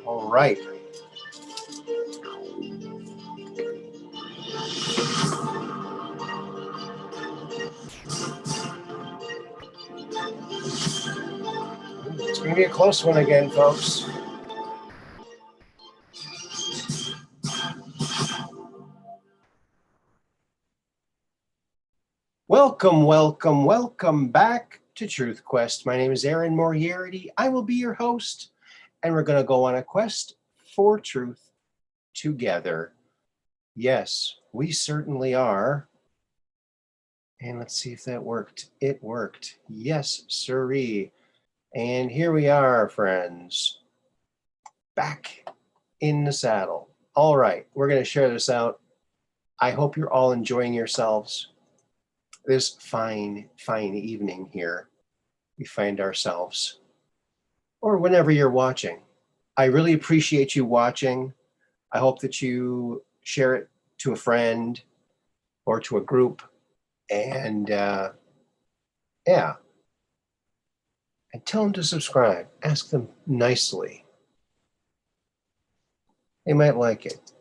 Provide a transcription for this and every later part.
All right. It's going to be a close one again, folks. Welcome, welcome, welcome back to Truth Quest. My name is Aaron Moriarity. I will be your host, and we're going to go on a quest for truth together. Yes, we certainly are. And let's see if that worked. It worked. Yes, sirree. And here we are, friends, back in the saddle. All right, we're going to share this out. I hope you're all enjoying yourselves. This fine evening here we find ourselves, or whenever you're watching. I really appreciate you watching. I hope that you share it to a friend or to a group, and yeah, and tell them to subscribe. Ask them nicely. They might like it.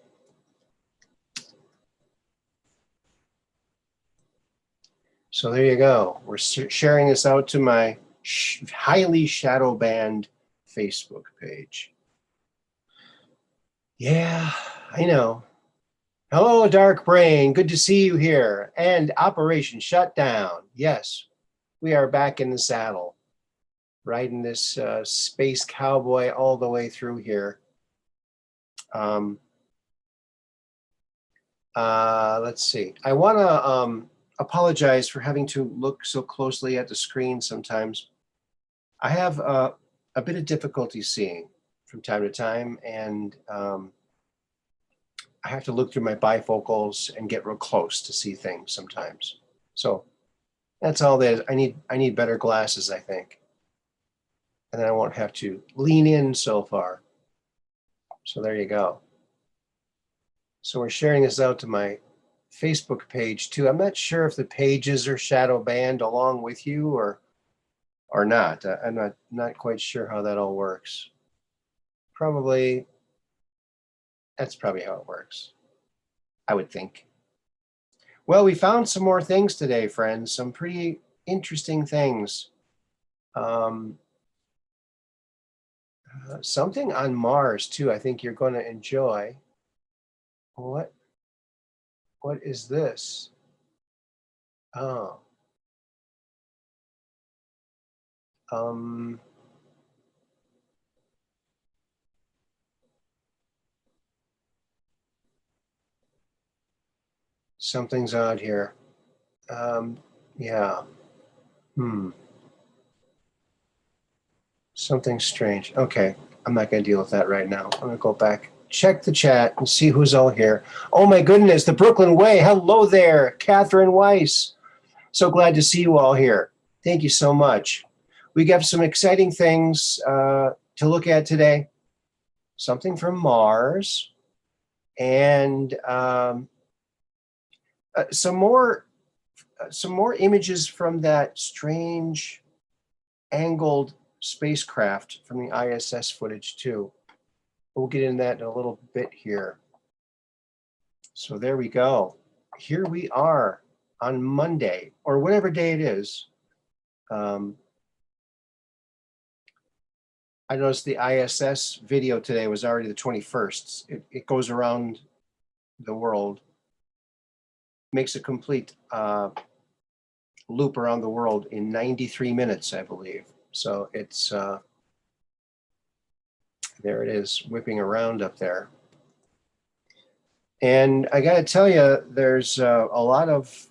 So there you go. We're sharing this out to my highly shadow banned Facebook page. Yeah, I know. Hello, Dark Brain. Good to see you here. And Operation Shutdown. Yes, we are back in the saddle, riding this space cowboy all the way through here. Let's see. I want to apologize for having to look so closely at the screen sometimes. I have a bit of difficulty seeing from time to time, and I have to look through my bifocals and get real close to see things sometimes. So that's all that is. I need better glasses, I think. And then I won't have to lean in so far. So there you go. So we're sharing this out to my Facebook page too. I'm not sure if the pages are shadow banned along with you or not. I'm not quite sure how that all works. That's probably how it works, I would think. Well, we found some more things today, friends. Some pretty interesting things. Something on Mars too. I think you're going to enjoy. What is this? Oh. Something's odd here. Yeah. Something strange. Okay, I'm not going to deal with that right now. I'm going to go back, check the chat, and see who's all here. Oh my goodness, the Brooklyn Way. Hello there, Catherine Weiss. So glad to see you all here. Thank you so much. We got some exciting things to look at today. Something from Mars, and some more images from that strange angled spacecraft from the ISS footage too. We'll get into that in a little bit here. So there we go. Here we are on Monday, or whatever day it is. I noticed the ISS video today was already the 21st. It goes around the world, makes a complete loop around the world in 93 minutes, I believe. So it's, there it is, whipping around up there. And I got to tell you, there's a lot of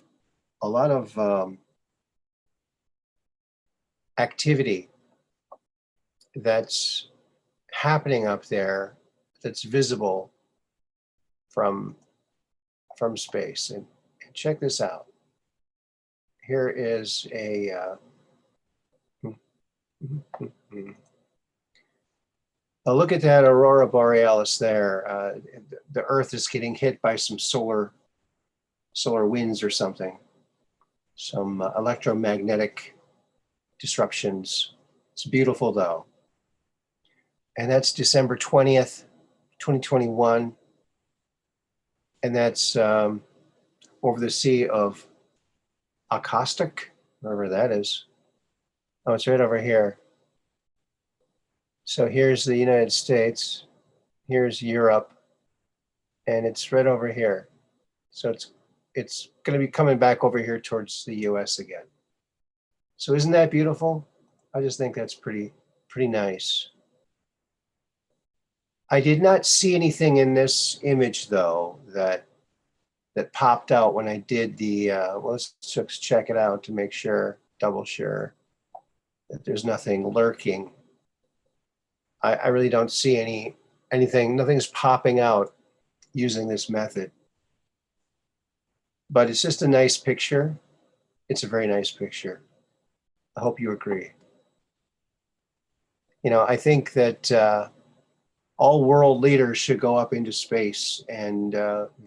activity that's happening up there that's visible from space. And check this out. Here is a look at that Aurora Borealis there. The Earth is getting hit by some solar winds or something. Some electromagnetic disruptions. It's beautiful though. And that's December 20th, 2021. And that's over the Sea of Akostic, wherever that is. Oh, it's right over here. So here's the United States. Here's Europe. And it's right over here. So it's going to be coming back over here towards the US again. So isn't that beautiful? I just think that's pretty nice. I did not see anything in this image though that popped out when I did the, well, let's just check it out to make sure, double sure that there's nothing lurking. I really don't see anything, nothing's popping out using this method. But it's just a nice picture. It's a very nice picture. I hope you agree. You know, I think that all world leaders should go up into space and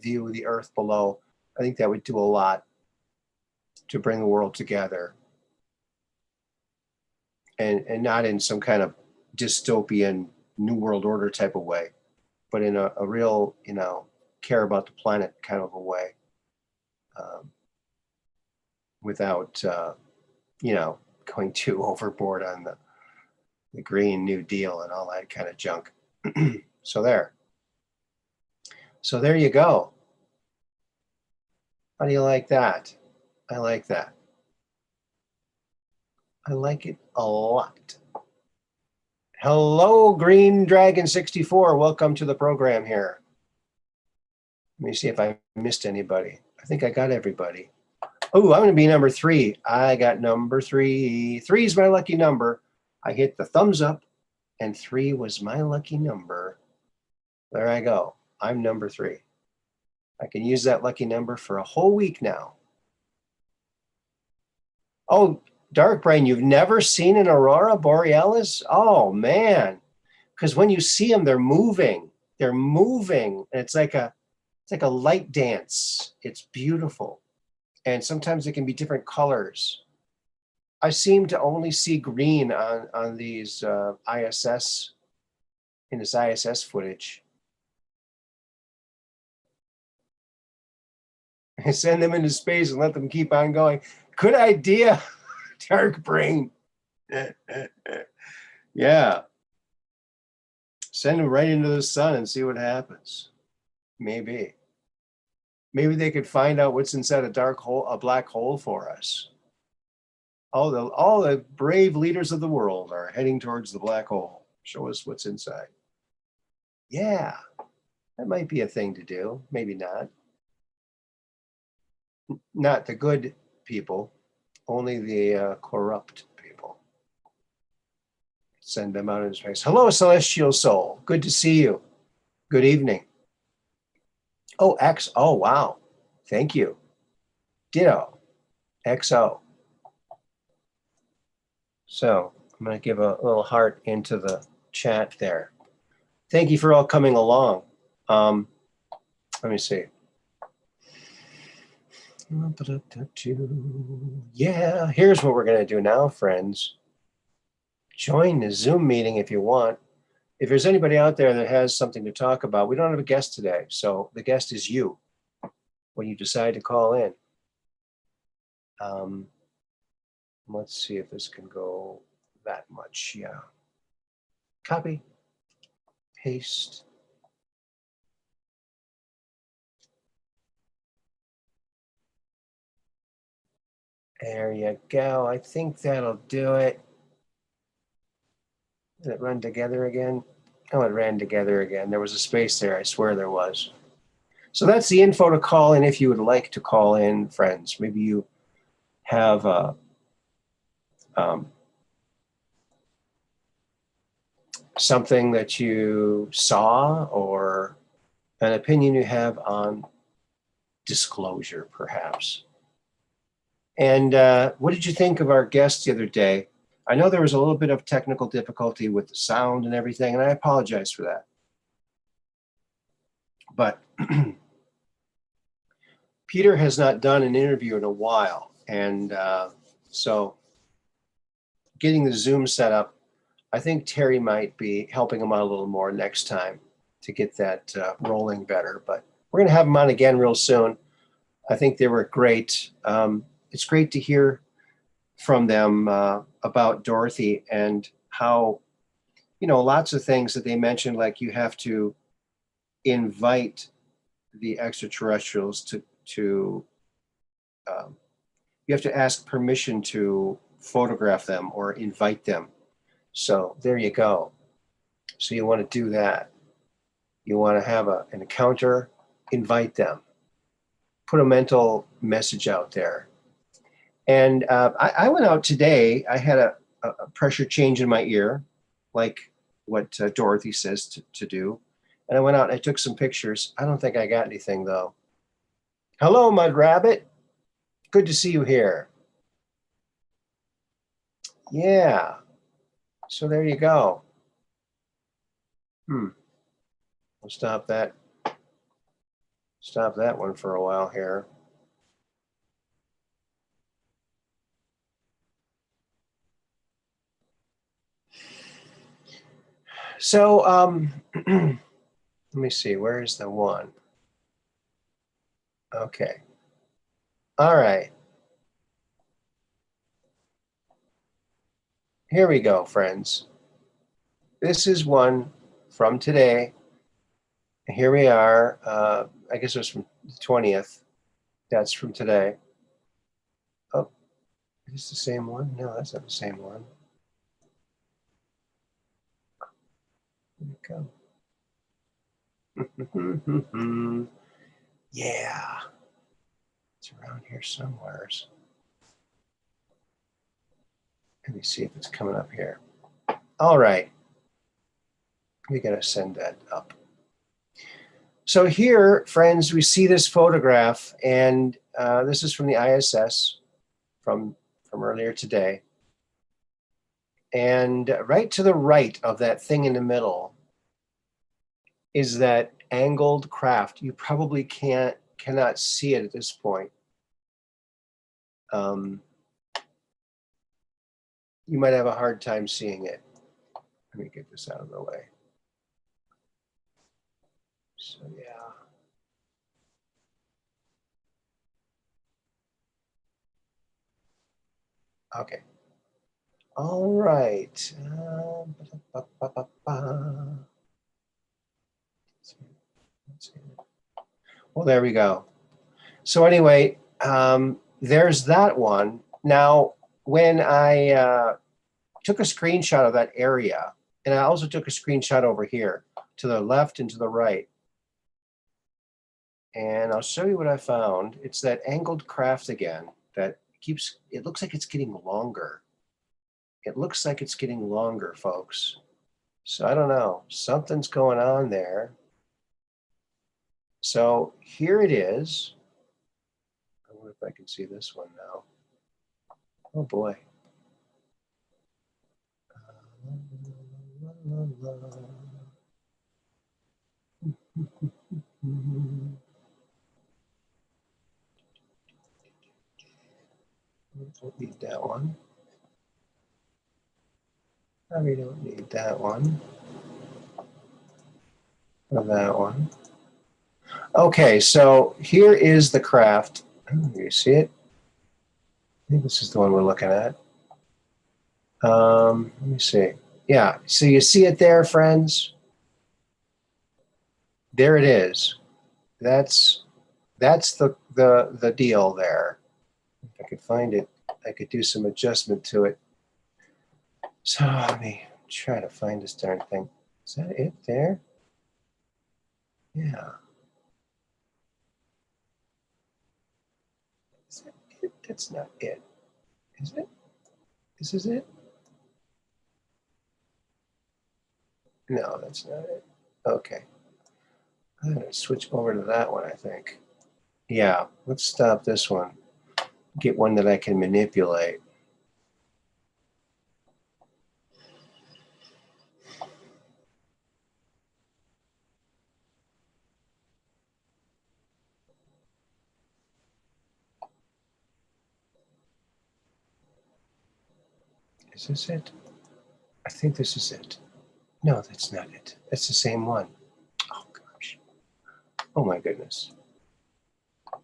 view the Earth below. I think that would do a lot to bring the world together. And not in some kind of dystopian New World Order type of way, but in a real, you know, care about the planet kind of a way. Without, you know, going too overboard on the Green New Deal and all that kind of junk. So there you go. How do you like that? I like that. I like it a lot. Hello, Green Dragon 64. Welcome to the program here. Let me see if I missed anybody. I think I got everybody. Oh, I'm going to be number 3. I got number 3. 3 is my lucky number. I hit the thumbs up, and 3 was my lucky number. There I go. I'm number 3. I can use that lucky number for a whole week now. Oh, Dark Brain, you've never seen an Aurora Borealis? Oh, man. Because when you see them, they're moving. They're moving. And it's like a light dance. It's beautiful. And sometimes it can be different colors. I seem to only see green on these ISS, in this ISS footage. I send them into space and let them keep on going. Good idea, Dark Brain. Yeah. Send them right into the sun and see what happens. Maybe. Maybe they could find out what's inside a black hole for us. All the brave leaders of the world are heading towards the black hole. Show us what's inside. Yeah, that might be a thing to do. Maybe not. Not the good people, only the corrupt people. Send them out into space. Hello, Celestial Soul. Good to see you. Good evening. Oh, X. Oh, wow. Thank you. Ditto. XO. So I'm going to give a little heart into the chat there. Thank you for all coming along. Let me see. Yeah, here's what we're going to do now, friends. Join the Zoom meeting if you want. If there's anybody out there that has something to talk about, we don't have a guest today, so the guest is you when you decide to call in. Let's see if this can go that much. Yeah. Copy, paste. There you go. I think that'll do it. Did it run together again? Oh, it ran together again. There was a space there. I swear there was. So that's the info to call in if you would like to call in, friends. Maybe you have something that you saw or an opinion you have on disclosure, perhaps. And what did you think of our guest the other day? I know there was a little bit of technical difficulty with the sound and everything, and I apologize for that. But Peter has not done an interview in a while, and so getting the Zoom set up, I think Terry might be helping him out a little more next time to get that rolling better. But we're going to have him on again real soon. I think they were great. It's great to hear from them about Dorothy and how, you know, lots of things that they mentioned, like you have to invite the extraterrestrials to you have to ask permission to photograph them or invite them. So there you go. So you want to do that. You want to have an encounter, invite them, put a mental message out there. And I went out today. I had a pressure change in my ear, like what Dorothy says to do. And I went out and I took some pictures. I don't think I got anything, though. Hello, Mud Rabbit. Good to see you here. Yeah. So there you go. We'll stop that one for a while here. So let me see, where is the one? Okay. All right. Here we go, friends. This is one from today. Here we are. I guess it was from the 20th. That's from today. Oh, is this the same one? No, that's not the same one. There we go. Yeah. It's around here somewhere. Let me see if it's coming up here. All right. We got to send that up. So here, friends, we see this photograph, and this is from the ISS from earlier today. And right to the right of that thing in the middle is that angled craft. You probably cannot see it at this point. You might have a hard time seeing it. Let me get this out of the way. So yeah. Okay. All right. Well, there we go. So anyway, there's that one. Now, when I took a screenshot of that area, and I also took a screenshot over here to the left and to the right. And I'll show you what I found. It's that angled craft again that keeps, it looks like it's getting longer. It looks like it's getting longer, folks. So I don't know, something's going on there. So here it is. I wonder if I can see this one now. Oh boy. Don't need that one. Probably don't need that one. Or that one. Okay, so here is the craft. You see it? I think this is the one we're looking at. Let me see. Yeah, so you see it there, friends? There it is. That's the deal there. If I could find it, I could do some adjustment to it. So let me try to find this darn thing. Is that it there? Yeah. Is that it? That's not it. Is it? This is it? No, that's not it. Okay. I'm going to switch over to that one, I think. Yeah, let's stop this one. Get one that I can manipulate. Is this it? I think this is it. No, that's not it. That's the same one. Oh, gosh. Oh, my goodness. All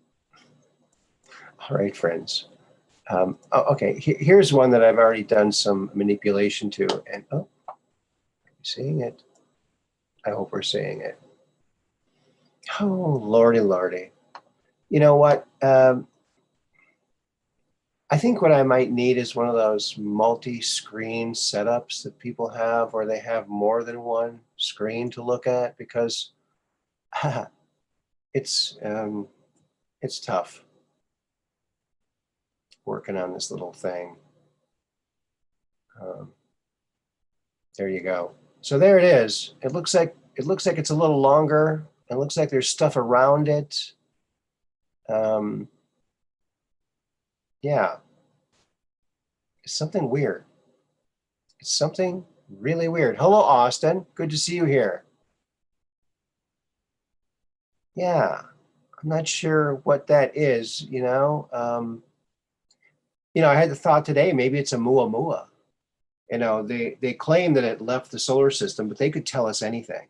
right, friends. Okay, here's one that I've already done some manipulation to. And, oh, seeing it? I hope we're seeing it. Oh, lordy, lordy. You know what? I think what I might need is one of those multi-screen setups that people have, where they have more than one screen to look at, because it's tough working on this little thing. There you go. So there it is. It looks like it's a little longer. It looks like there's stuff around it. Yeah. It's something weird. It's something really weird. Hello, Austin. Good to see you here. Yeah. I'm not sure what that is, you know. I had the thought today, maybe it's a Muamua. You know, they claim that it left the solar system, but they could tell us anything.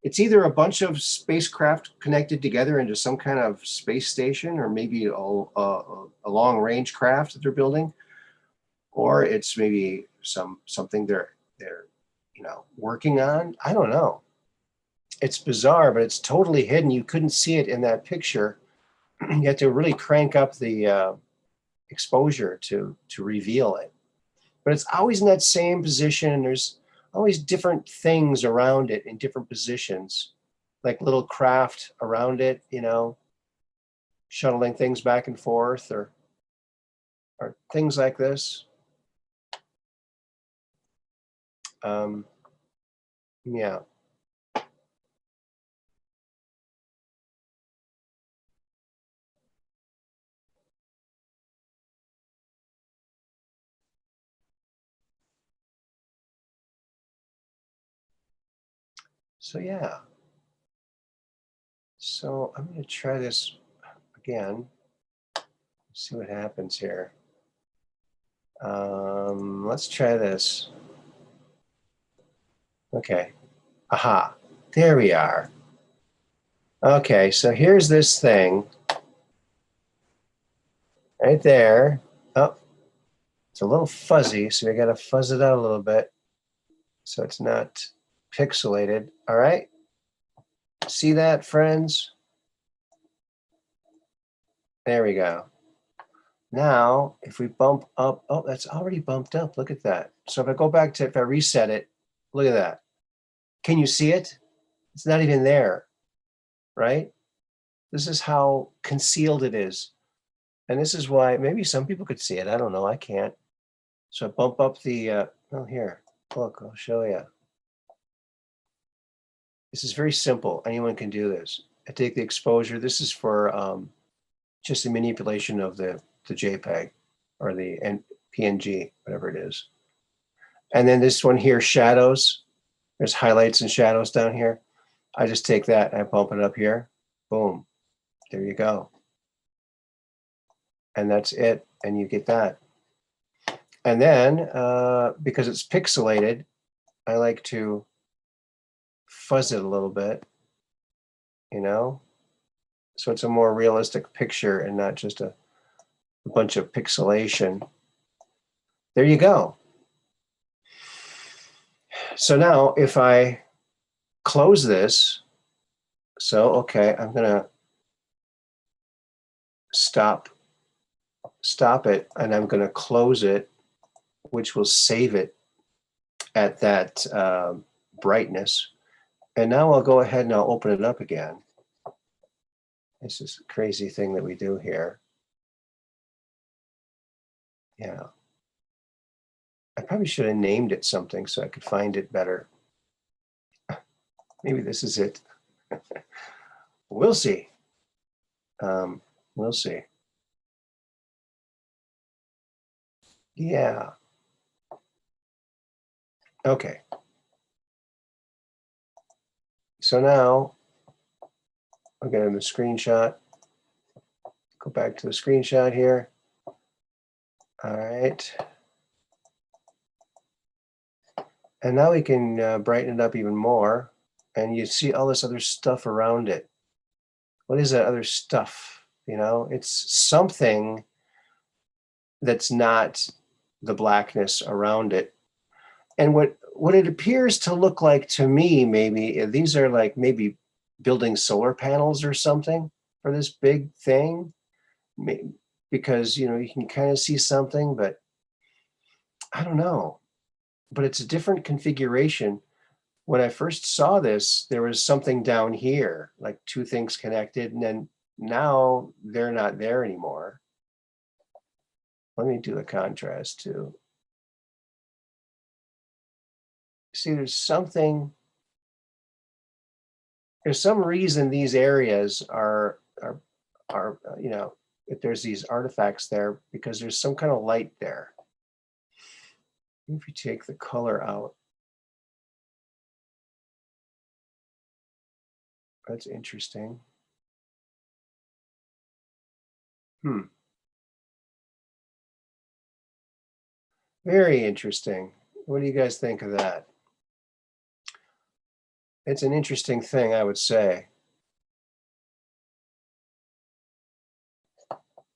It's either a bunch of spacecraft connected together into some kind of space station, or maybe a long-range craft that they're building, or it's maybe something they're working on. I don't know. It's bizarre, but it's totally hidden. You couldn't see it in that picture. You have to really crank up the exposure to reveal it. But it's always in that same position, and there's always different things around it in different positions, like little craft around it, shuttling things back and forth, or things like this. Yeah. So yeah. So I'm going to try this again. See what happens here. Let's try this. Okay. Aha. There we are. Okay, so here's this thing. Right there. Oh, it's a little fuzzy, so we got to fuzz it out a little bit so it's not pixelated. All right. See that, friends? There we go. Now, if we bump up, oh, that's already bumped up. Look at that. So if I go back to, if I reset it, look at that. Can you see it? It's not even there, right? This is how concealed it is. And this is why maybe some people could see it. I don't know. I can't. So bump up the, oh, here, look, I'll show you. This is very simple. Anyone can do this. I take the exposure. This is for just the manipulation of the JPEG or the PNG, whatever it is. And then this one here, shadows. There's highlights and shadows down here. I just take that and I bump it up here. Boom. There you go. And that's it. And you get that. And then, because it's pixelated, I like to fuzz it a little bit, so it's a more realistic picture and not just a bunch of pixelation. There you go. So now if I close this, okay, I'm gonna stop it, and I'm gonna close it, which will save it at that brightness. And now I'll go ahead and I'll open it up again. This is a crazy thing that we do here. Yeah. I probably should have named it something so I could find it better. Maybe this is it. We'll see. We'll see. Yeah. Okay. So now I'll get him a screenshot. Go back to the screenshot here. All right. And now we can brighten it up even more. And you see all this other stuff around it. What is that other stuff? You know, it's something that's not the blackness around it. And what it appears to look like to me, maybe, these are like maybe building solar panels or something for this big thing. Because, you know, you can kind of see something, but I don't know. But it's a different configuration. When I first saw this, there was something down here, like two things connected, and then now they're not there anymore. Let me do the contrast too. See, there's some reason these areas are you know, if there's these artifacts there, because there's some kind of light there. If you take the color out, that's interesting. Very interesting. What do you guys think of that? It's an interesting thing, I would say.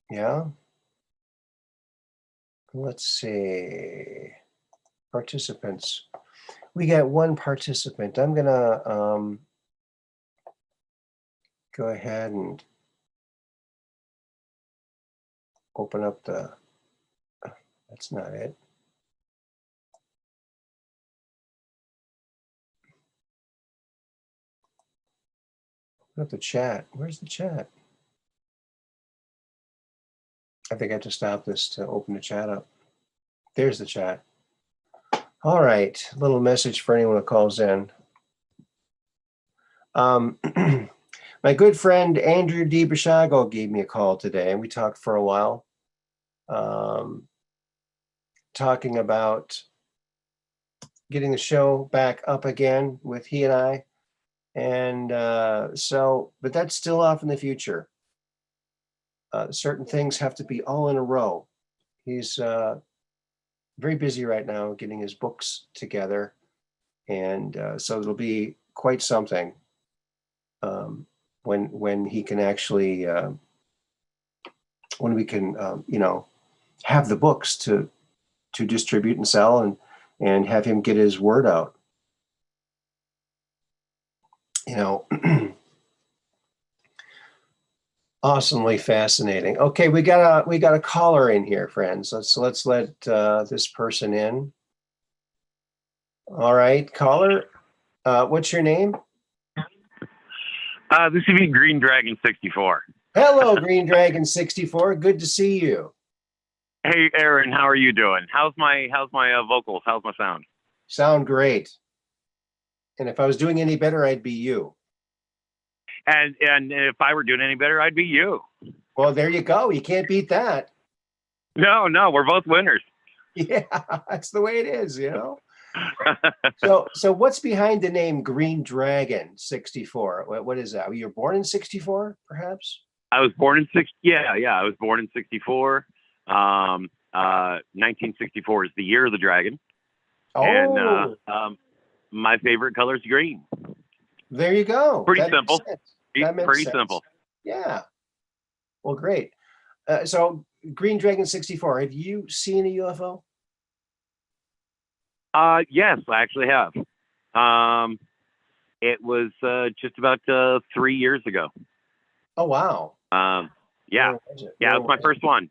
Yeah. Let's see. Participants. We got one participant. I'm gonna go ahead and open up the, that's not it. Open up the chat. Where's the chat? I think I have to stop this to open the chat up. There's the chat. All right, a little message for anyone who calls in. My good friend Andrew DiBishago gave me a call today, and we talked for a while, talking about getting the show back up again with he and I. And but that's still off in the future. Certain things have to be all in a row. He's very busy right now getting his books together. And so it'll be quite something when he can actually, when we can, you know, have the books to distribute and sell and have him get his word out. You know, awesomely fascinating. Okay, we got a caller in here, friends. Let's let this person in. All right, caller. What's your name? This would be Green Dragon 64. Hello, Green Dragon 64. Good to see you. Hey, Aaron, how are you doing? How's my vocals? How's my sound? Sound great. And if I was doing any better, I'd be you. And if I were doing any better, I'd be you. Well, there you go. You can't beat that. No, we're both winners. Yeah, that's the way it is, you know. So what's behind the name Green Dragon 64? What is that? You were born in 64, perhaps? I was born in I was born in 64. 1964 is the year of the dragon. Oh. And my favorite color is green. There you go. Pretty simple. Pretty simple. Yeah. Well, great. So Green Dragon 64, have you seen a UFO? Yes, I actually have. It was just about 3 years ago. Oh, wow. Yeah. It was my first one.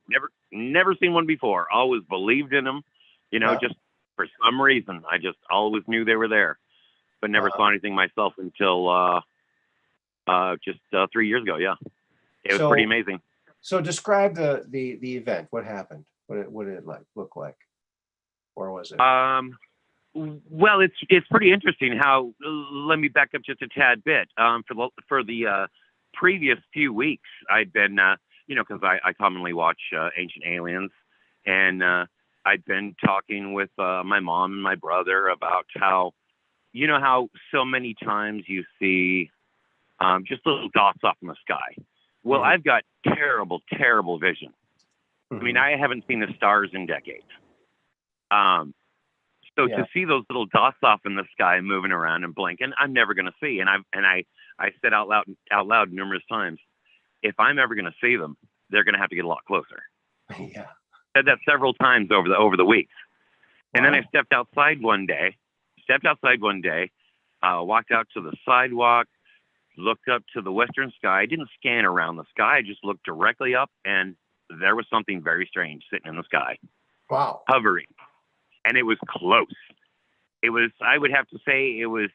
Never seen one before. Always believed in them. You know, just for some reason, I just always knew they were there, but never saw anything myself until just 3 years ago. Yeah, it was pretty amazing. So describe the event. What happened? What did it look like, or was it? Well, it's pretty interesting how. Let me back up just a tad bit. For the previous few weeks, I'd been because I commonly watch Ancient Aliens, and I'd been talking with my mom and my brother about how so many times you see just little dots off in the sky. Well, I've got terrible vision. I mean, I haven't seen the stars in decades. So Yeah. to see those little dots off in the sky moving around and blinking, I'm never going to see. And I said out loud numerous times, if I'm ever going to see them, they're going to have to get a lot closer. Yeah. Said that several times over the weeks. And then Wow. I stepped outside one day, walked out to the sidewalk, looked up to the western sky. I didn't scan around the sky. I just looked directly up, and there was something very strange sitting in the sky, Wow. hovering. And it was close. It was, I would have to say, it was,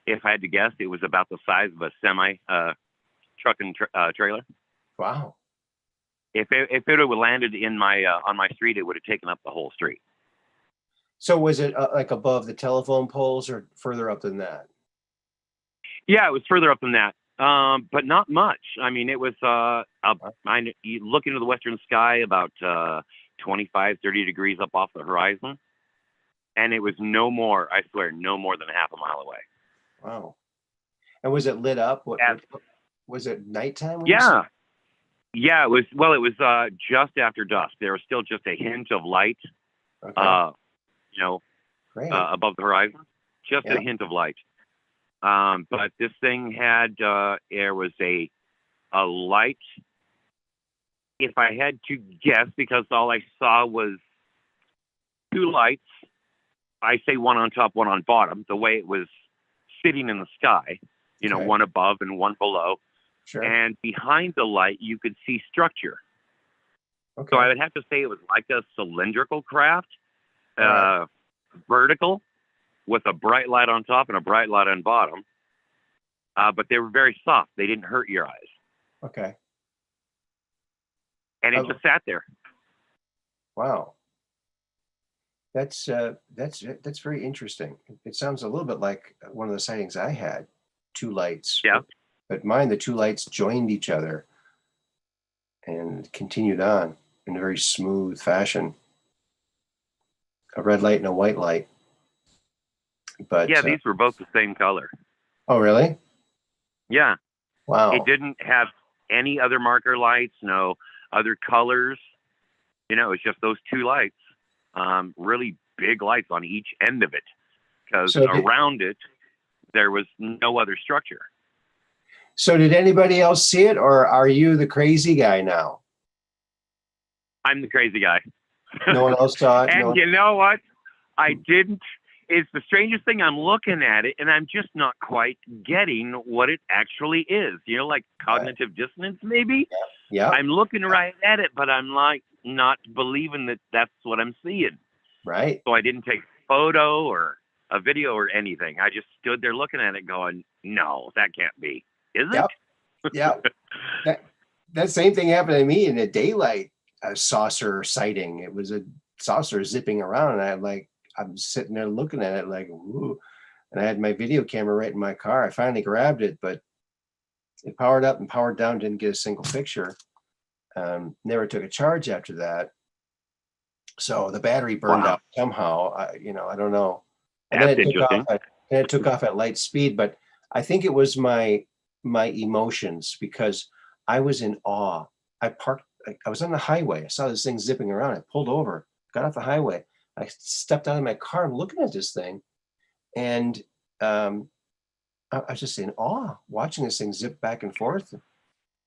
if I had to guess, it was about the size of a semi truck and trailer. Wow. If it would have landed in my on my street, it would have taken up the whole street. So was it like above the telephone poles or further up than that? Yeah, it was further up than that, but not much. I mean, it was you look into the western sky about 25, 30 degrees up off the horizon, and it was no more, I swear, no more than half a mile away. Wow. And was it lit up? What was it nighttime? when you Yeah. saw Yeah, it was. Well, it was just after dusk. There was still just a hint of light, it? Okay. Great. above the horizon, just Yeah. a hint of light. But this thing had there was a light. If I had to guess, because all I saw was two lights. I say one on top, one on bottom. The way it was sitting in the sky, Okay. one above and one below. Sure. And behind the light, you could see structure. Okay. So I would have to say it was like a cylindrical craft, All vertical, with a bright light on top and a bright light on bottom. But they were very soft. They didn't hurt your eyes. Okay. And it Oh. just sat there. Wow. That's very interesting. It sounds a little bit like one of the sightings I had. Two lights. Yeah. But mine, the two lights joined each other and continued on in a very smooth fashion. A red light and a white light. But Yeah, these were both the same color. oh, really? Yeah. Wow. It didn't have any other marker lights, no other colors. It was just those two lights. Really big lights on each end of it, because around it there was no other structure. So did anybody else see it, or are you the crazy guy now? I'm the crazy guy. No one else saw it? And you know what? I didn't. It's the strangest thing. I'm looking at it, and I'm just not quite getting what it actually is. Like cognitive dissonance, maybe? Yeah. I'm looking right at it, but I'm like not believing that that's what I'm seeing. Right. So I didn't take a photo or a video or anything. I just stood there looking at it going, no, that can't be. Is it? Yep. That same thing happened to me in a daylight saucer sighting. It was a saucer zipping around, and I'm sitting there looking at it like, ooh. And I had my video camera right in my car. I finally grabbed it, but it powered up and powered down, didn't get a single picture. Never took a charge after that. So the battery burned out somehow. I don't know. And That's then interesting. it took off at light speed, but I think it was my emotions, because I was in awe. I was on the highway. I saw this thing zipping around. I pulled over, got off the highway. I stepped out of my car. I'm looking at this thing, and I was just in awe watching this thing zip back and forth.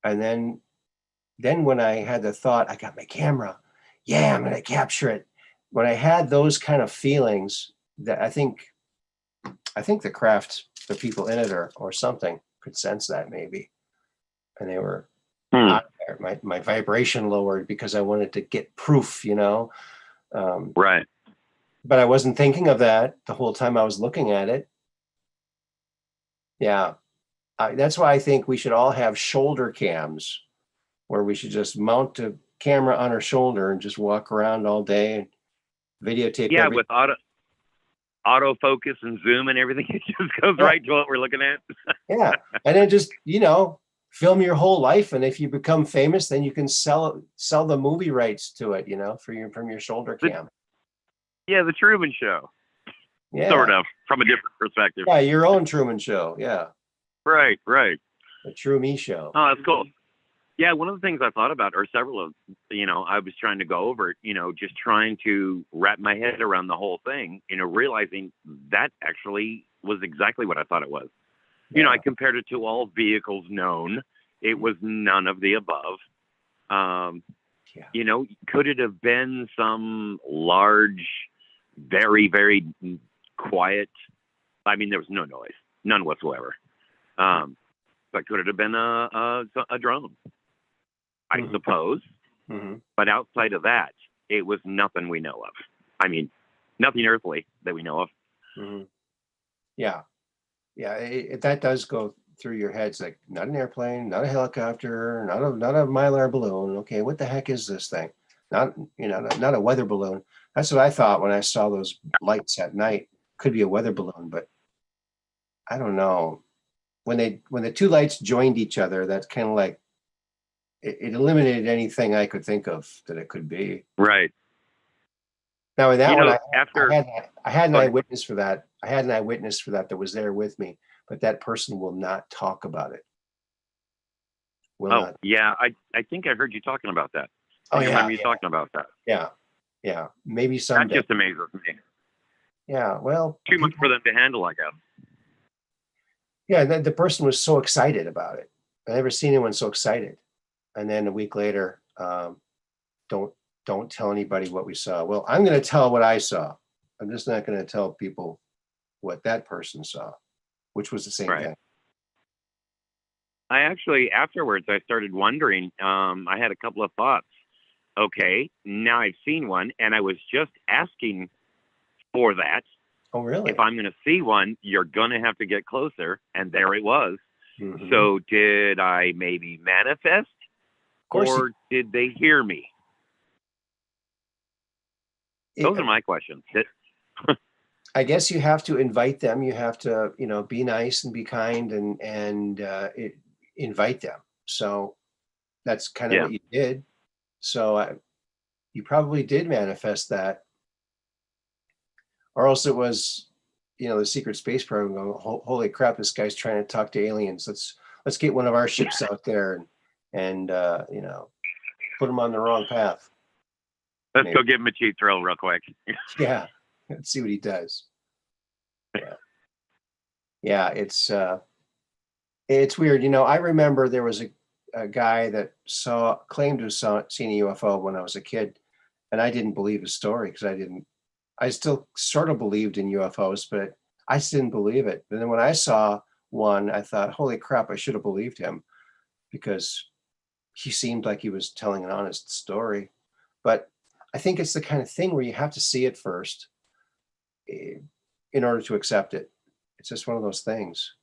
And then when I had the thought, I got my camera. Yeah, I'm going to capture it. When I had those kind of feelings, that I think the craft, the people in it or something could sense that maybe. And they were out there. My vibration lowered because I wanted to get proof, Right. But I wasn't thinking of that the whole time I was looking at it. Yeah. That's why I think we should all have shoulder cams, where we should just mount a camera on our shoulder and just walk around all day and videotape. Yeah, with autofocus and zoom and everything. It just goes right to what we're looking at. Yeah. And then just, film your whole life. And if you become famous, then you can sell the movie rights to it, from your shoulder cam. Yeah, the Truman Show. Yeah. Sort of, from a different perspective. Yeah, your own Truman Show. Yeah. Right. The True Me Show. Oh, that's cool. Yeah, one of the things I thought about, or several of, I was trying to go over, just trying to wrap my head around the whole thing, realizing that actually was exactly what I thought it was. Yeah. I compared it to all vehicles known. It was none of the above. Could it have been some large, very, very quiet? I mean, there was no noise, none whatsoever. But could it have been a drone? I suppose. But outside of that, it was nothing we know of. I mean, nothing earthly that we know of. Yeah. That does go through your head. It's like, not an airplane, not a helicopter, not a Mylar balloon. Okay, what the heck is this thing? Not a weather balloon. That's what I thought when I saw those lights at night. Could be a weather balloon, but I don't know. When the two lights joined each other, that's kind of like it eliminated anything I could think of that it could be. Right. Now in that one, I had an Go ahead. eyewitness for that. I had an eyewitness for that was there with me, but that person will not talk about it. Not. Yeah, I think I heard you talking about that. I remember you talking about that. Yeah. Maybe someday. That just amazes me. Yeah, well, too much for them to handle, I guess. Yeah, the person was so excited about it. I've never seen anyone so excited. And then a week later, don't tell anybody what we saw. Well, I'm going to tell what I saw. I'm just not going to tell people what that person saw, which was the same thing. I actually, afterwards, I started wondering, I had a couple of thoughts. Okay, now I've seen one, and I was just asking for that. Oh, really? If I'm going to see one, you're going to have to get closer, and there it was. So did I maybe manifest, or did they hear me? Those are my questions. I guess you have to invite them. You have to, be nice and be kind and invite them. So that's kind of what you did. So you probably did manifest that, or else it was, the secret space program going, holy crap, this guy's trying to talk to aliens. Let's get one of our ships out there and put them on the wrong path. Let's go give him a cheap thrill real quick. Yeah. Let's see what he does. Yeah. It's weird. I remember there was a guy that claimed to have seen a UFO when I was a kid, and I didn't believe his story because I still sort of believed in UFOs, but I just didn't believe it. And then when I saw one, I thought, holy crap, I should have believed him because he seemed like he was telling an honest story. But I think it's the kind of thing where you have to see it first in order to accept it. It's just one of those things.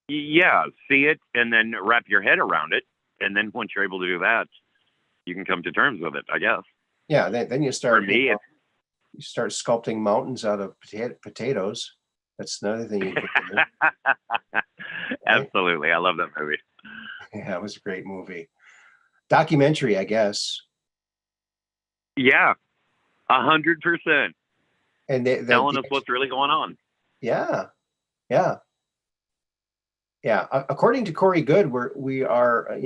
Yeah, see it and then wrap your head around it. And then once you're able to do that, you can come to terms with it, I guess. Yeah, then you start. For me, you start sculpting mountains out of potatoes. That's another thing you can do. Absolutely. I love that movie. Yeah, it was a great movie. Documentary, I guess. Yeah, 100%. And telling us what's really going on. Yeah. According to Corey Good, we are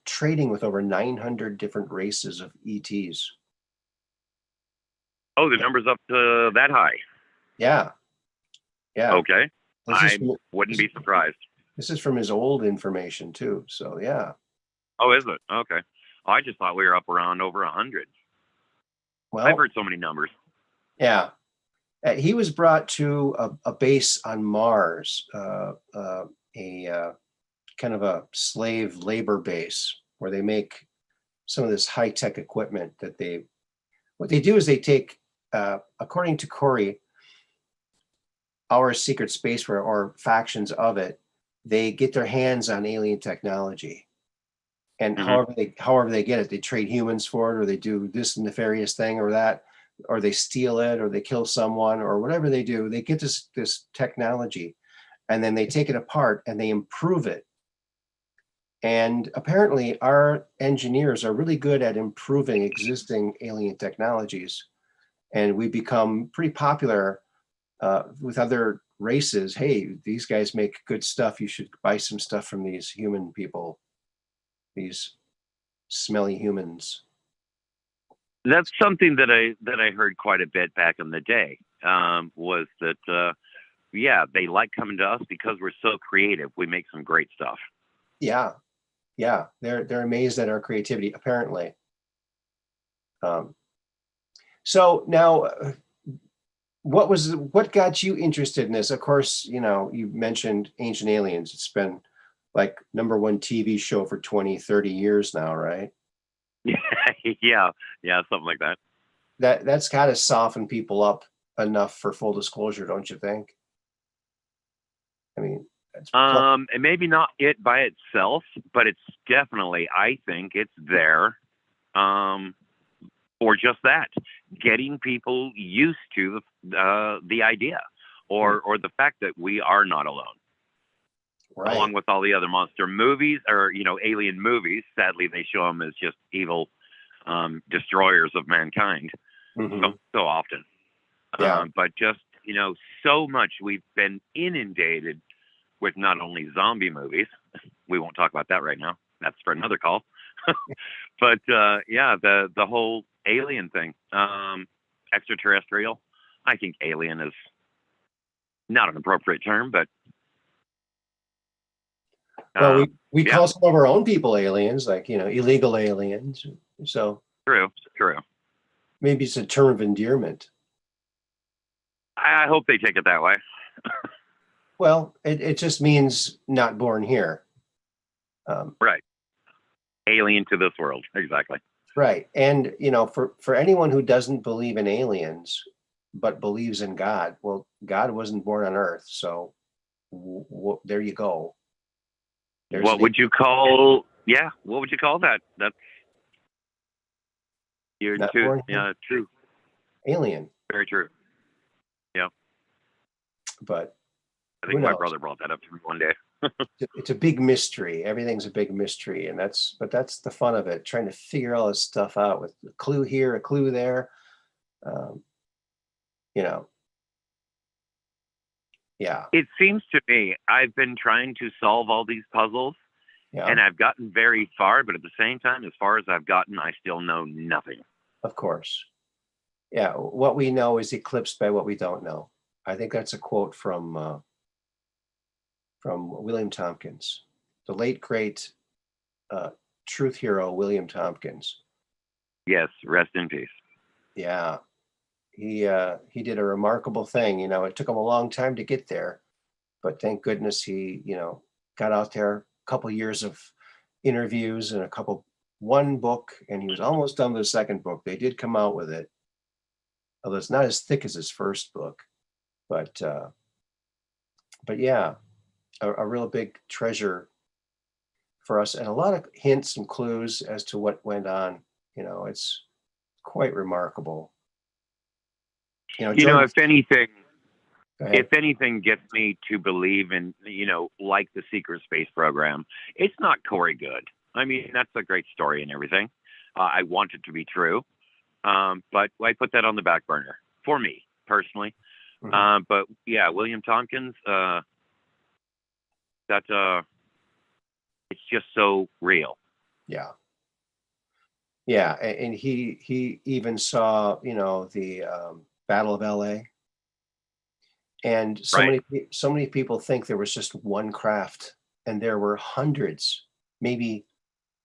trading with over 900 different races of ETs. Oh, the number's up to that high. Yeah. Okay. I wouldn't be surprised. This is from his old information too. So yeah. Oh, is it? Okay. I just thought we were up around over 100. Well, I've heard so many numbers. Yeah. He was brought to a base on Mars, a kind of a slave labor base where they make some of this high-tech equipment what they do is they take, according to Corey, our secret space or factions of it, they get their hands on alien technology. And however they get it, they trade humans for it, or they do this nefarious thing or that, or they steal it, or they kill someone, or whatever they do. They get this technology, and then they take it apart and they improve it. And apparently, our engineers are really good at improving existing alien technologies, and we become pretty popular with other races. Hey, these guys make good stuff. You should buy some stuff from these human people. These smelly humans. That's something that I heard quite a bit back in the day. Was that yeah, they like coming to us because we're so creative. We make some great stuff. Yeah, yeah, they're amazed at our creativity, apparently. So now, what got you interested in this? Of course, you mentioned Ancient Aliens. It's been like #1 TV show for 20, 30 years now, right? Yeah, yeah, something like that. That's got to soften people up enough for full disclosure, don't you think? I mean, And maybe not it by itself, but it's definitely, I think it's there, or just that, getting people used to the idea, or the fact that we are not alone. right. Along with all the other monster movies, or alien movies. Sadly, they show them as just evil destroyers of mankind so often. Yeah. But just so much we've been inundated with not only zombie movies. We won't talk about that right now. That's for another call. But yeah, the whole alien thing, extraterrestrial. I think alien is not an appropriate term, but Well, we yeah. call some of our own people aliens, like illegal aliens. So True. maybe it's a term of endearment. I hope they take it that way. Well, it just means not born here. Right. Alien to this world. Exactly. Right. And, for anyone who doesn't believe in aliens, but believes in God, well, God wasn't born on Earth. So there you go. What would you call that? That's you're not too, born yeah, true. Alien. Very true. Yeah. But I think my brother brought that up to me one day. It's a big mystery. Everything's a big mystery, and that's the fun of it, trying to figure all this stuff out with a clue here, a clue there. Yeah. It seems to me I've been trying to solve all these puzzles, and I've gotten very far, but at the same time, as far as I've gotten, I still know nothing. Of course. Yeah, what we know is eclipsed by what we don't know. I think that's a quote from William Tompkins, the late great truth hero William Tompkins. Yes, rest in peace. Yeah, he did a remarkable thing. It took him a long time to get there, but thank goodness he got out there. A couple years of interviews and one book, and he was almost done with the second book. They did come out with it, although it's not as thick as his first book, but yeah, a real big treasure for us, and a lot of hints and clues as to what went on. It's quite remarkable. If anything gets me to believe in, like the Secret Space Program, it's not Corey Good. I mean, that's a great story and everything. I want it to be true, but I put that on the back burner for me personally. But yeah, William Tompkins, it's just so real. Yeah. Yeah, and he even saw the Battle of LA, and so many people think there was just one craft, and there were hundreds, maybe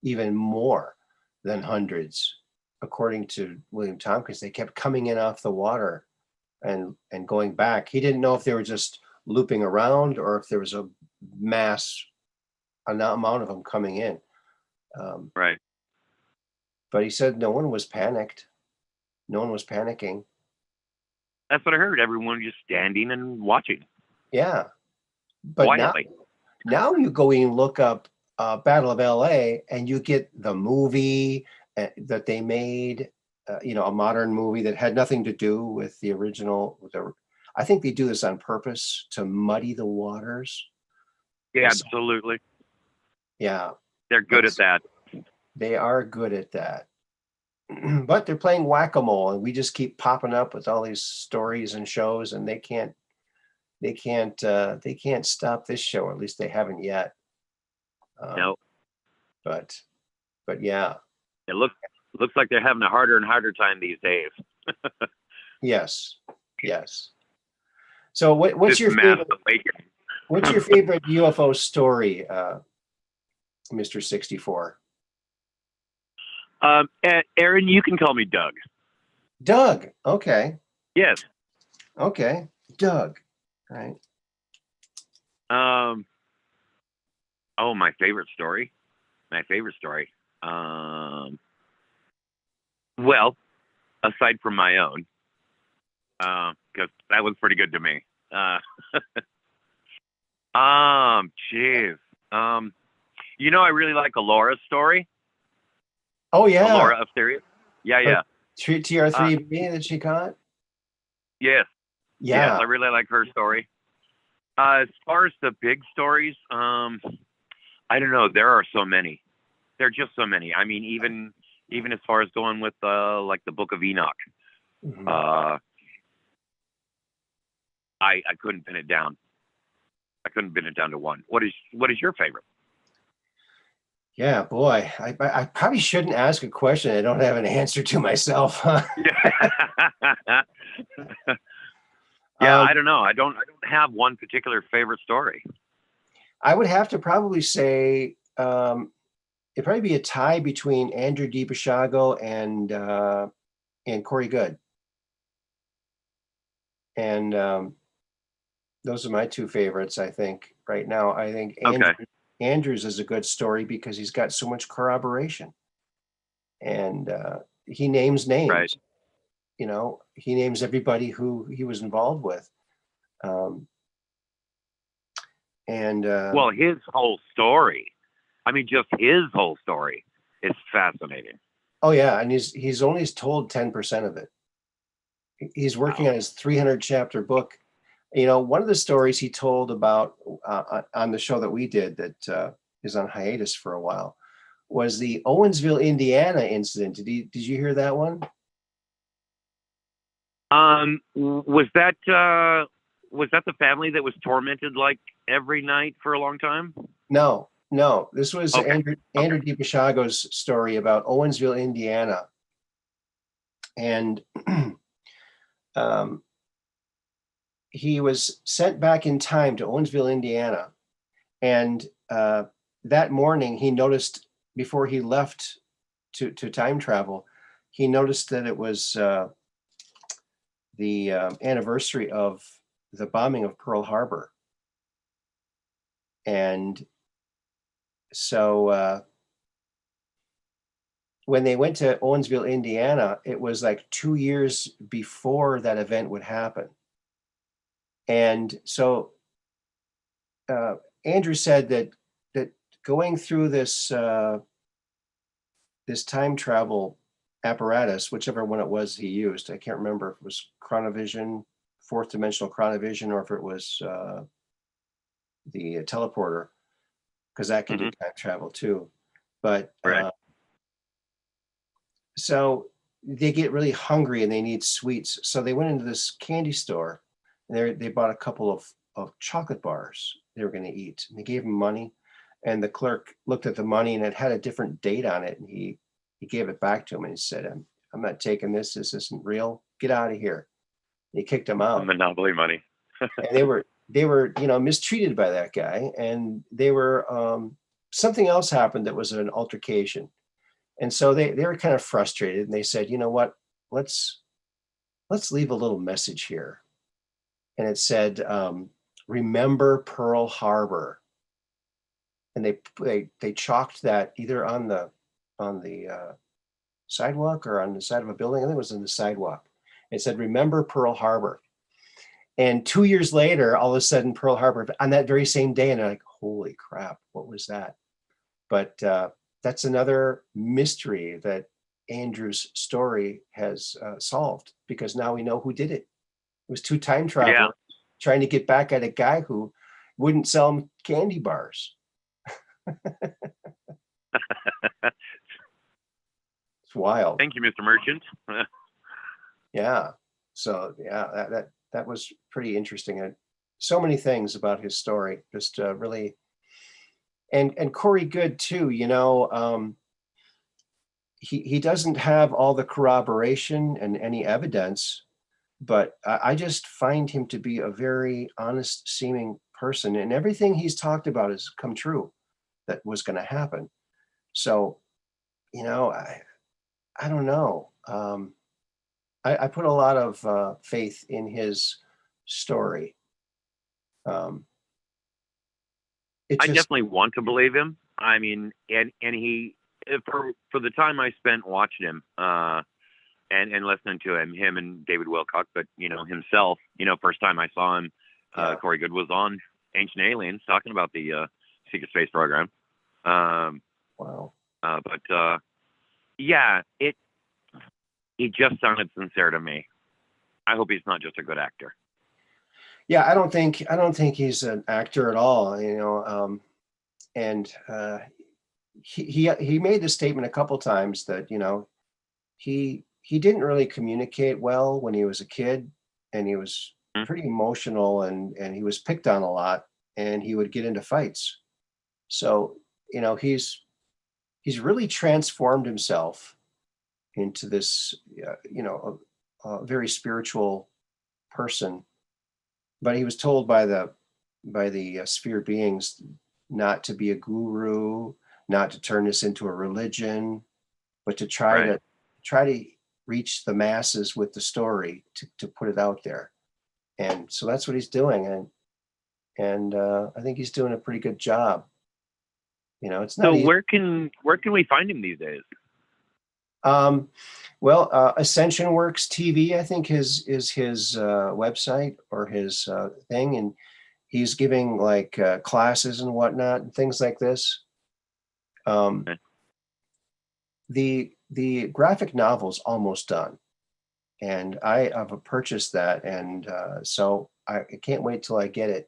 even more than hundreds, according to William Tompkins. They kept coming in off the water and going back. He didn't know if they were just looping around or if there was a mass amount of them coming in. Right. But he said no one was panicked. No one was panicking. That's what I heard. Everyone just standing and watching. Yeah. But quietly. Now you go and look up Battle of LA and you get the movie that they made, a modern movie that had nothing to do with the original. I think they do this on purpose to muddy the waters. Yeah, absolutely. Yeah. They're good at that. They are good at that. But they're playing whack-a-mole, and we just keep popping up with all these stories and shows, and they can't stop this show. Or at least they haven't yet. No. But yeah. It looks like they're having a harder and harder time these days. Yes. Yes. So what's This your mass favorite? awakening. What's your favorite UFO story, Mr. 64? Aaron, you can call me Doug. Doug. Okay. Yes. Okay. Doug. All right. Oh, my favorite story. Well, aside from my own, because that was pretty good to me. Jeez. I really like Aurora's story. Oh yeah. Aurora of Sirius. Yeah. TR3B that she caught. Yes. Yeah. Yes, I really like her story. As far as the big stories, I don't know. There are so many. There are just so many. I mean, even as far as going with like the Book of Enoch, Mhm. I couldn't pin it down. I couldn't pin it down to one. What is your favorite? Yeah, boy, I probably shouldn't ask a question I don't have an answer to myself. Yeah, I don't know. I don't have one particular favorite story. I would have to probably say it'd probably be a tie between Andrew DiBasciago and Corey Good, and those are my two favorites. I think right now. I think Andrews is a good story because he's got so much corroboration, and he names names. Right. He names everybody who he was involved with. Well, his whole story. I mean, just his whole story is fascinating. Oh yeah, and he's only told 10% of it. He's working on his 300 chapter book. One of the stories he told about on the show that we did that is on hiatus for a while was the Owensville, Indiana incident. Did you hear that one? Was that the family that was tormented like every night for a long time? No. This was Andrew DiBasciago's story about Owensville, Indiana, and he was sent back in time to Owensville, Indiana, and that morning he noticed before he left to time travel, he noticed that it was the anniversary of the bombing of Pearl Harbor. And so when they went to Owensville, Indiana, it was like 2 years before that event would happen. And so Andrew said that going through this this time travel apparatus, whichever one it was he used, I can't remember if it was chronovision, fourth dimensional chronovision, or if it was the teleporter, because that can do time travel too. But so they get really hungry and they need sweets. So they went into this candy store and they bought a couple of chocolate bars they were going to eat. And they gave him money, and the clerk looked at the money and it had a different date on it. And he gave it back to him and he said, I'm not taking this. This isn't real. Get out of here. And he kicked him out. Monopoly money. And they were mistreated by that guy. And they were something else happened that was an altercation. And so they were kind of frustrated, and they said, you know what, let's leave a little message here. And it said, remember Pearl Harbor. And they chalked that either on the sidewalk or on the side of a building. I think it was on the sidewalk. It said, remember Pearl Harbor. And 2 years later, all of a sudden, Pearl Harbor on that very same day, and they're like, holy crap, what was that? But that's another mystery that Andrew's story has solved, because now we know who did it. It was two time travelers trying to get back at a guy who wouldn't sell them candy bars. It's wild. Thank you, Mr. Merchant. Yeah. So that was pretty interesting. And so many things about his story, just really. And Corey Good too, he doesn't have all the corroboration and any evidence, but I just find him to be a very honest seeming person, and everything he's talked about has come true that was going to happen. So, I don't know. I put a lot of faith in his story. It I just, definitely want to believe him. I mean, and he for the time I spent watching him and listening to him and David Wilcock, but himself, first time I saw him, Corey Good was on Ancient Aliens talking about the secret space program. wow. But yeah, he just sounded sincere to me. I hope he's not just a good actor. Yeah, I don't think he's an actor at all. And he made the statement a couple times that he didn't really communicate well when he was a kid, and he was pretty emotional, and he was picked on a lot, and he would get into fights. So he's really transformed himself into this a very spiritual person. But he was told by the sphere beings not to be a guru, not to turn this into a religion, but to try to reach the masses with the story, to put it out there. And so that's what he's doing, and I think he's doing a pretty good job. It's not So easy. where can we find him these days? Well, Ascension Works TV, I think, is his website or his thing, and he's giving like classes and whatnot and things like this. Okay. The graphic novel's almost done, and I have purchased that, and so I can't wait till I get it.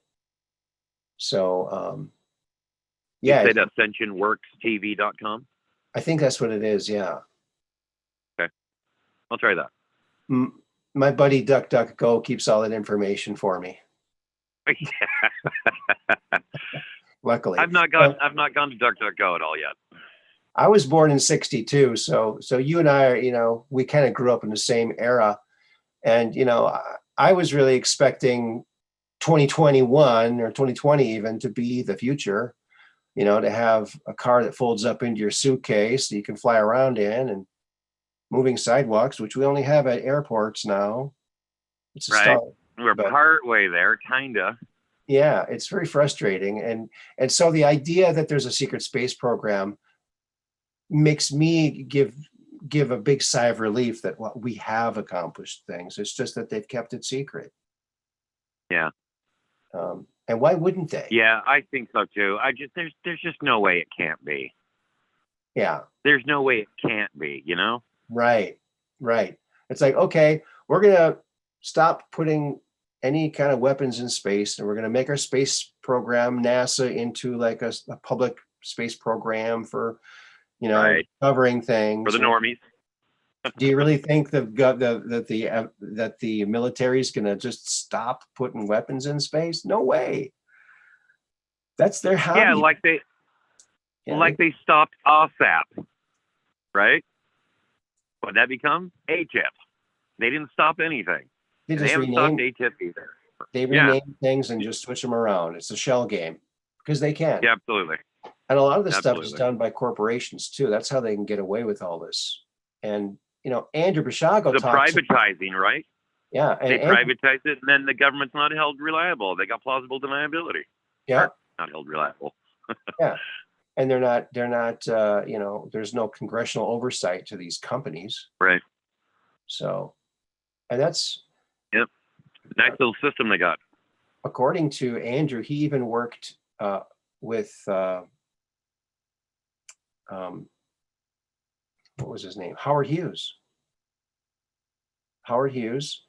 So yeah, You said AscensionWorksTV.com? I think that's what it is. Yeah. Okay, I'll try that. My buddy DuckDuckGo keeps all that information for me. Luckily, I've not gone to DuckDuckGo at all yet. I was born in '62, so you and I are, we kind of grew up in the same era, and I was really expecting 2021 or 2020 even to be the future, to have a car that folds up into your suitcase that you can fly around in, and moving sidewalks, which we only have at airports now. It's a right. start, We're part way there, kinda. Yeah, it's very frustrating, and so the idea that there's a secret space program makes me give a big sigh of relief that we have accomplished things. It's just that they've kept it secret. Yeah. And why wouldn't they? Yeah, I think so too. There's just no way it can't be. Yeah. There's no way it can't be, Right. It's like, okay, we're gonna stop putting any kind of weapons in space, and we're gonna make our space program, NASA, into like a public space program for covering things for the normies. Do you really think that the military is going to just stop putting weapons in space? No way. That's their hobby. Yeah, like they stopped OSAP, right? What did that become? ATIP. They didn't stop anything. They haven't stopped ATIP either. They rename things and just switch them around. It's a shell game because they can. Yeah, absolutely. And a lot of this stuff is done by corporations too. That's how they can get away with all this. And Andrew Basiago talks privatizing, right? Yeah, and they privatize it, and then the government's not held reliable. They got plausible deniability. Yeah, not held reliable. Yeah, and they're not. There's no congressional oversight to these companies. Right. So, and that's. Yep. Nice little system they got. According to Andrew, he even worked with. What was his name? Howard Hughes. Howard Hughes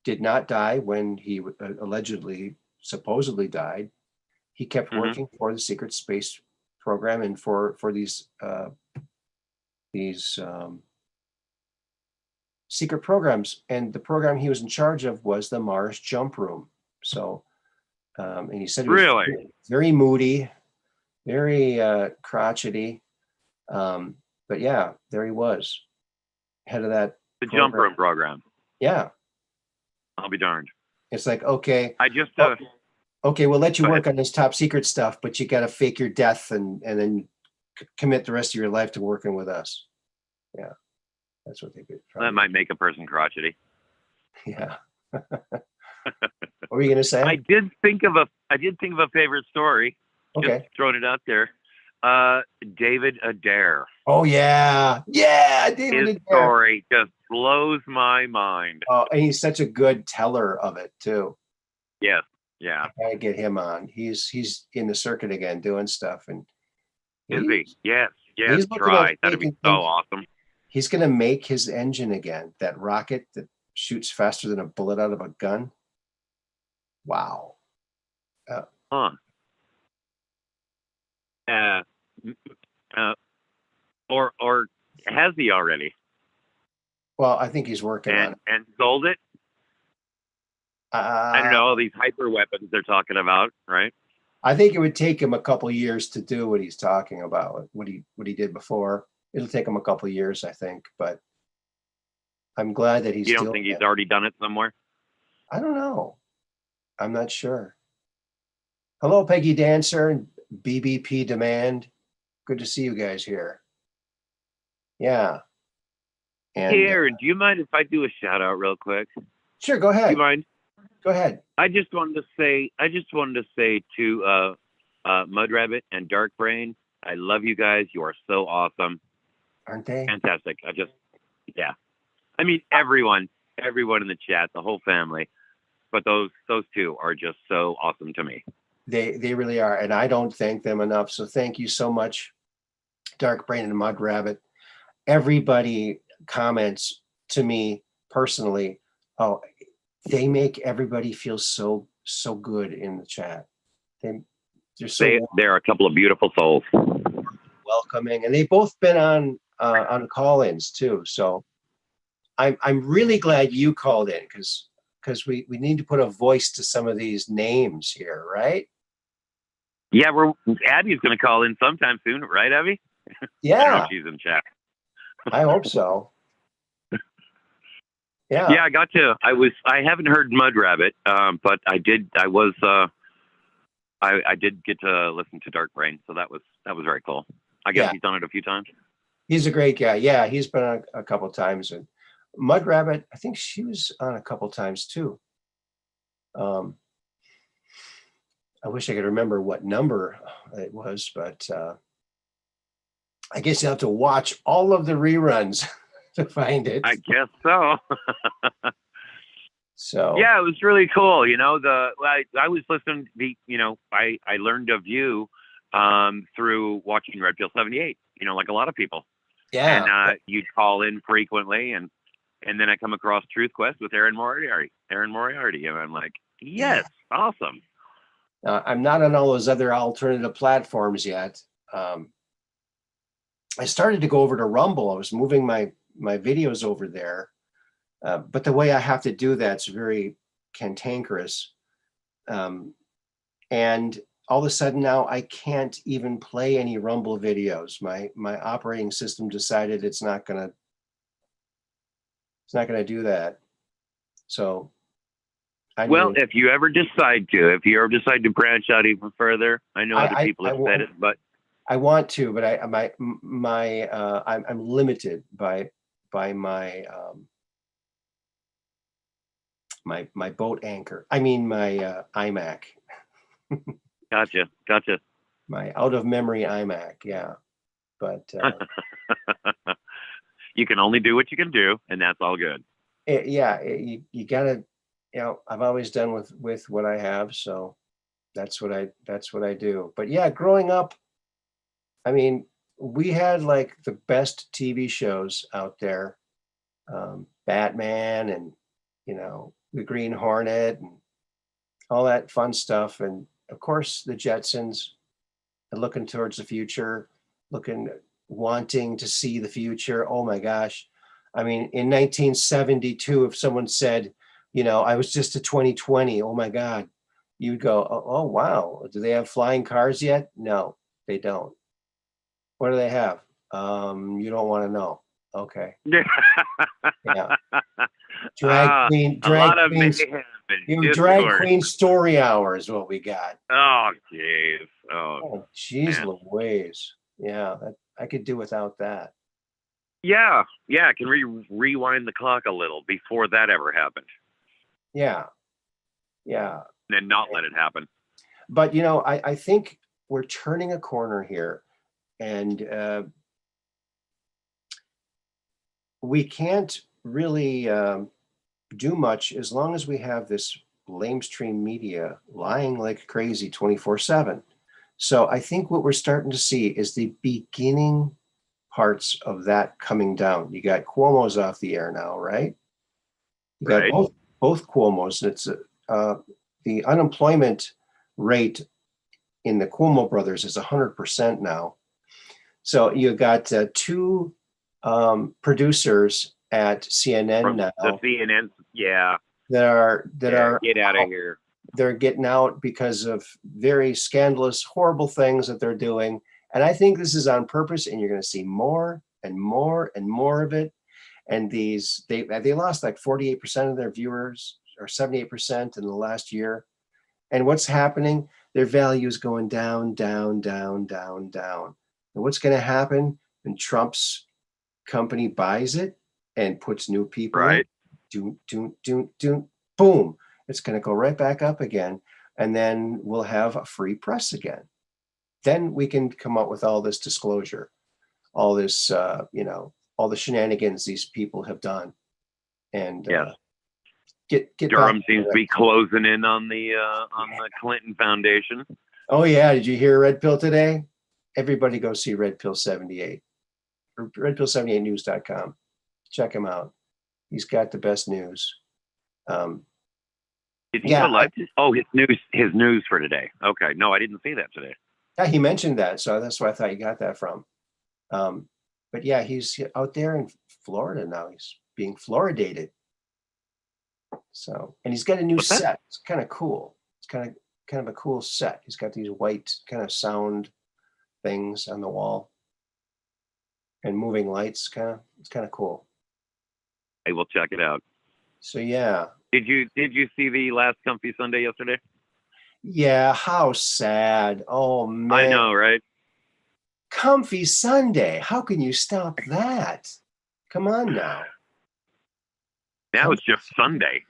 did not die when he supposedly died. He kept working for the secret space program and for these secret programs. And the program he was in charge of was the Mars Jump Room. So, and he said he was very moody, very crotchety. but yeah, there he was, head of that The jump room program. Yeah. I'll be darned. It's like, okay, I just okay, we'll let you Go work on this top secret stuff, but you got to fake your death and then commit the rest of your life to working with us. Yeah, that's what they did. that might make a person crotchety. Yeah. What were you gonna say? I did think of a favorite story. Okay. Just throwing it out there. David Adair. Oh yeah, David His Adair. story just blows my mind. Oh, and he's such a good teller of it too. Yes. Yeah. I gotta get him on. He's in the circuit again doing stuff, and Is he? Yes. Yes. he's looking Try. at That'd be making so things- awesome. He's gonna make his engine again. That rocket that shoots faster than a bullet out of a gun. Wow. Huh. Or has he already? Well, I think he's working on it. And sold it? I don't know, all these hyper weapons they're talking about, right? I think it would take him a couple years to do what he's talking about, what he did before. It'll take him a couple years, I think, but I'm glad that he's You don't doing think he's it. already done it somewhere? I don't know. I'm not sure. Hello, Peggy Dancer and BBP Demand. Good to see you guys here. Yeah. And Hey, Aaron, do you mind if I do a shout out real quick? sure, go Do ahead. you mind? Go ahead. I just wanted to say to Mud Rabbit and Dark Brain, I love you guys. You are so awesome. Aren't they? Fantastic. Yeah. I mean, everyone in the chat, the whole family, but those two are just so awesome to me. They really are, and I don't thank them enough. So thank you so much, Dark Brain and Mud Rabbit. Everybody comments to me personally. Oh, they make everybody feel so good in the chat. They're so They're a couple of beautiful souls. welcoming, and they've both been on call-ins too. So I'm really glad you called in because we need to put a voice to some of these names here, right? Yeah, Abby's going to call in sometime soon, right, Abby? I don't know Yeah, if she's in chat. I hope so. Yeah. Yeah, I haven't heard Mud Rabbit, but I did get to listen to Dark Brain, so that was very cool. I guess he's done it a few times. He's a great guy. Yeah, he's been on a couple times, and Mud Rabbit, I think she was on a couple times too. I wish I could remember what number it was, but I guess you have to watch all of the reruns to find it. I guess so. So yeah, it was really cool. You know, I was listening to I learned of you through watching Red Pill 78. You know, like a lot of people. yeah, And you'd call in frequently, and then I come across Truth Quest with Aaron Moriarty, and I'm like, yes, awesome. I'm not on all those other alternative platforms yet. I started to go over to Rumble. I was moving my videos over there, but the way I have to do that's very cantankerous. And all of a sudden now I can't even play any Rumble videos. My operating system decided it's not gonna do that. So if you ever decide to branch out even further, I know other people have said it, but I want to, but I'm limited by my my boat anchor. I mean my iMac. Gotcha. My out of memory iMac, yeah. But you can only do what you can do, and that's all good. You gotta, I've always done with what I have, so that's what I do. But yeah, growing up, I mean, we had like the best TV shows out there, Batman and the Green Hornet and all that fun stuff, and of course the Jetsons, and looking towards the future, wanting to see the future. Oh my gosh. I mean, in 1972, if someone said, I was just a 2020, oh my God, you'd go, oh wow, do they have flying cars yet? No, they don't. What do they have? You don't want to know. Okay. Yeah. Yeah. Drag queen. A lot of Queens. mayhem and Drag discord. queen story hour is what we got. Oh, jeez. Oh, jeez, man. Louise. Yeah, I could do without that. Yeah. Can we rewind the clock a little before that ever happened? Yeah. And not let it happen. But, I think we're turning a corner here. And we can't really do much as long as we have this lamestream media lying like crazy 24/7. So I think what we're starting to see is the beginning parts of that coming down. You got Cuomo's off the air now, right? You got Right. both Cuomo's, and it's the unemployment rate in the Cuomo brothers is 100% now. So you got two producers at CNN From now. The CNN, yeah. That are get out of here. They're getting out because of very scandalous, horrible things that they're doing. And I think this is on purpose, and you're going to see more and more and more of it. And they lost like 48% of their viewers, or 78% in the last year. And what's happening? Their value is going down, down, down, down, down. And what's going to happen when Trump's company buys it and puts new people in? Boom. It's going to go right back up again. And then we'll have a free press again. Then we can come up with all this disclosure, all this, all the shenanigans these people have done. And get Durham seems to be closing in on the Clinton Foundation. Oh yeah, did you hear Red Pill today? Everybody go see Red Pill 78 or redpill78news.com. Check him out. He's got the best news. Did he go live? His news for today. Okay, no, I didn't see that today. Yeah, he mentioned that, so that's where I thought you got that from. But yeah, he's out there in Florida now. He's being fluoridated. So, and he's got a new set. It's kind of cool. It's kind of a cool set. He's got these white kind of sound things on the wall and moving lights. It's kind of cool. I will check it out. So yeah. Did you see the last Comfy Sunday yesterday? Yeah, how sad. Oh man. I know, right? Comfy Sunday. How can you stop that? Come on now. Now it's just Sunday.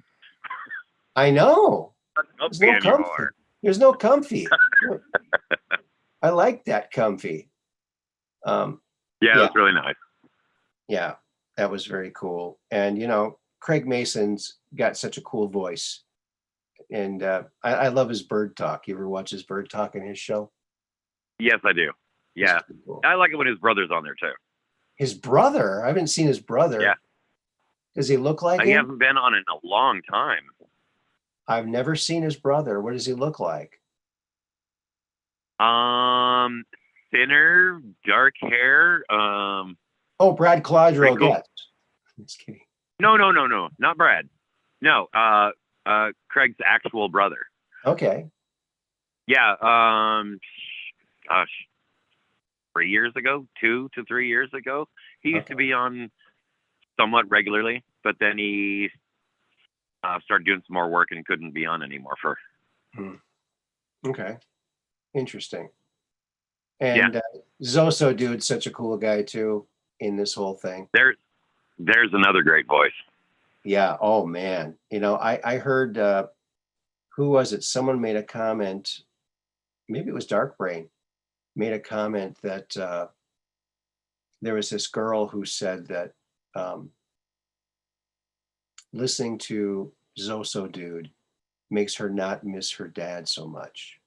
I know. There's no comfy. There's no comfy. I like that comfy. Yeah, that's really nice. Yeah, that was very cool. And Craig Mason's got such a cool voice. And I love his bird talk. You ever watch his bird talk in his show? Yes, I do. Yeah. Cool. I like it when his brother's on there too. His brother? I haven't seen his brother. Yeah. Does he look like him? He hasn't been on in a long time. I've never seen his brother. What does he look like? Thinner, dark hair. Brad Colodro gets. Just kidding. No, not Brad. No, Craig's actual brother. Okay. Yeah. Gosh, 3 years ago, 2 to 3 years ago, he used to be on somewhat regularly, but then he started doing some more work and couldn't be on anymore for. Okay. Interesting. And Zoso dude's such a cool guy too in this whole thing. There's another great voice. Yeah. Oh man. I heard who was it? Someone made a comment. Maybe it was Dark Brain made a comment that there was this girl who said that listening to Zoso dude makes her not miss her dad so much.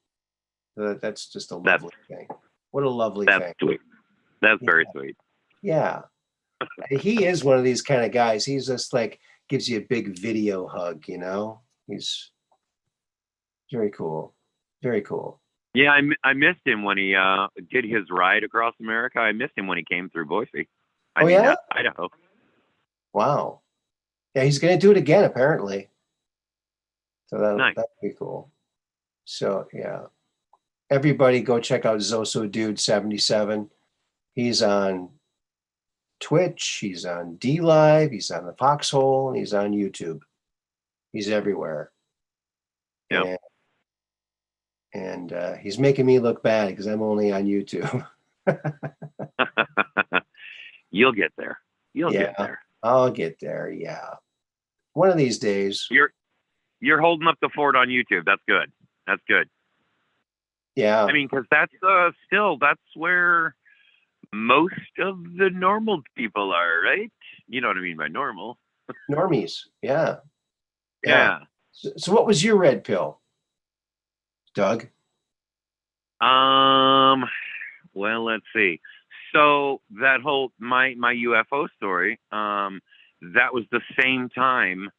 That's just a lovely thing. What a lovely thing. That's sweet. That's very sweet. Yeah. He is one of these kind of guys. He's just like gives you a big video hug, He's very cool. Very cool. Yeah, I missed him when he did his ride across America. I missed him when he came through Boise. Idaho. Wow. Yeah, he's going to do it again, apparently. So that'd be cool. So, yeah. Everybody go check out Zoso Dude 77. He's on Twitch, he's on D Live, he's on the Foxhole, and he's on YouTube. He's everywhere. Yep. And he's making me look bad because I'm only on YouTube. You'll get there. You'll get there. I'll get there. Yeah. One of these days. You're holding up the fort on YouTube. That's good. That's good. Yeah. I mean, because that's that's where most of the normal people are, right? You know what I mean by normal. Normies. Yeah. Yeah. So what was your red pill, Doug? Well, let's see. So that whole my UFO story, that was the same time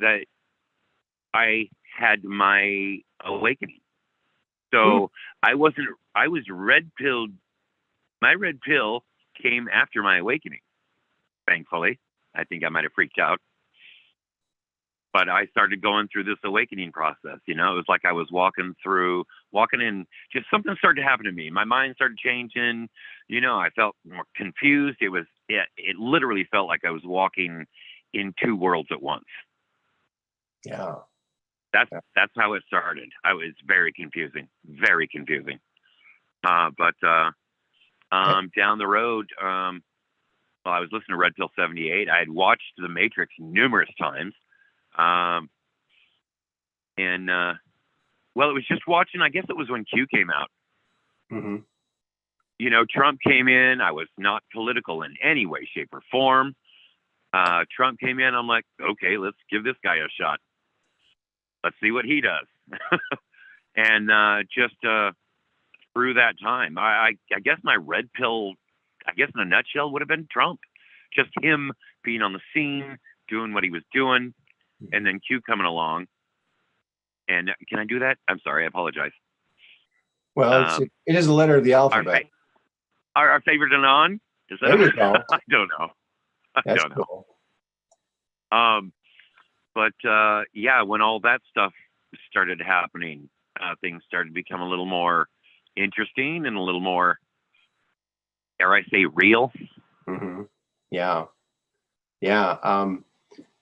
that I had my awakening. So I was red pilled. My red pill came after my awakening. Thankfully, I think I might have freaked out. But I started going through this awakening process. You know, it was like I was walking in, just something started to happen to me. My mind started changing. You know, I felt more confused. It literally felt like I was walking in two worlds at once. Yeah. That's how it started. I was very confusing. But down the road, well, I was listening to Red Pill 78. I had watched The Matrix numerous times. Well, it was just watching, I guess it was when Q came out. Mm-hmm. You know, Trump came in. I was not political in any way, shape, or form. Trump came in. I'm like, okay, let's give this guy a shot. Let's see what he does. And just through that time, I guess my red pill, I guess in a nutshell, would have been Trump. Just him being on the scene, doing what he was doing, and then Q coming along. And can I do that? I'm sorry, I apologize. Well, it is a letter of the alphabet. Our favorite Anon? Is that there you go. I don't know. That's cool. But yeah, when all that stuff started happening, things started to become a little more interesting and a little more, dare I say, real. Mm-hmm. Yeah.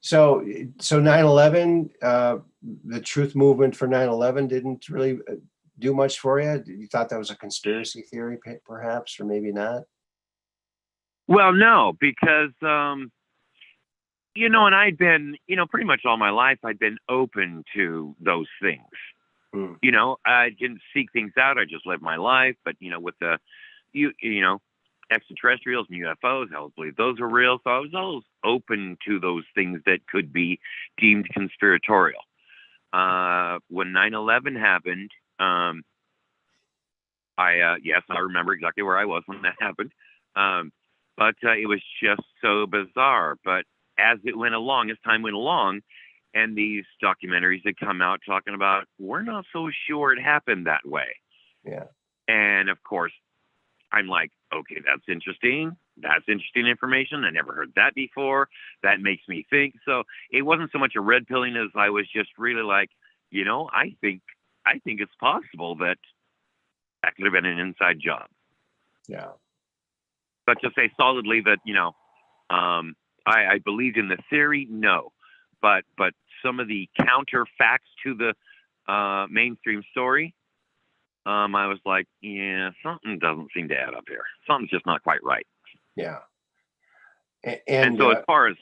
So 9/11, the truth movement for 9/11 didn't really do much for you. You thought that was a conspiracy theory, perhaps, or maybe not? Well, no, because you know, and I'd been, you know, pretty much all my life, I'd been open to those things. You know, I didn't seek things out. I just lived my life. But, you know, with the, you know, extraterrestrials and UFOs, I believe those are real. So I was always open to those things that could be deemed conspiratorial. When 9/11 happened, yes, I remember exactly where I was when that happened. But it was just so bizarre. But as it went along, as time went along, and these documentaries had come out talking about, we're not so sure it happened that way. Yeah. And of course, I'm like, okay, that's interesting. That's interesting information. I never heard that before. That makes me think. So it wasn't so much a red pilling as I was just really like, you know, I think it's possible that could have been an inside job. Yeah. But to say solidly that, you know, I believed in the theory, no. But some of the counter facts to the mainstream story, I was like, yeah, something doesn't seem to add up here. Something's just not quite right. Yeah. And so as far as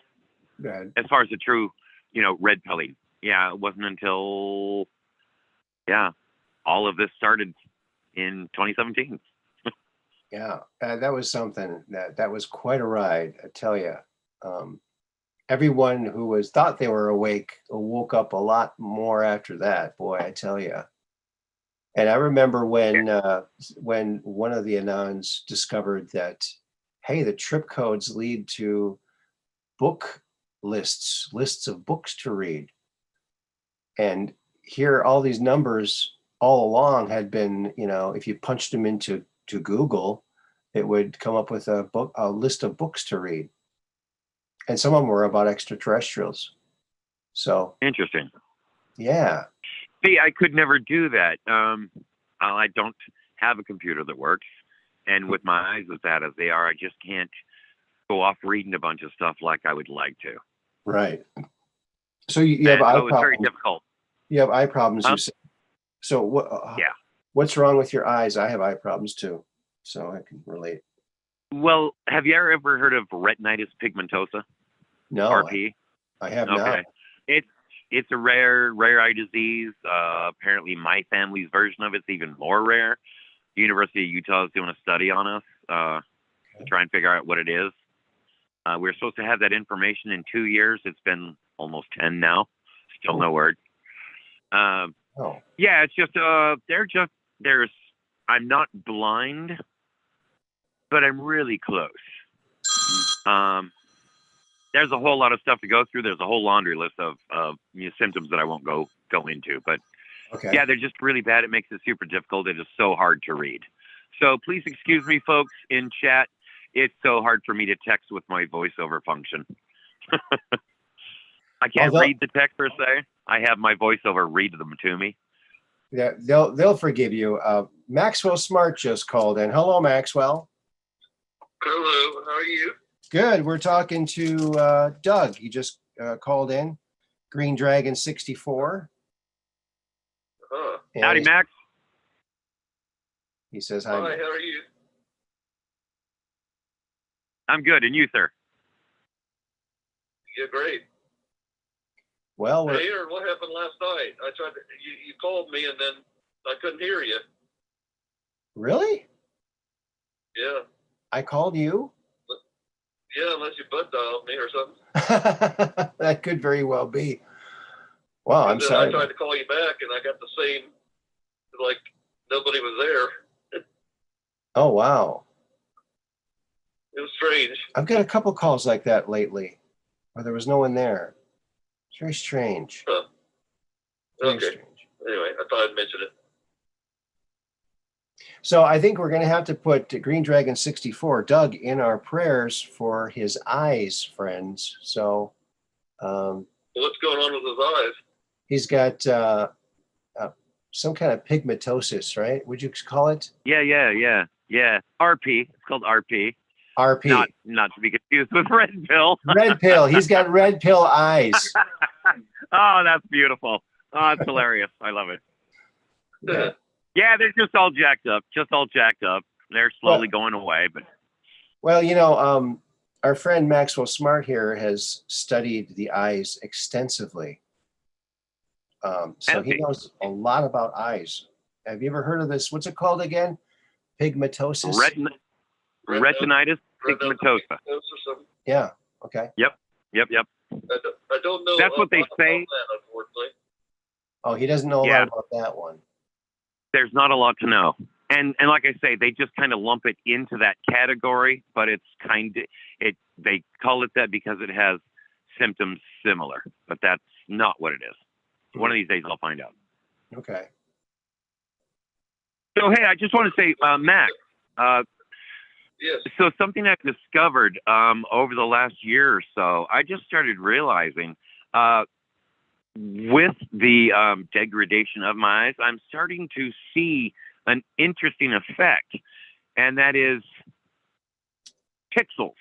the true, you know, red pilling, yeah, it wasn't until, all of this started in 2017. Yeah, that was something that was quite a ride, I tell you. Everyone who thought they were awake woke up a lot more after that. Boy, I tell you. And I remember when one of the Anons discovered that, hey, the trip codes lead to book lists of books to read. And here, all these numbers all along had been, you know, if you punched them into Google, it would come up with a list of books to read. And some of them were about extraterrestrials. So interesting. Yeah. See, I could never do that. I don't have a computer that works, and with my eyes as bad as they are, I just can't go off reading a bunch of stuff like I would like to. Right. So you have eye So it's very problems. difficult. You have eye problems, Huh? you say. So what? Yeah. What's wrong with your eyes? I have eye problems too, so I can relate. Well, have you ever heard of retinitis pigmentosa? No, RP? I have Okay. not. It's a rare eye disease. Apparently, my family's version of it's even more rare. The University of Utah is doing a study on us to try and figure out what it is. We were supposed to have that information in 2 years. It's been almost 10 now. Still no word. Oh, Yeah, it's just I'm not blind, but I'm really close. There's a whole lot of stuff to go through. There's a whole laundry list of symptoms that I won't go into. But okay. yeah, they're just really bad. It makes it super difficult. It is so hard to read. So please excuse me, folks in chat. It's so hard for me to text with my voiceover function. I can't read the text per se. I have my voiceover read them to me. Yeah, they'll forgive you. Maxwell Smart just called in. Hello, Maxwell. Hello, how are you? Good. We're talking to Doug. He just called in. Green Dragon 64. Huh. Howdy, Max. He says hi. Hi, how are you? I'm good. And you, sir? Yeah, great. Well, Hey, Aaron, what happened last night? I tried to, you called me and then I couldn't hear you. really? Yeah. I called you? Yeah, unless you butt dialed me or something. That could very well be. Wow, I'm And then sorry. I tried to call you back and I got the same, like nobody was there. Oh, wow. It was strange. I've got a couple calls like that lately where there was no one there. It's very strange. Huh. Very Okay. strange. Anyway, I thought I'd mention it. So I think we're going to have to put Green Dragon 64, Doug, in our prayers for his eyes, friends. So What's going on with his eyes? he's got some kind of pigmentosis, right? Would you call it? Yeah. RP. It's called RP. RP. Not to be confused with red pill. Red pill. He's got red pill eyes. Oh, that's beautiful. Oh, it's hilarious. I love it. Yeah. Yeah, they're just all jacked up. They're slowly going away, but Well, you know, our friend Maxwell Smart here has studied the eyes extensively. So he knows a lot about eyes. Have you ever heard of this? What's it called again? Pigmentosis? retinitis pigmentosa. Yeah. Okay. Yep. I don't know. That's what they say. That, unfortunately. Oh, he doesn't know a lot about that one. There's not a lot to know. And like I say, they just kind of lump it into that category, but it's they call it that because it has symptoms similar, but that's not what it is. One of these days I'll find out. Okay. So, hey, I just want to say, Max, Yes. so something I've discovered over the last year or so, I just started realizing with the degradation of my eyes, I'm starting to see an interesting effect, and that is pixels.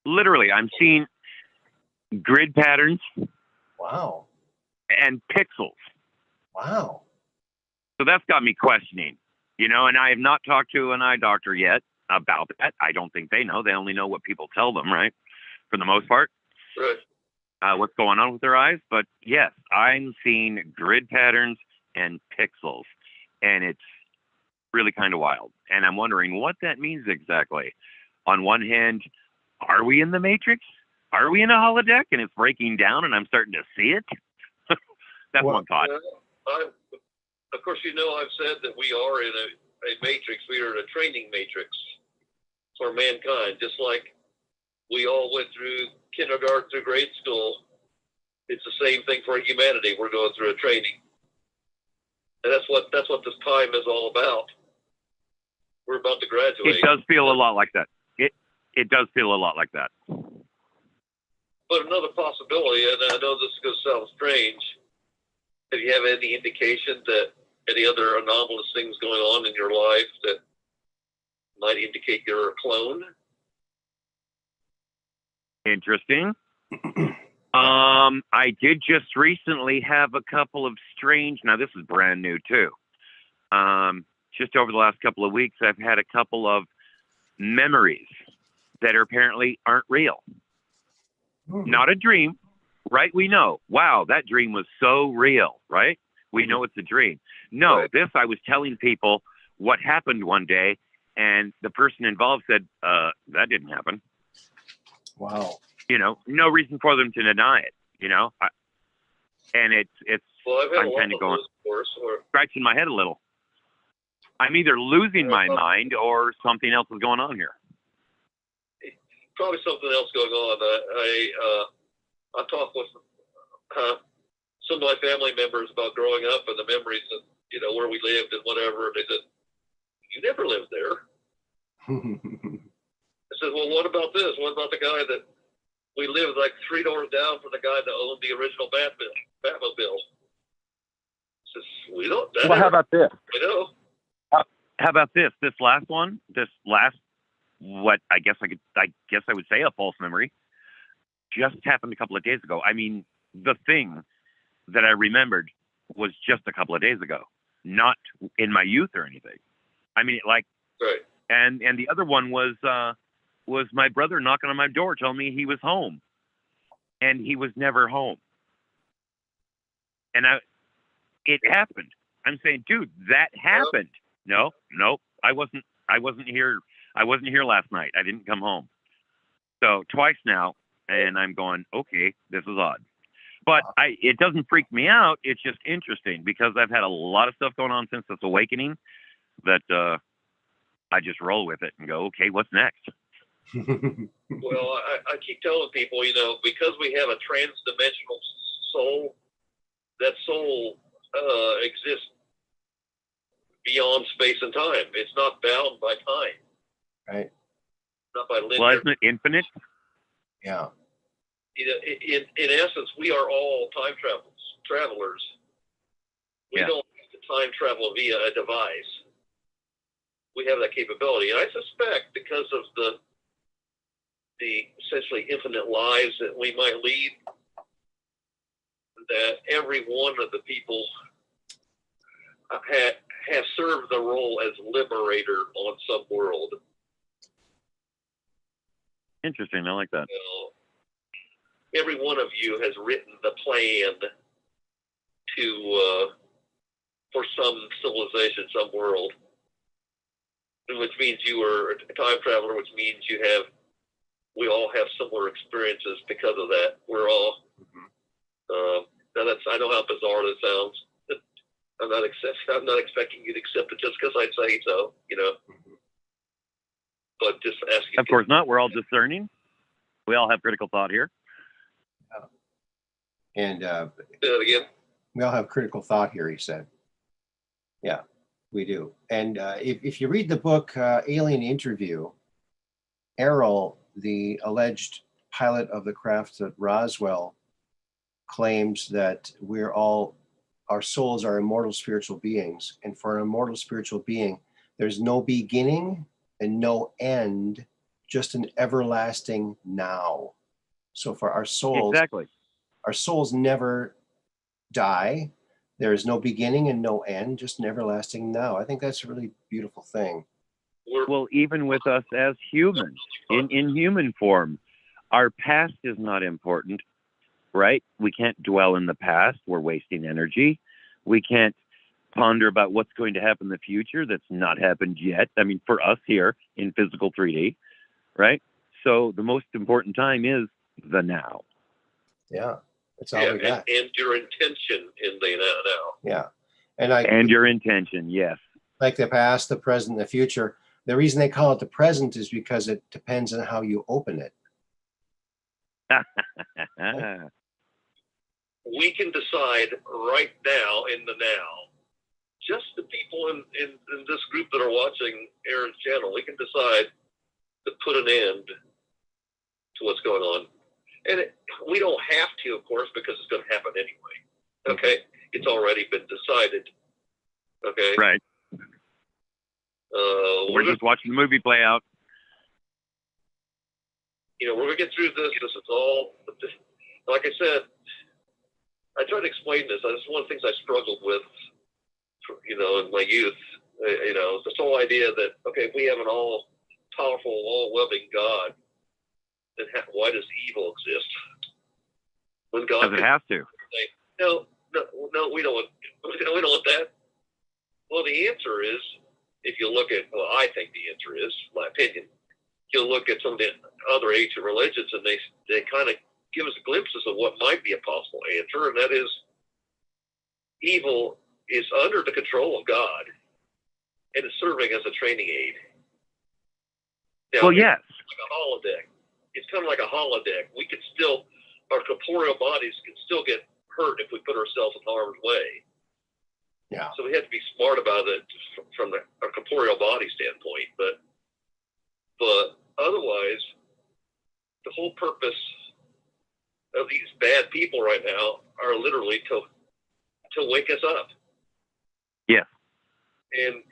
Literally, I'm seeing grid patterns Wow. and pixels. Wow. So that's got me questioning, and I have not talked to an eye doctor yet about that. I don't think they know. They only know what people tell them, right? For the most part. Right. What's going on with their eyes. But yes, I'm seeing grid patterns and pixels, and it's really kind of wild. And I'm wondering what that means exactly. On one hand, are we in the Matrix? Are we in a holodeck and it's breaking down and I'm starting to see it? That's one thought. Of course, I've said that we are in a matrix. We are in a training matrix for mankind, just like we all went through kindergarten through grade school. It's the same thing for humanity. We're going through a training. And that's what this time is all about. We're about to graduate. It does feel a lot like that. It does feel a lot like that. But another possibility, and I know this is going to sound strange, if you have any indication that any other anomalous things going on in your life that might indicate you're a clone. Interesting. I did just recently have a couple of strange, now this is brand new too. Just over the last couple of weeks, I've had a couple of memories that apparently aren't real. Not a dream, right? We know, wow, that dream was so real, right? We know it's a dream. No, Right. this, I was telling people what happened one day, and the person involved said, that didn't happen. Wow. You know, no reason for them to deny it, you know? And it's Well, I've had I'm a lot kind of of going, those, of course. Or, scratching my head a little. I'm either losing my mind or something else is going on here. probably something else going on. I talked with some of my family members about growing up and the memories of, you know, where we lived and whatever. And they said, "You never lived there." I said, "Well, what about this? What about the guy that we lived like 3 doors down from the guy that owned the original Batmobile?" I says, "We don't. Well, how about this? You know." How about this? This last one, what I guess I would say a false memory, just happened a couple of days ago. I mean, the thing that I remembered was just a couple of days ago, not in my youth or anything. I mean, like, Right. and the other one was my brother knocking on my door telling me he was home, and he was never home. And it happened. I'm saying, dude, that happened. No, I wasn't here. I wasn't here last night. I didn't come home. So twice now, and I'm going, okay, this is odd. But it doesn't freak me out. It's just interesting because I've had a lot of stuff going on since this awakening that I just roll with it and go, okay, what's next? Well, I keep telling people, you know, because we have a trans-dimensional soul, that soul exists beyond space and time. It's not bound by time. Right. Not by linear. Well, isn't it infinite? Yeah. You know, in essence, we are all time travelers. We don't have to time travel via a device. We have that capability. And I suspect because of the essentially infinite lives that we might lead, that every one of the people have served the role as liberator on some world. Interesting. I like that. You know, every one of you has written the plan for some civilization, some world, which means you are a time traveler, which means we all have similar experiences because of that. We're all, now I know how bizarre that sounds. I'm not expecting you to accept it just because I say so, you know. But just asking. Of course not. We're all discerning. We all have critical thought here. And Say that again. we all have critical thought here, he said. Yeah, we do. And if you read the book Alien Interview, Errol, the alleged pilot of the craft at Roswell, claims that our souls are immortal spiritual beings. And for an immortal spiritual being, there's no beginning and no end, just an everlasting now. So for our souls, Exactly. our souls never die. There is no beginning and no end, just an everlasting now. I think that's a really beautiful thing. Well, even with us as humans, in human form, our past is not important, right? We can't dwell in the past. We're wasting energy. We can't ponder about what's going to happen in the future that's not happened yet. I mean, for us here in physical 3D, right? So the most important time is the now. Yeah, that's all we got. And your intention in the now. Yeah. And your intention, yes. Like the past, the present, the future. The reason they call it the present is because it depends on how you open it. We can decide right now in the now. Just the people in this group that are watching Aaron's channel, we can decide to put an end to what's going on. And we don't have to, of course, because it's going to happen anyway. Okay? It's already been decided. Okay? Right. We're just watching the movie play out. We're going to get through this. This is all, like I said, I try to explain this. This is one of the things I struggled with, in my youth. This whole idea that, okay, if we have an all-powerful, all-loving God, then why does evil exist? When God Because it has to. say, no, we don't want that. Well, the answer is, if you look at, I think the answer is, my opinion, you'll look at some of the other ancient religions, and they kind of give us glimpses of what might be a possible answer, and that is evil is under the control of God and is serving as a training aid. Now, Well, yes. it's like a holodeck. It's kind of like a holodeck. We can still, our corporeal bodies can still get hurt if we put ourselves in harm's way. Yeah. So we have to be smart about it from our corporeal body standpoint. But otherwise, the whole purpose of these bad people right now are literally to wake us up. Yeah. And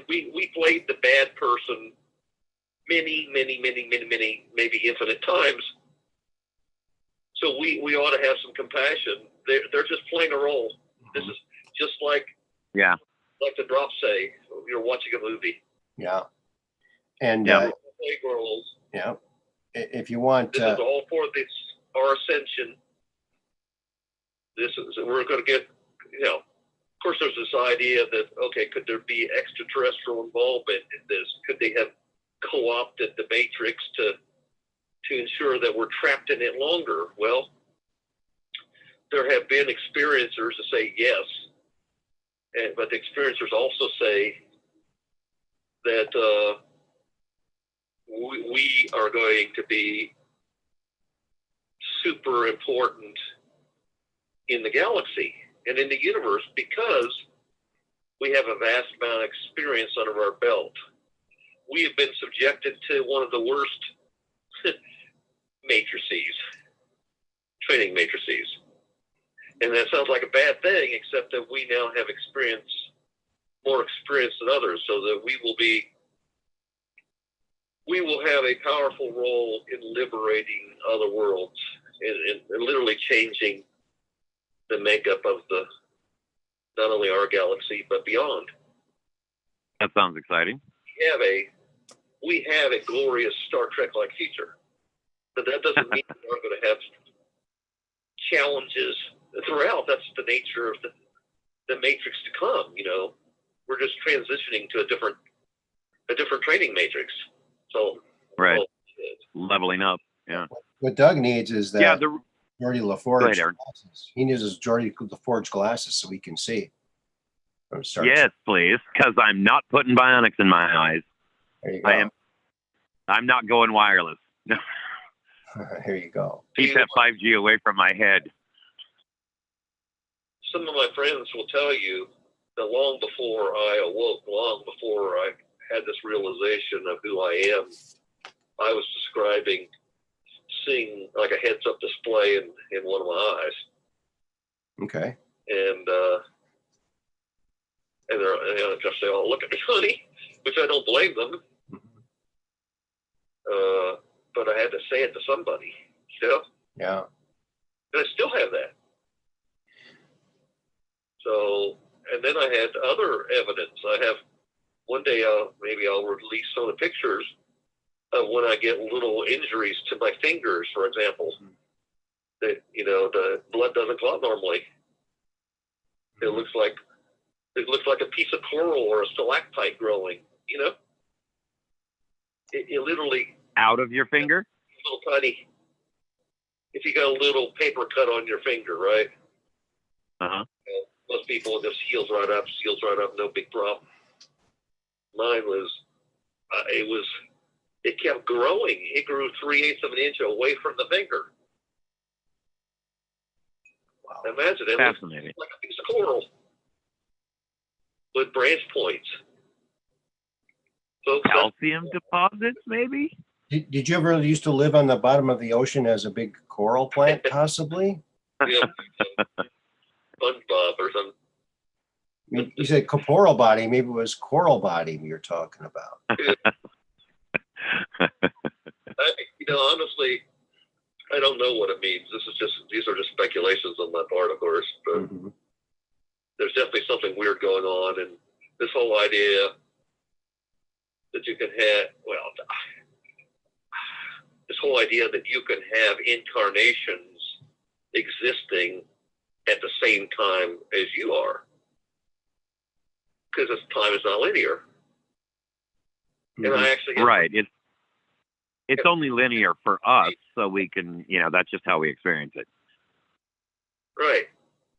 we played the bad person many, maybe infinite times. So we ought to have some compassion. They're just playing a role. This is just like the drops say, you're watching a movie. Yeah. And play roles. yeah, if you want, this is all for our ascension. We're going to get, of course, there's this idea that, okay, could there be extraterrestrial involvement in this? Could they have co-opted the Matrix to ensure that we're trapped in it longer? Well, there have been experiencers that say yes, but the experiencers also say that we are going to be super important in the galaxy and in the universe because we have a vast amount of experience under our belt. We have been subjected to one of the worst matrices, training matrices. And that sounds like a bad thing, except that we now have more experience than others, so that we will have a powerful role in liberating other worlds and literally changing the makeup of not only our galaxy, but beyond. That sounds exciting. We have a glorious Star Trek-like future. But that doesn't mean we aren't going to have challenges throughout. That's the nature of the matrix to come. We're just transitioning to a different training matrix. So right, leveling up. Yeah. What Doug needs is that Geordi LaForge ahead, glasses. He needs his Geordi LaForge glasses so he can see. Yes, please, because I'm not putting bionics in my eyes. There you go. I'm not going wireless. Here you go. Keep that 5G away from my head. Some of my friends will tell you that long before I awoke, long before I had this realization of who I am, I was seeing like a heads-up display in one of my eyes. Okay. And they're just say, "Oh, look at me, honey," which I don't blame them. But I had to say it to somebody, Yeah. And I still have that. So, and then I had other evidence. I have one day maybe I'll release some of the pictures of when I get little injuries to my fingers, for example. That the blood doesn't clot normally. It looks like a piece of coral or a stalactite growing. It literally out of your finger. Little tiny. If you got a little paper cut on your finger, right? Most people, it just heals right up, no big problem. Mine was, it kept growing. It grew 3/8 of an inch away from the finger. Wow. Imagine it. Fascinating. Like a piece of coral with branch points. Folks, Calcium deposits, maybe? Did you ever used to live on the bottom of the ocean as a big coral plant, possibly? SpongeBob or something. You said corporeal body. Maybe it was coral body you're talking about. Honestly, I don't know what it means. These are just speculations on my part, of course. But there's definitely something weird going on, and this whole idea that you can have, this whole idea that you can have incarnations existing at the same time as you are, because time is not linear. And I actually right. It's only linear for us, so we can, that's just how we experience it. Right.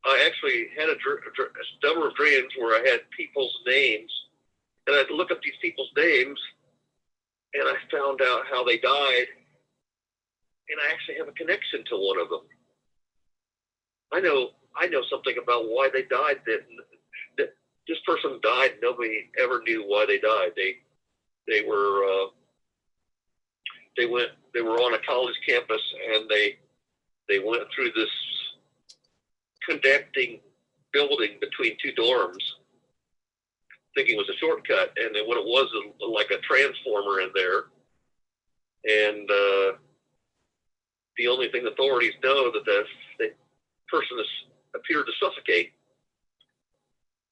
I actually had a number of dreams where I had people's names, and I'd look up these people's names, and I found out how they died, and I actually have a connection to one of them. I know something about why they died. That this person died. Nobody ever knew why they died. They were on a college campus, and they went through this connecting building between two dorms, thinking it was a shortcut, and then what it was like a transformer in there. And the only thing the authorities know that the person has appeared to suffocate.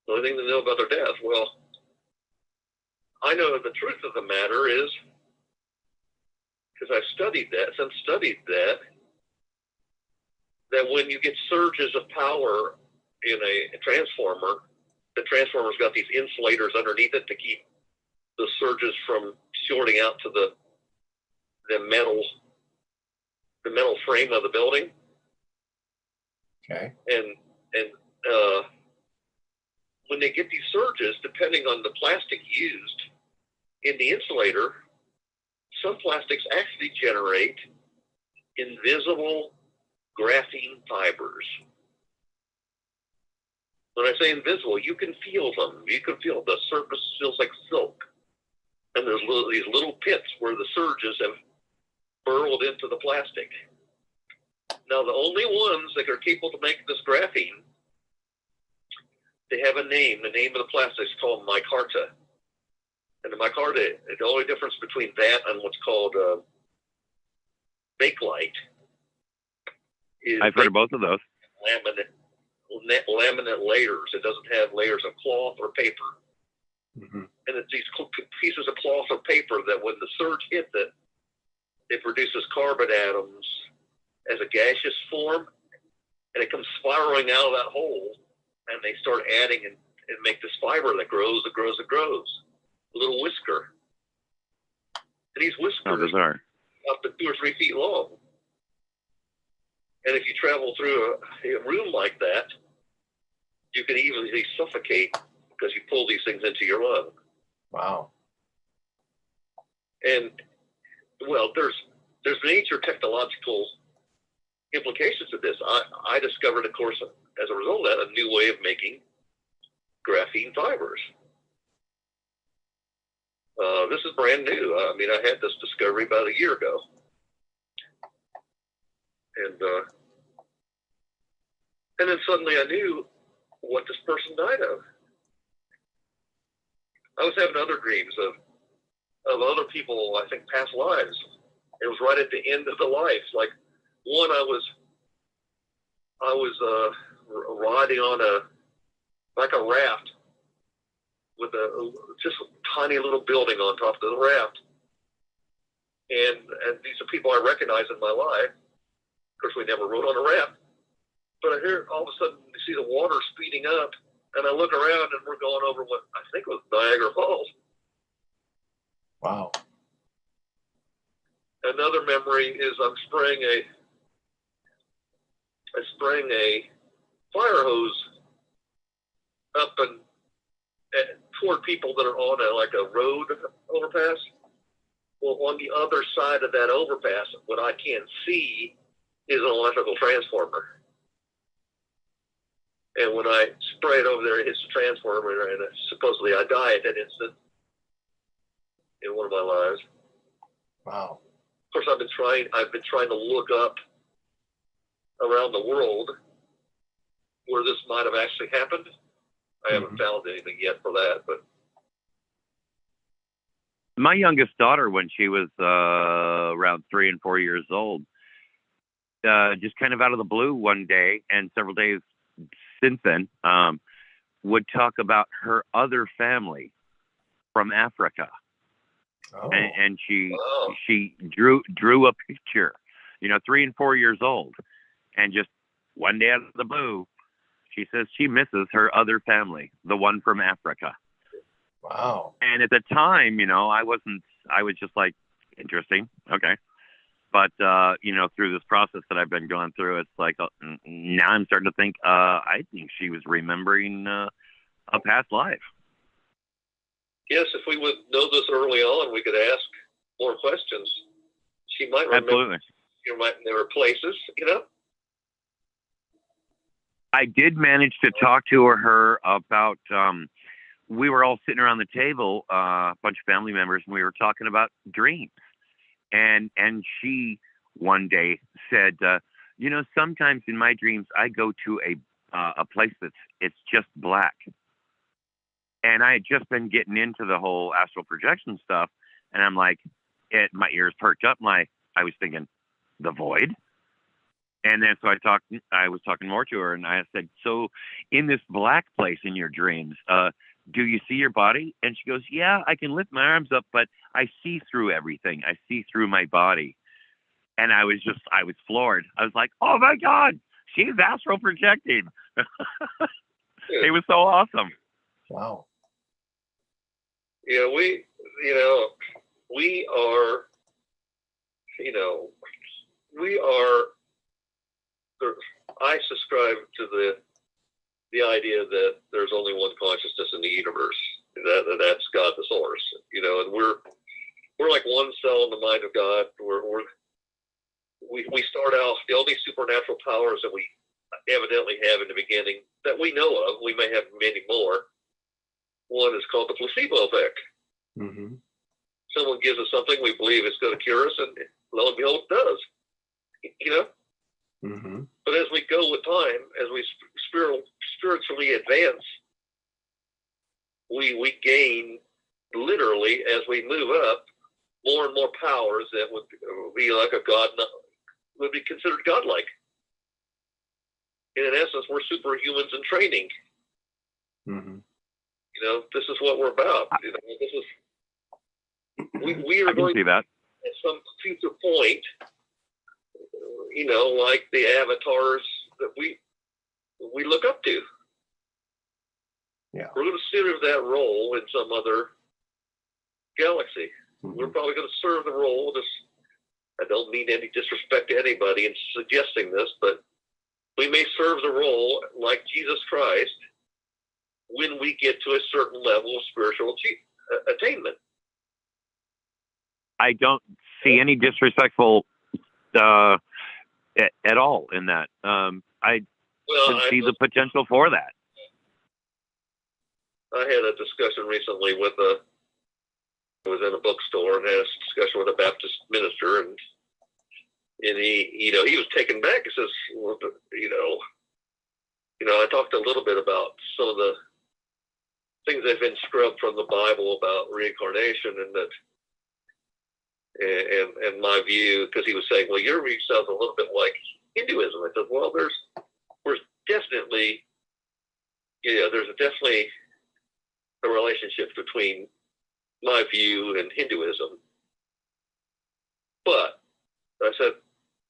The only thing they know about their death. Well, I know the truth of the matter is, because I've studied that, that when you get surges of power in a transformer, the transformer's got these insulators underneath it to keep the surges from shorting out to the metal frame of the building. Okay. And when they get these surges, depending on the plastic used in the insulator, some plastics actually generate invisible graphene fibers. When I say invisible, you can feel them. You can feel the surface feels like silk. And there's these little pits where the surges have burrowed into the plastic. Now, the only ones that are capable to make this graphene, they have a name. The name of the plastic is called micarta. And the micarta, the only difference between that and what's called bakelite is I've heard of both of those. Laminate layers. It doesn't have layers of cloth or paper. Mm-hmm. And it's these pieces of cloth or paper that when the surge hits it, it produces carbon atoms as a gaseous form, and it comes spiraling out of that hole, and they start adding and make this fiber that grows. A little whisker. And these whiskers are up to 2 or 3 feet long. And if you travel through a room like that, you can easily suffocate because you pull these things into your lung. Wow. And, well, there's major technological implications of this. I discovered, of course, as a result of that, a new way of making graphene fibers. This is brand new. I mean, I had this discovery about a year ago. And then suddenly I knew what this person died of. I was having other dreams of other people, I think, past lives. It was right at the end of the life. Like one, I was riding on a raft with just a tiny little building on top of the raft. And these are people I recognize in my life. Of course, we never rode on a raft. But I hear all of a sudden, you see the water speeding up, and I look around, and we're going over what I think was Niagara Falls. Wow. Another memory is I'm spraying a fire hose up and toward people that are on a road overpass. Well, on the other side of that overpass, what I can't see is an electrical transformer. And when I spray it over there, it hits the transformer, and supposedly I die at that instant in one of my lives. Wow. Of course, I've been trying to look up around the world where this might have actually happened. I haven't found anything yet for that, but My youngest daughter, when she was around 3 and 4 years old, just kind of out of the blue one day and several days since then, would talk about her other family from Africa. Oh. And wow. she drew a picture, 3 and 4 years old, and just one day out of the blue, she says she misses her other family, the one from Africa. Wow. And at the time, I was just like, interesting. Okay. But, through this process that I've been going through, it's like, now I'm starting to think, I think she was remembering a past life. Yes, if we would know this early on, we could ask more questions. She might remember. Absolutely. There were places, I did manage to talk to her about, we were all sitting around the table, a bunch of family members, and we were talking about dreams. And she one day said, sometimes in my dreams, I go to a place it's just black. And I had just been getting into the whole astral projection stuff. And I'm like, my ears perked up. I was thinking, the void? And then so I was talking more to her, and I said, so in this black place in your dreams, do you see your body? And she goes, yeah, I can lift my arms up, but I see through everything. I see through my body. And I was floored. I was like, oh my God, she's astral projecting. It was so awesome. Wow. Yeah, we are, I subscribe to the idea that there's only one consciousness in the universe. That's God, the source. And we're like one cell in the mind of God. We start out, the only supernatural powers that we evidently have in the beginning that we know of. We may have many more. One is called the placebo effect. Mm-hmm. Someone gives us something, we believe it's going to cure us, and lo and behold, it does. Mm-hmm. But as we go with time, as we spiritually advance, we gain, literally, as we move up, more and more powers that would be like a god, would be considered godlike. And in essence, we're superhumans in training. Mm-hmm. This is what we're about. This is we are going to see that at some future point. Like the avatars that we look up to. Yeah. We're going to serve that role in some other galaxy. Mm-hmm. We're probably going to serve the role. I don't mean any disrespect to anybody in suggesting this, but we may serve the role like Jesus Christ when we get to a certain level of spiritual attainment. I don't see any disrespectful at all in that. I see the potential for that. I had a discussion recently I was in a bookstore and had a discussion with a Baptist minister, and he was taken back. He says, well, I talked a little bit about some of the things that have been scrubbed from the Bible about reincarnation, and my view, because he was saying, well, your view sounds a little bit like Hinduism. I said, well, there's definitely a relationship between my view and Hinduism. But I said,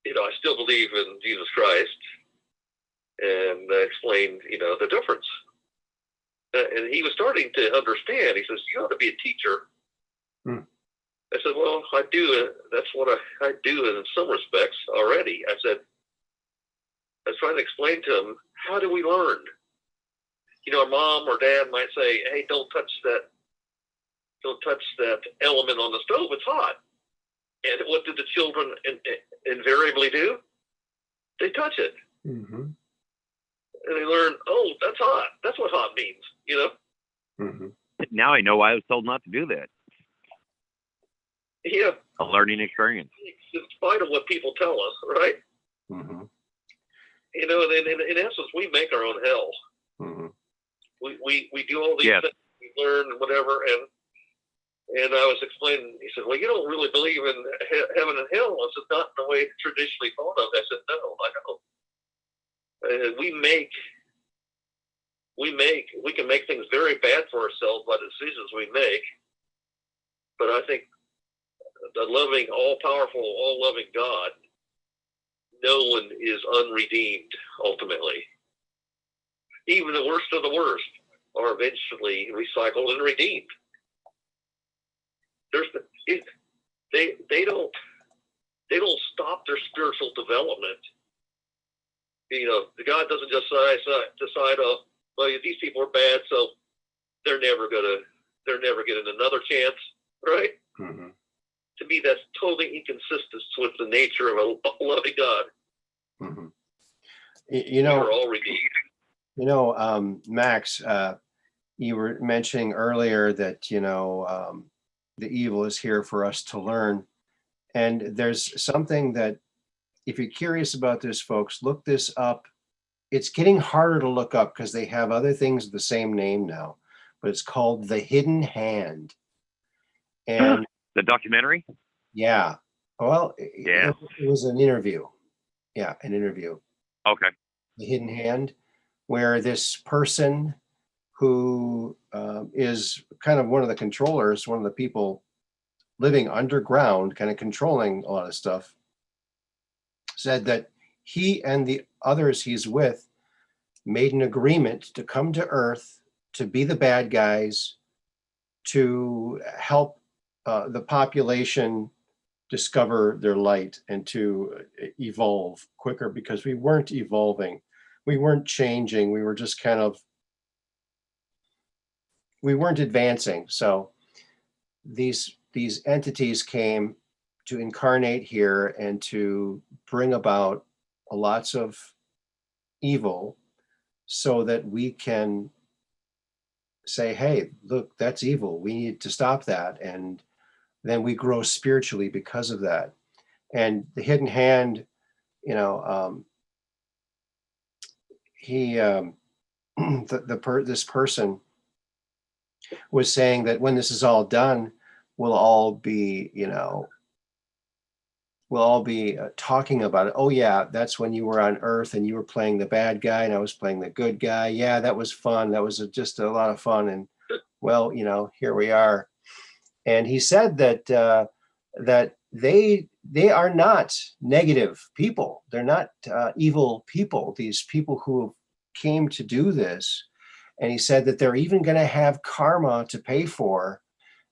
I still believe in Jesus Christ, and I explained, the difference. And he was starting to understand. He says, you ought to be a teacher. Hmm. I said, well, I do. That's what I do in some respects already. I said, I was trying to explain to him, how do we learn? Our mom or dad might say, hey, don't touch that element on the stove. It's hot. And what do the children invariably do? They touch it. Mm-hmm. And they learn, oh, that's hot. That's what hot means, Mm-hmm. Now I know why I was told not to do that. Yeah. A learning experience. In spite of what people tell us, right? Mm-hmm. In essence, we make our own hell. Mm-hmm. We do all these Yes. things, we learn and whatever, and I was explaining. He said, "Well, you don't really believe in heaven and hell." I said, "Not in the way traditionally thought of." I said, "No, I don't. We can make things very bad for ourselves by the decisions we make, but I think the loving, all-powerful, all-loving God, no one is unredeemed ultimately. Even the worst of the worst are eventually recycled and redeemed. They don't stop their spiritual development. God doesn't just decide, oh, well, these people are bad, so they're never getting another chance, right? Mm-hmm. To me, that's totally inconsistent with the nature of a loving God. Mm-hmm. We're all redeemed. Max, you were mentioning earlier that, the evil is here for us to learn. And there's something that, if you're curious about this, folks, look this up. It's getting harder to look up because they have other things with the same name now, but it's called The Hidden Hand. And the documentary? yeah, well, Yeah. it was an interview. Yeah, an interview. Okay. The Hidden Hand, where this person who is kind of one of the controllers, one of the people living underground, kind of controlling a lot of stuff, said that he and the others he's with made an agreement to come to Earth to be the bad guys, to help the population discover their light and to evolve quicker, because we weren't evolving. We weren't changing. We were just we weren't advancing. So these entities came to incarnate here and to bring about lots of evil so that we can say, hey, look, that's evil. We need to stop that. And then we grow spiritually because of that. And the Hidden Hand, this person was saying that when this is all done, we'll all be talking about it. Oh yeah, that's when you were on Earth and you were playing the bad guy and I was playing the good guy. Yeah, that was fun. That was just a lot of fun. And well, here we are. And he said that that they are not negative people. They're not evil people. These people who came to do this. And he said that they're even going to have karma to pay for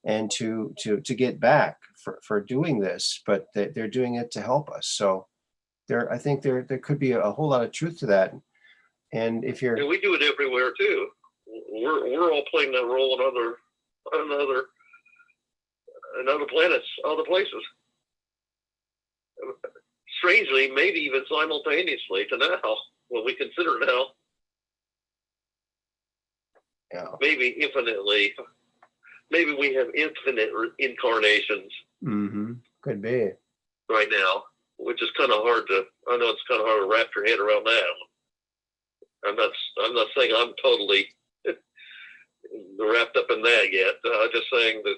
and to get back for doing this, but they're doing it to help us. So I think there could be a whole lot of truth to that. And if you're, and we do it everywhere too. We're all playing that role in other planets, other places. Strangely, maybe even simultaneously to now, when we consider now. yeah, Maybe infinitely. Maybe we have infinite incarnations. mm-hmm. Could be right now, which is kind of hard to. I know it's kind of hard to wrap your head around that. I'm not saying I'm totally wrapped up in that yet. I'm just saying that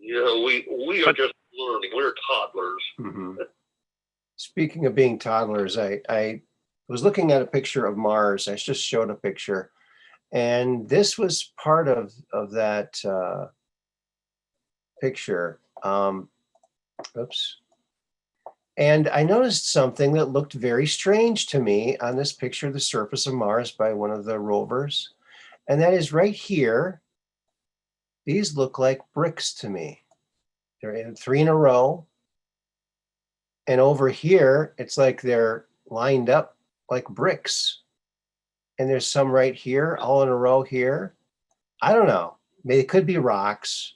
we are just learning. We're toddlers. Mm-hmm. Speaking of being toddlers, I was looking at a picture of Mars. I just showed a picture, and this was part of that picture. Oops. And I noticed something that looked very strange to me on this picture of the surface of Mars by one of the rovers. And that is right here. These look like bricks to me. They're in 3 in a row. And over here, it's like they're lined up like bricks. And there's some right here, all in a row here. I don't know. Maybe it could be rocks,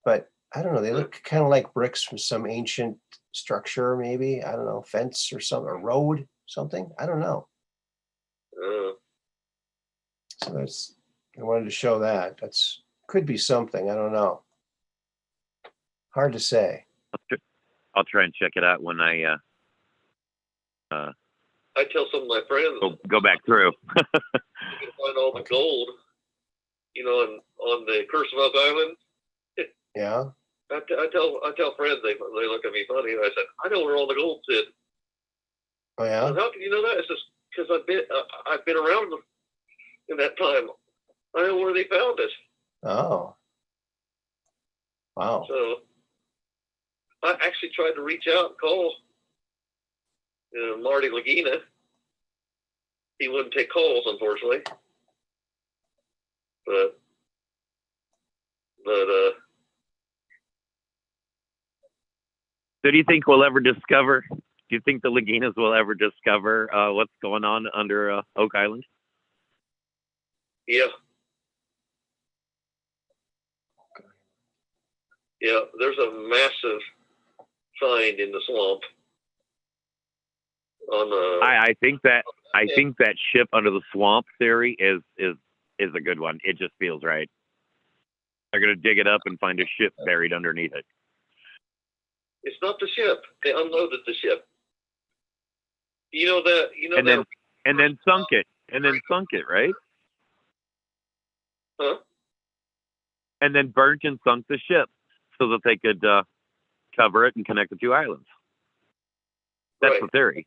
but I don't know. They look kind of like bricks from some ancient structure, maybe. I don't know, fence or something, a road, something. I don't know. So I wanted to show that. Could be something. I don't know. Hard to say. I'll try and check it out when I I tell some of my friends, Go back through. you can find all the gold, on the Curse of Oak Island. Yeah. I tell friends, they look at me funny, and I said, I know where all the gold's hid. Oh yeah. Said, how can you know that? It's just because I've been around in that time. I know where they found it. Oh. Wow. So I actually tried to reach out and call Marty Lagina. He wouldn't take calls, unfortunately. But So do you think we'll ever discover? Do you think the Laginas will ever discover what's going on under Oak Island? yeah. Yeah, there's a massive find in the swamp. I think that ship under the swamp theory is a good one. It just feels right. They're gonna dig it up and find a ship buried underneath it. It's not the ship. They unloaded the ship. You know that. And then sunk it. Right? Huh? And then burnt and sunk the ship so that they could cover it and connect the two islands. That's Right. the theory.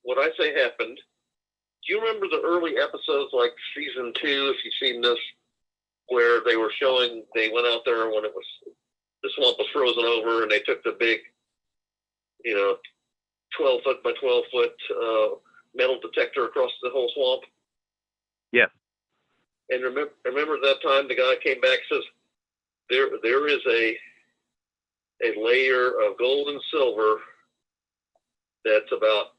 What I say happened. Do you remember the early episodes, like season 2, if you've seen this, where they were showing they went out there when the swamp was frozen over, and they took the big, 12-foot by 12-foot metal detector across the whole swamp? Yeah. And remember that time the guy came back and says, there is a layer of gold and silver that's about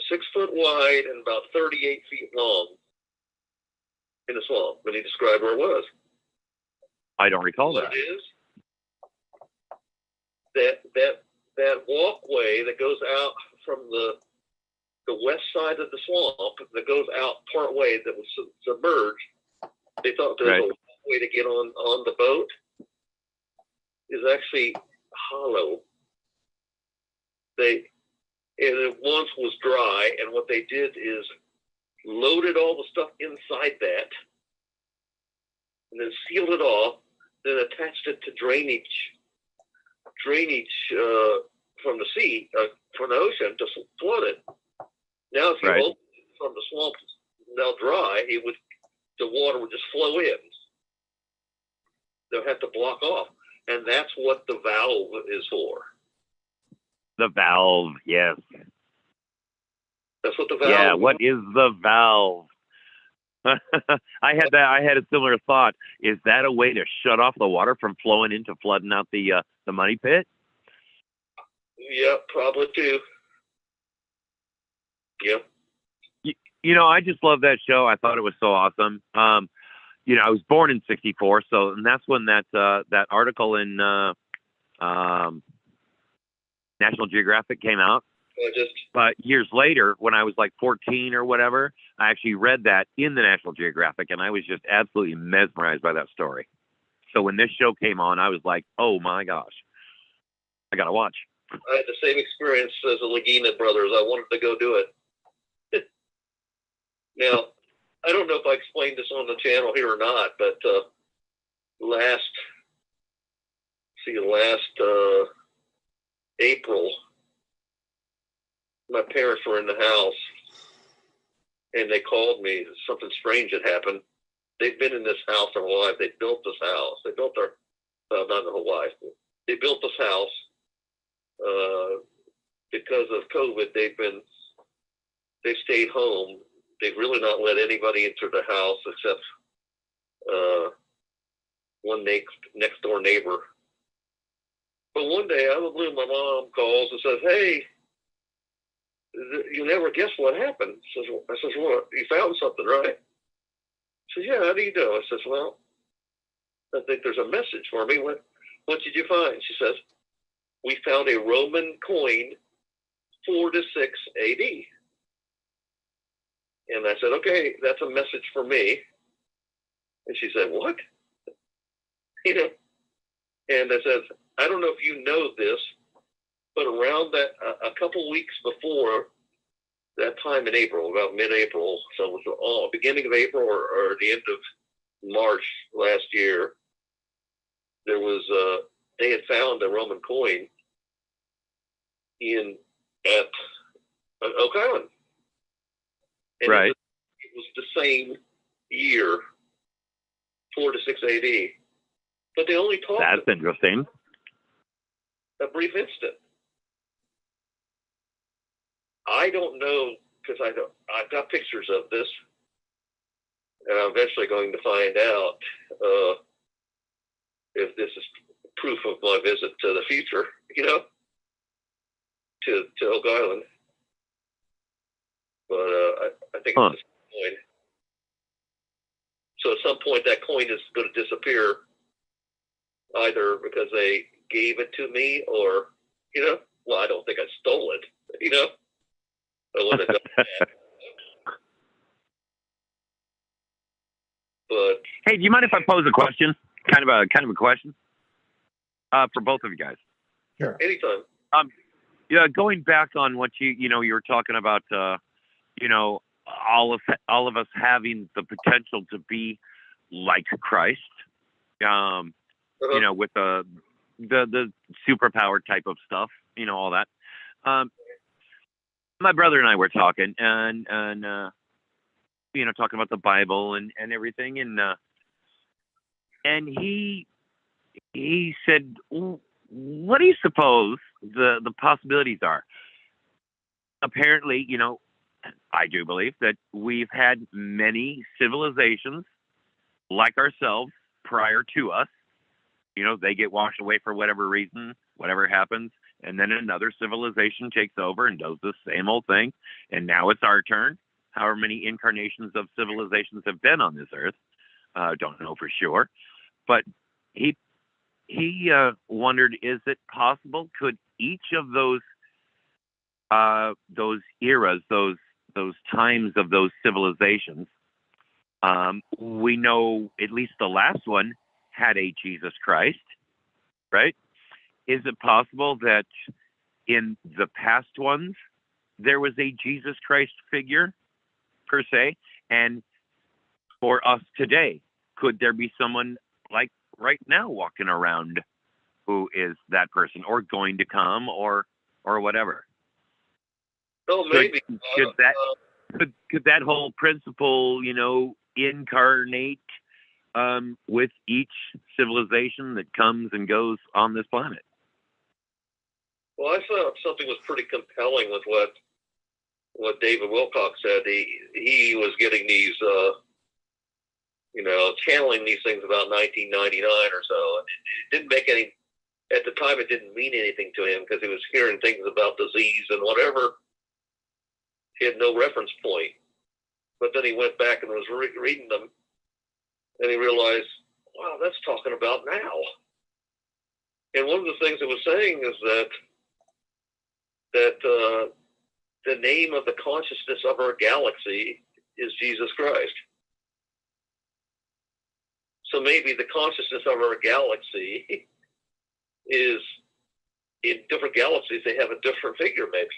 6 foot wide and about 38 feet long in the swamp. When he described where it was. I don't recall What that. it is, that walkway that goes out from the west side of the swamp, that goes out part way, that was submerged. They thought there was a way to get on the boat, is actually hollow. It once was dry, and what they did is loaded all the stuff inside that, and then sealed it off, then attached it to drainage from the sea, from the ocean, to flood it. Now, if you open it from the swamp, now dry, the water would just flow in. They'll have to block off, and that's what the valve is for. The valve, yes. That's what the valve. Yeah, what is the valve? I had a similar thought. Is that a way to shut off the water from flowing into flooding out the money pit? Yeah, probably too. Yep. I just love that show. I thought it was so awesome. I was born in '64, and that's when that article in National Geographic came out. But years later, when I was like 14 or whatever, I actually read that in the National Geographic, and I was just absolutely mesmerized by that story. So when this show came on, I was like, oh my gosh, I got to watch. I had the same experience as the Lagina brothers. I wanted to go do it. Now, I don't know if I explained this on the channel here or not, but last April, my parents were in the house, and they called me. Something strange had happened. They've been in this house their whole life. They built this house. They built not their whole life. They built this house because of COVID. They've stayed home. They've really not let anybody into the house except one next door neighbor. But one day, out of the blue, my mom calls and says, "Hey, you never guess what happened." I says, "What? You found something, right?" She says, "Yeah, how do you know?" I says, "Well, I think there's a message for me. What did you find?" She says, "We found a Roman coin, 4 to 6 AD. And I said, "Okay, that's a message for me." And she said, "What?" And I said, "I don't know if you know this, but around that, a couple weeks before that time in April, about mid-April, so it was all beginning of April or the end of March last year, there was they had found a Roman coin at Oak Island. And right. it was the same year, 4 to 6 AD. But they only talked That's interesting. a brief instant. I don't know, because I've got pictures of this, and I'm eventually going to find out if this is proof of my visit to the future, to Oak Island. But I think it's a coin. So at some point that coin is going to disappear, either because they gave it to me or, well, I don't think I stole it, I wouldn't have done that. But Hey, do you mind if I pose a question? Kind of a question for both of you guys. Sure. anytime. Yeah, going back on what you were talking about, all of us having the potential to be like Christ, with the superpower type of stuff, all that. My brother and I were talking and talking about the Bible and everything, and he said, what do you suppose the possibilities are? Apparently, I do believe that we've had many civilizations like ourselves prior to us. They get washed away for whatever reason, whatever happens, and then another civilization takes over and does the same old thing, and now it's our turn. However many incarnations of civilizations have been on this earth, don't know for sure, but he wondered, is it possible? Could each of those eras, those times of those civilizations, we know at least the last one had a Jesus Christ, right? Is it possible that in the past ones there was a Jesus Christ figure per se, and for us today, could there be someone like right now walking around who is that person, or going to come, or whatever? Oh, maybe. Could that whole principle, incarnate with each civilization that comes and goes on this planet? Well, I thought something was pretty compelling with what David Wilcox said. He was getting these, channeling these things about 1999 or so. And it didn't make any, at the time, it didn't mean anything to him because he was hearing things about disease and whatever. He had no reference point. But then he went back and was reading them, and he realized, wow, that's talking about now. And one of the things it was saying is that the name of the consciousness of our galaxy is Jesus Christ. So maybe the consciousness of our galaxy is, in different galaxies, they have a different figure, maybe.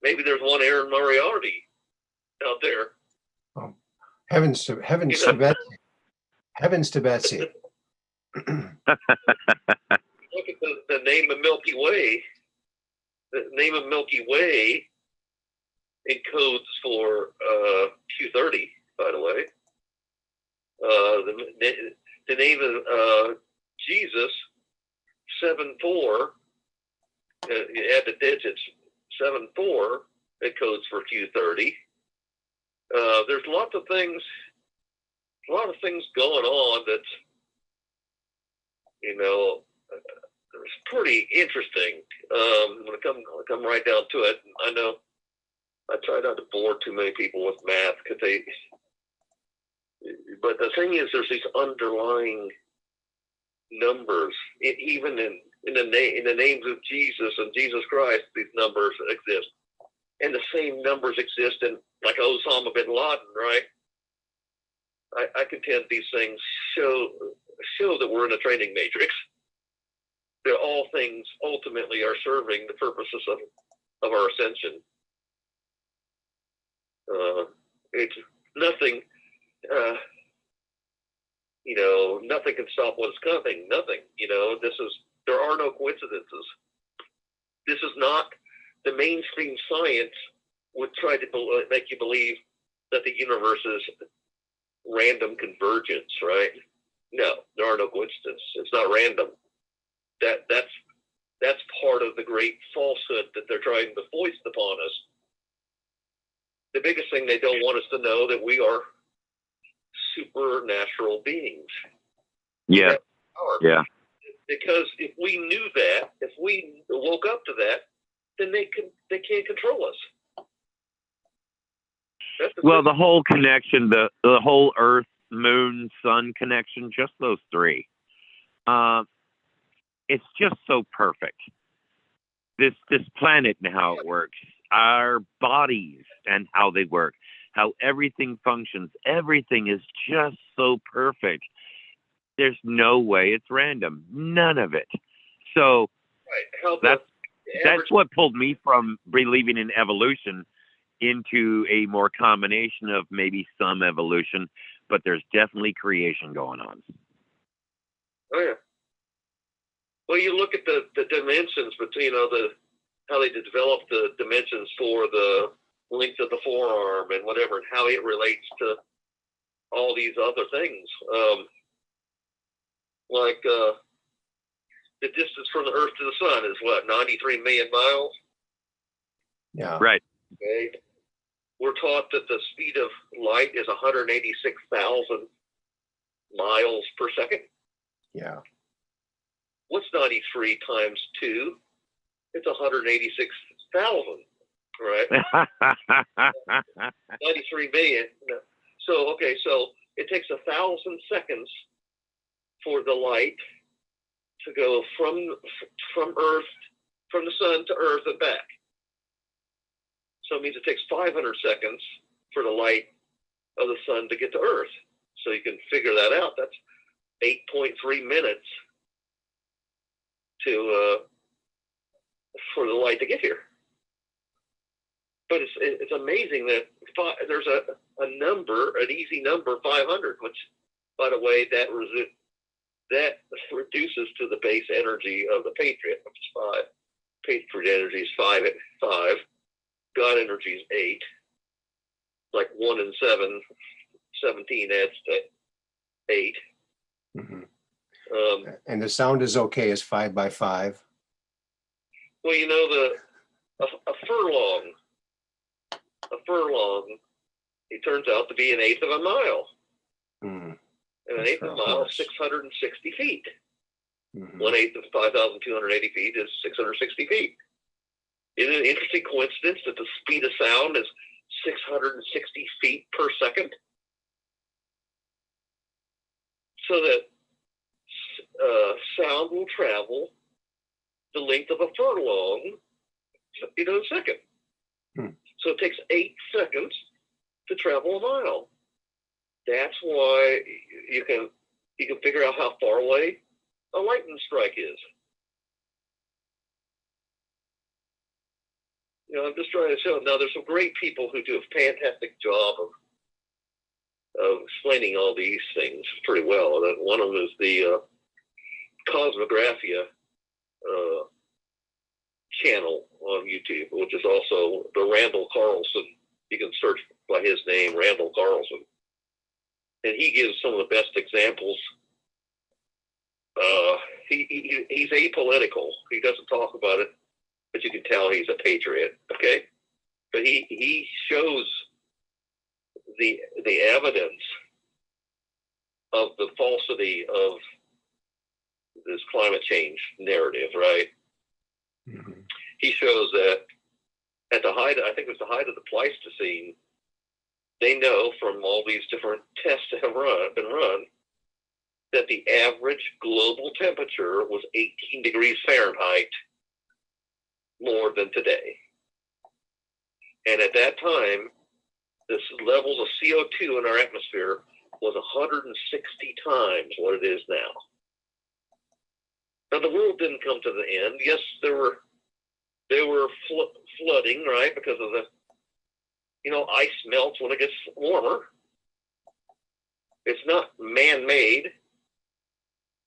Maybe there's one Aaron Moriarty out there. Oh, heavens to Betsy. Heavens to Betsy. Look at the name of Milky Way. The name of Milky Way encodes for Q30, by the way. The name of Jesus, 74, you add the digits, 74, encodes for Q30. There's a lot of things going on that's, it's pretty interesting. When I come right down to it, I know I try not to bore too many people with math but the thing is, there's these underlying numbers, even in the names of Jesus and Jesus Christ. These numbers exist, and the same numbers exist in, like, Osama bin Laden, right? I contend these things show that we're in a training matrix. That all things ultimately are serving the purposes of our ascension. It's nothing. Nothing can stop what's coming. Nothing. There are no coincidences. This is not the mainstream science would try to make you believe that the universe is random convergence, right? No, there are no coincidences. It's not random. That's part of the great falsehood that they're trying to foist upon us. The biggest thing they don't want us to know that we are supernatural beings. Yeah. Yeah. Because if we knew that, if we woke up to that, then they can't control us. Well, the whole connection, the whole Earth, Moon, Sun connection, just those three. It's just so perfect. This planet and how it works, our bodies and how they work, how everything functions, everything is just so perfect. There's no way it's random. None of it. So that's what pulled me from believing in evolution into a more combination of maybe some evolution, but there's definitely creation going on. Oh yeah. Well, you look at the dimensions between how they developed the dimensions for the length of the forearm and whatever, and how it relates to all these other things. Like the distance from the Earth to the Sun is what, 93 million miles? Yeah. Right. Okay. We're taught that the speed of light is 186,000 miles per second. Yeah. What's 93 times 2? It's 186,000, right? 93 million. So it takes 1,000 seconds for the light to go from Earth, from the sun to Earth and back. So it means it takes 500 seconds for the light of the sun to get to Earth. So you can figure that out. That's 8.3 minutes for the light to get here. But it's amazing that there's a number, an easy number, 500, which, by the way, that reduces to the base energy of the Patriot, which is 5. Patriot energy is 5 at 5. God energy is 8. Like 1 and 7, 17 adds to 8. Mm-hmm. And the sound is okay as 5 by 5. Well, a furlong, it turns out to be an eighth of a mile. Mm. And an eighth of a mile is 660 feet. Mm-hmm. 1/8 of 5,280 feet is 660 feet. Isn't it an interesting coincidence that the speed of sound is 660 feet per second? So that sound will travel the length of a furlong in a second. Hmm. So it takes 8 seconds to travel a mile. That's why you can figure out how far away a lightning strike is. I'm just trying to show. Now, there's some great people who do a fantastic job of explaining all these things pretty well. One of them is the Cosmographia channel on YouTube, which is also the Randall Carlson. You can search by his name, Randall Carlson. And he gives some of the best examples. He's apolitical. He doesn't talk about it, but you can tell he's a patriot, okay? But he shows the evidence of the falsity of this climate change narrative, right? Mm-hmm. He shows that at the height, I think it was the height of the Pleistocene, they know from all these different tests that have been run that the average global temperature was 18 degrees Fahrenheit more than today. And at that time, the levels of CO2 in our atmosphere was 160 times what it is now. Now, the world didn't come to the end. Yes, there were flooding, right, because of Ice melts when it gets warmer. It's not man-made.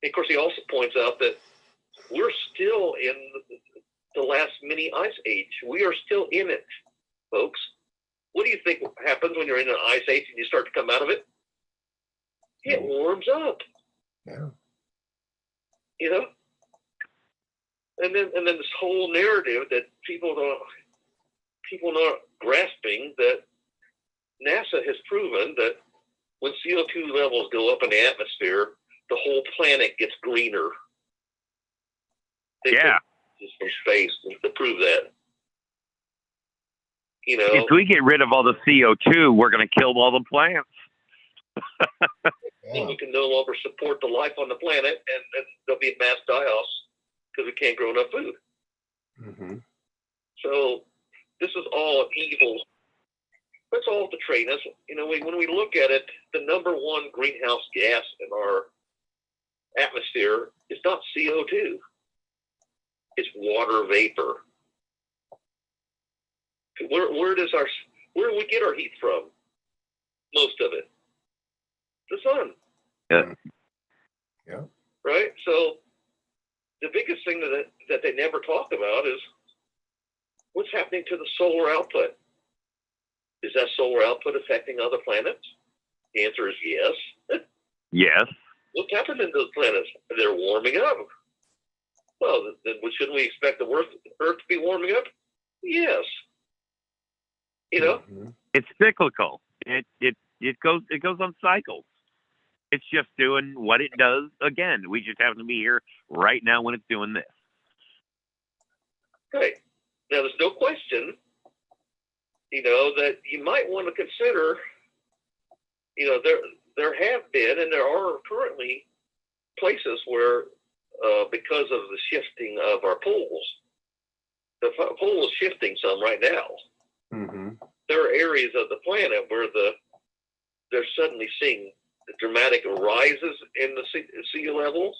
Of course, he also points out that we're still in the last mini ice age. We are still in it, folks. What do you think happens when you're in an ice age and you start to come out of it? It warms up. Yeah. And then this whole narrative that people not grasping that NASA has proven that when CO2 levels go up in the atmosphere, the whole planet gets greener. They just from space to prove that. If we get rid of all the CO2, we're going to kill all the plants. We can no longer support the life on the planet, and there'll be mass die-offs because we can't grow enough food. Mm-hmm. So this is all evil. That's all to train us. When we look at it, the number one greenhouse gas in our atmosphere is not CO2. It's water vapor. Where do we get our heat from? Most of it. The sun. Yeah. Right? So the biggest thing that they never talk about is what's happening to the solar output. Is that solar output affecting other planets? The answer is yes. Yes. What's happening to those planets? They're warming up. Well, then shouldn't we expect the Earth to be warming up? Yes. Mm-hmm. It's cyclical. It goes on cycles. It's just doing what it does again. We just happen to be here right now when it's doing this. Right. Now, there's no question, that you might want to consider, there have been and there are currently places where, because of the shifting of our poles, the pole is shifting some right now. Mm-hmm. There are areas of the planet where they're suddenly seeing dramatic rises in the sea level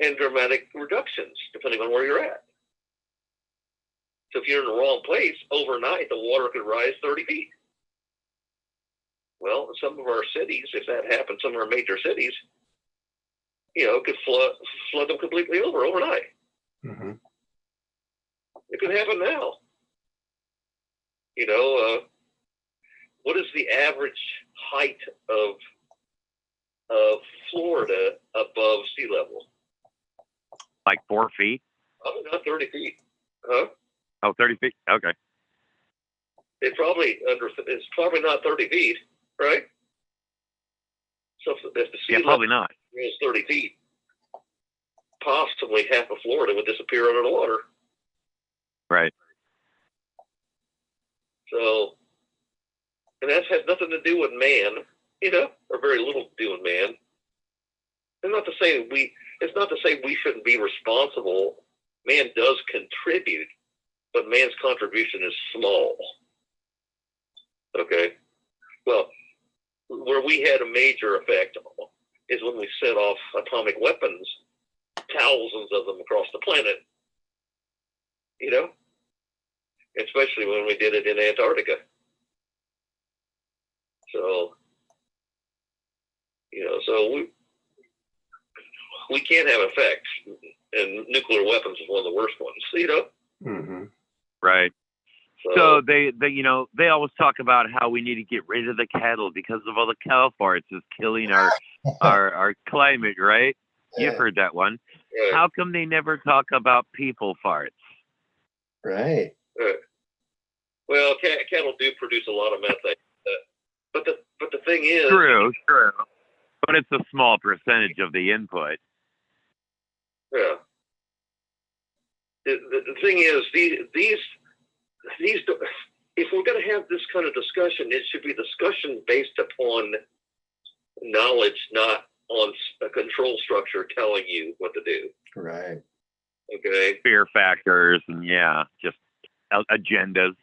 and dramatic reductions, depending on where you're at. So if you're in the wrong place, overnight, the water could rise 30 feet. Well, some of our cities, if that happens, some of our major cities, could flood them completely overnight. Mm-hmm. It could happen now. What is the average height of Florida above sea level? Like 4 feet? Probably not 30 feet. Huh? Oh, 30 feet? Okay. It's probably not 30 feet, right? So if the sea level probably not. is 30 feet, possibly half of Florida would disappear under the water. Right. So, and that has nothing to do with man, or very little to do with man. It's not to say we shouldn't be responsible. Man does contribute, but man's contribution is small. Okay? Well, where we had a major effect is when we set off atomic weapons, thousands of them across the planet, especially when we did it in Antarctica. So, so we can have effects, and nuclear weapons is one of the worst ones, Mm-hmm. Right. So they always talk about how we need to get rid of the cattle because of all the cow farts is killing our climate, right? Yeah. You've heard that one. Right. How come they never talk about people farts? Right. Well, cattle do produce a lot of methane, but the thing is, True, but it's a small percentage of the input. yeah. The thing is, these if we're going to have this kind of discussion, it should be discussion based upon knowledge, not on a control structure telling you what to do. Right. Okay. Fear factors and just agendas.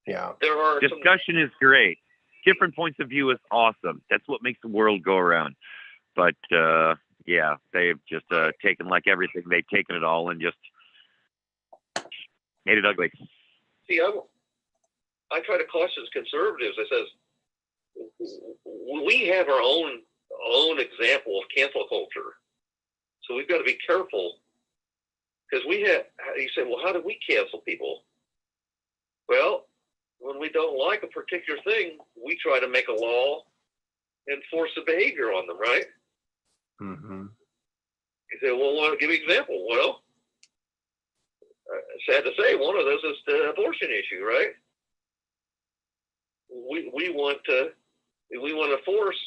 Yeah. There are Discussion is great. Different points of view is awesome. That's what makes the world go around. But they've just taken like everything. They've taken it all and just made it ugly. See, I try to caution conservatives. I says, we have our own example of cancel culture. So we've got to be careful, because you say, well, how do we cancel people? Well, when we don't like a particular thing, we try to make a law and force the behavior on them, right? Mm-hmm. You say, well, give me an example. Well, sad to say, one of those is the abortion issue, right? We want to force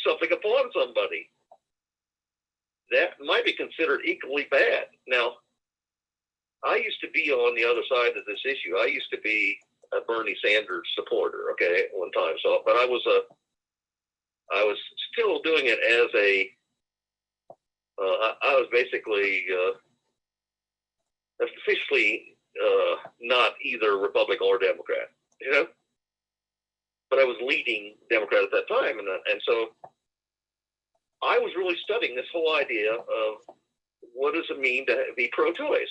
something upon somebody. That might be considered equally bad. Now, I used to be on the other side of this issue. I used to be a Bernie Sanders supporter, okay, at one time. So, but I was still doing it as I was basically officially not either Republican or Democrat, you know. But I was leading Democrat at that time, and so I was really studying this whole idea of what does it mean to be pro-choice.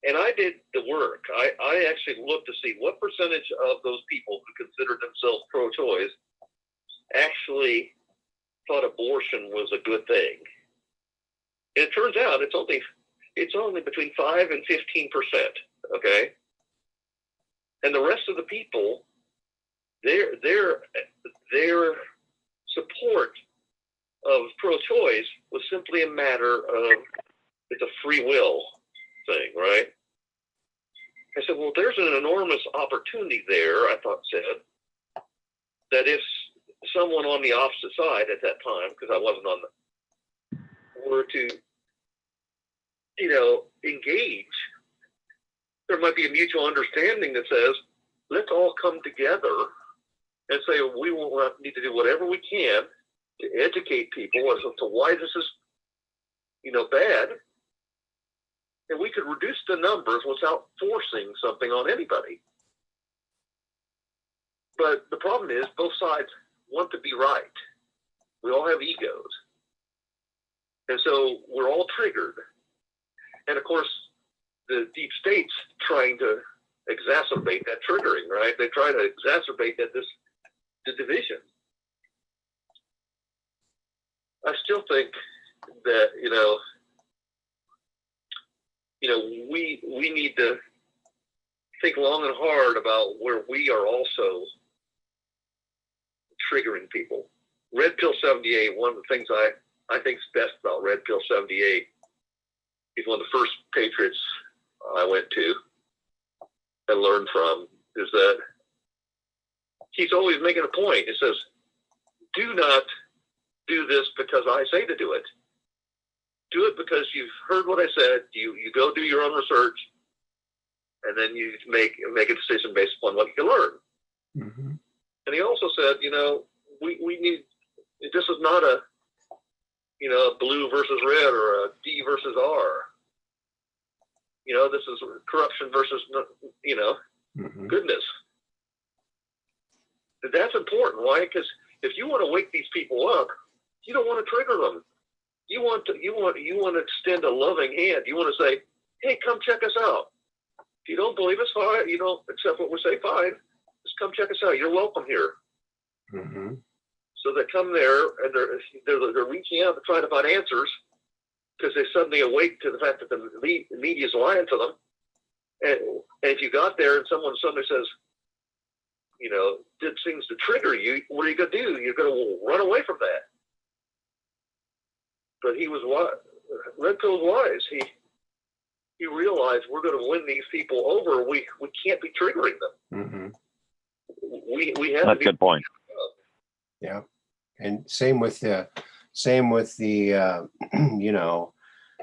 And I did the work. I actually looked to see what percentage of those people who considered themselves pro-choice actually thought abortion was a good thing. And it turns out it's only between 5 and 15%. Okay, and the rest of the people, their support of pro-choice was simply a matter of it's a free will thing, right? I said, well, there's an enormous opportunity there, I thought said, that if someone on the opposite side at that time, because I wasn't on were to, engage, there might be a mutual understanding that says, let's all come together and say we will need to do whatever we can to educate people as to why this is, bad. And we could reduce the numbers without forcing something on anybody. But the problem is both sides want to be right. We all have egos. And so we're all triggered. And of course, the deep state's trying to exacerbate that triggering, right? They try to exacerbate the division. I still think that, we need to think long and hard about where we are also triggering people. Red Pill 78, one of the things I think is best about Red Pill 78, he's one of the first patriots I went to and learned from, is that he's always making a point. He says, do not do this because I say to do it. Do it because you've heard what I said. You go do your own research, and then you make a decision based upon what you learn. Mm-hmm. And he also said, we need, this is not a blue versus red or a D versus R. This is corruption versus, Mm-hmm. goodness. That's important. Why? Because if you want to wake these people up, you don't want to trigger them. You want to extend a loving hand. You want to say, hey, come check us out. If you don't believe us, fine. You don't accept what we say, fine. Just come check us out. You're welcome here. Mm-hmm. So they come there and they're reaching out to try to find answers because they suddenly awake to the fact that the media's lying to them. And if you got there and someone suddenly says, did things to trigger you, what are you going to do? You're going to run away from that. But he was Red Pill's wise. He realized we're going to win these people over. We can't be triggering them. Mm-hmm. We have That's to be. a good point. Yeah, and same with the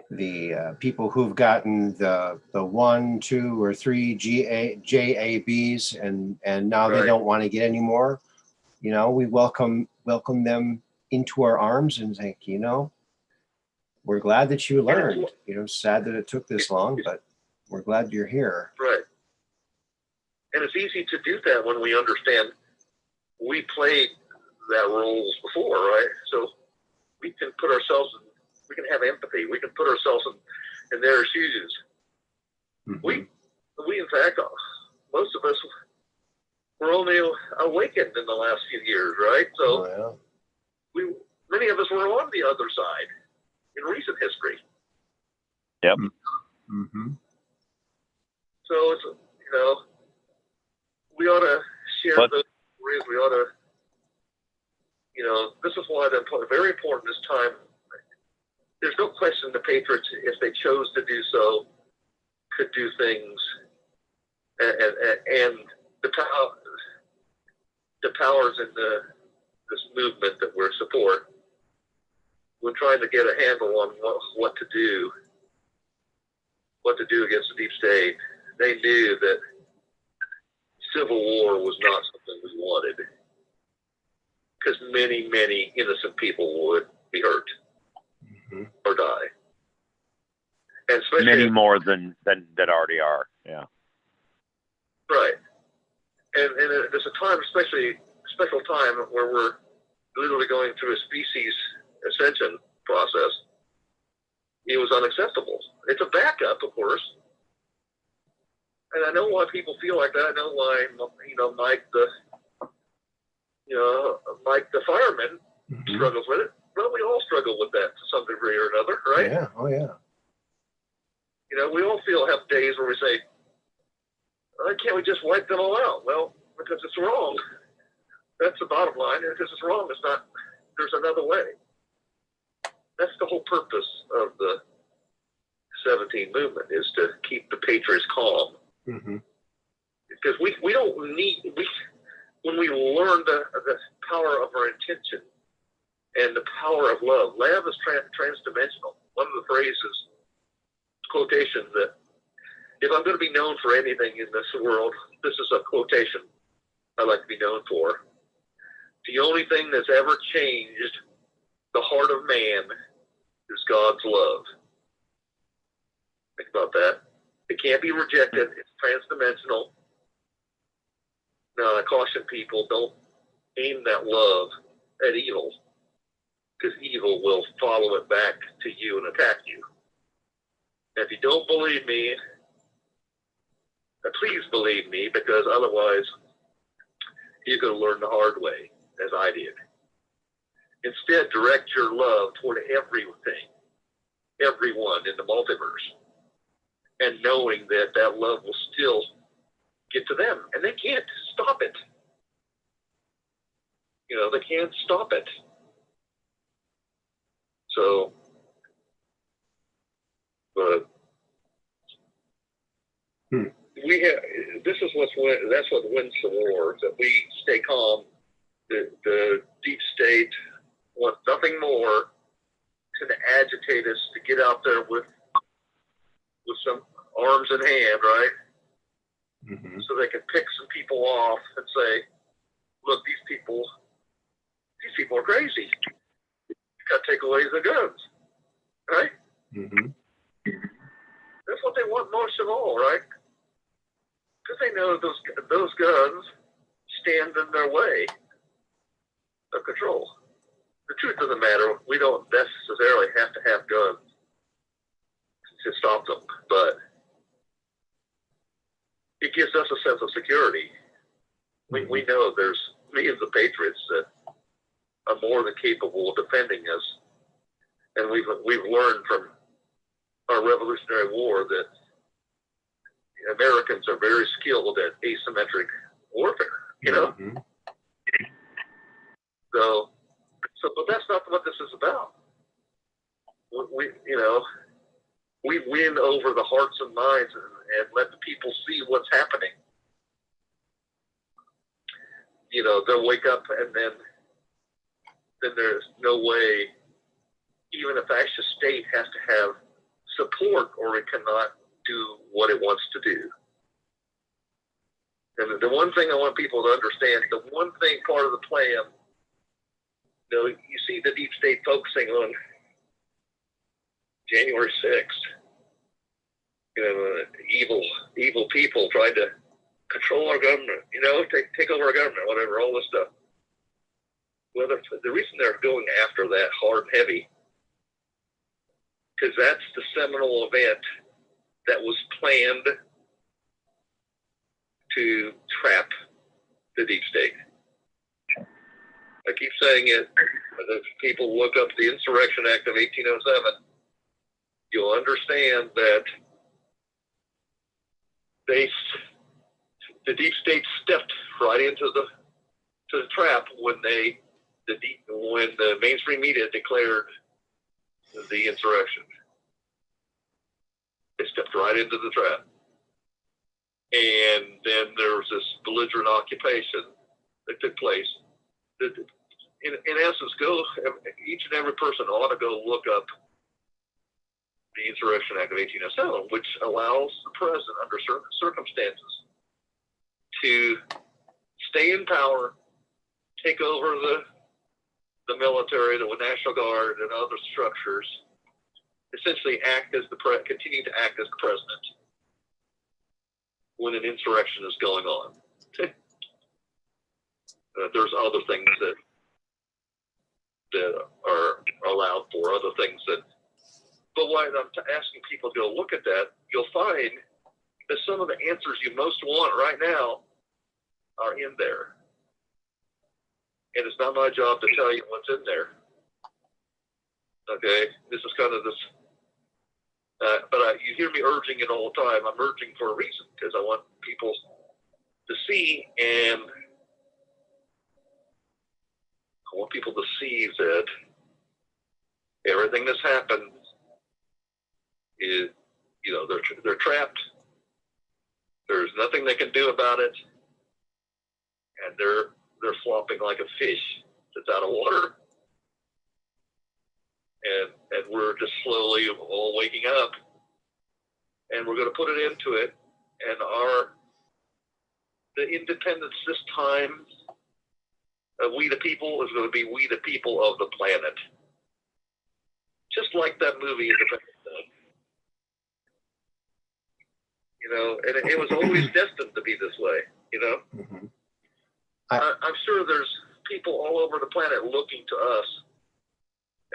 the people who've gotten the 1, 2, or 3 JABs and now Right. they don't want to get any more. We welcome them into our arms and think, we're glad that you learned. Sad that it took this long, but we're glad you're here. Right. And it's easy to do that when we understand we played that roles before, right? So we can put ourselves in, we can have empathy. We can put ourselves in their shoes. Mm-hmm. We in fact, most of us were only awakened in the last few years, right? So many of us were on the other side in recent history. Yep. Mm-hmm. So it's, we ought to share those stories. We ought to, this is why they're very important this time. There's no question the Patriots, if they chose to do so, could do things, and the powers in this movement that we support, we're trying to get a handle on what to do against the deep state. They knew that civil war was not something we wanted, because many, many innocent people would be hurt or die, and especially many more than that already are. Yeah. Right. And there's a time, special time, where we're literally going through a species ascension process. It was unacceptable. It's a backup, of course. And I know why people feel like that. I know why, Mike the fireman struggles with it. Well, we all struggle with that to some degree or another, right? Yeah. Oh, yeah. We all have days where we say, why can't we just wipe them all out? Well, because it's wrong. That's the bottom line. Because it's wrong. It's not. There's another way. That's the whole purpose of the 17 movement, is to keep the patriots calm. Mm-hmm. Because we don't need, when we learn the power of our intention and the power of love is transdimensional. One of the phrases, quotations that, if I'm going to be known for anything in this world, this is a quotation I like to be known for. The only thing that's ever changed the heart of man is God's love. Think about that. It can't be rejected. It's transdimensional. Now, I caution people, don't aim that love at evil, because evil will follow it back to you and attack you. And if you don't believe me, please believe me, because otherwise you're going to learn the hard way, as I did. Instead, direct your love toward everything, everyone in the multiverse, and knowing that love will still get to them, and they can't stop it. They can't stop it. So, but that's what wins the war, that we stay calm. The deep state wants nothing more to agitate us to get out there with some arms in hand, right? Mm-hmm. So they can pick some people off and say, look, these people are crazy. You got to take away the guns, right? Mm-hmm. That's what they want most of all, right? Because they know those guns stand in their way of control. The truth of the matter, we don't necessarily have to have guns to stop them, but it gives us a sense of security. We know there's millions of patriots that are more than capable of defending us, and we've learned from our Revolutionary War that Americans are very skilled at asymmetric warfare. Mm-hmm. So, but that's not what this is about. We win over the hearts and minds and let the people see what's happening. They'll wake up, and then there's no way, even a fascist state has to have support, or it cannot do what it wants to do. And the one thing I want people to understand, the one thing part of the plan, you see the deep state focusing on January 6th. Evil people tried to control our government, take over our government, whatever, all this stuff. Well, the reason they're going after that hard and heavy, because that's the seminal event that was planned to trap the deep state. I keep saying it, but if people look up the Insurrection Act of 1807, you'll understand that the deep state stepped right into the trap when the mainstream media declared the insurrection. They stepped right into the trap. And then there was this belligerent occupation that took place. That, in essence, each and every person ought to go look up the Insurrection Act of 1807, which allows the president, under certain circumstances, to stay in power, take over the military, the National Guard, and other structures, essentially continue to act as the president when an insurrection is going on. There's other things that are allowed for, other things that. But when I'm asking people to go look at that, you'll find that some of the answers you most want right now are in there. And it's not my job to tell you what's in there. Okay? This is kind of this. But you hear me urging it all the time. I'm urging for a reason, because I want people to see, and I want people to see that everything that's happened is, they're trapped. There's nothing they can do about it, and they're flopping like a fish that's out of water. And we're just slowly all waking up, and we're going to put it into it. And the independence this time of we the people is going to be we the people of the planet. Just like that movie Independence Day. And it was always destined to be this way, Mm-hmm. I'm sure there's people all over the planet looking to us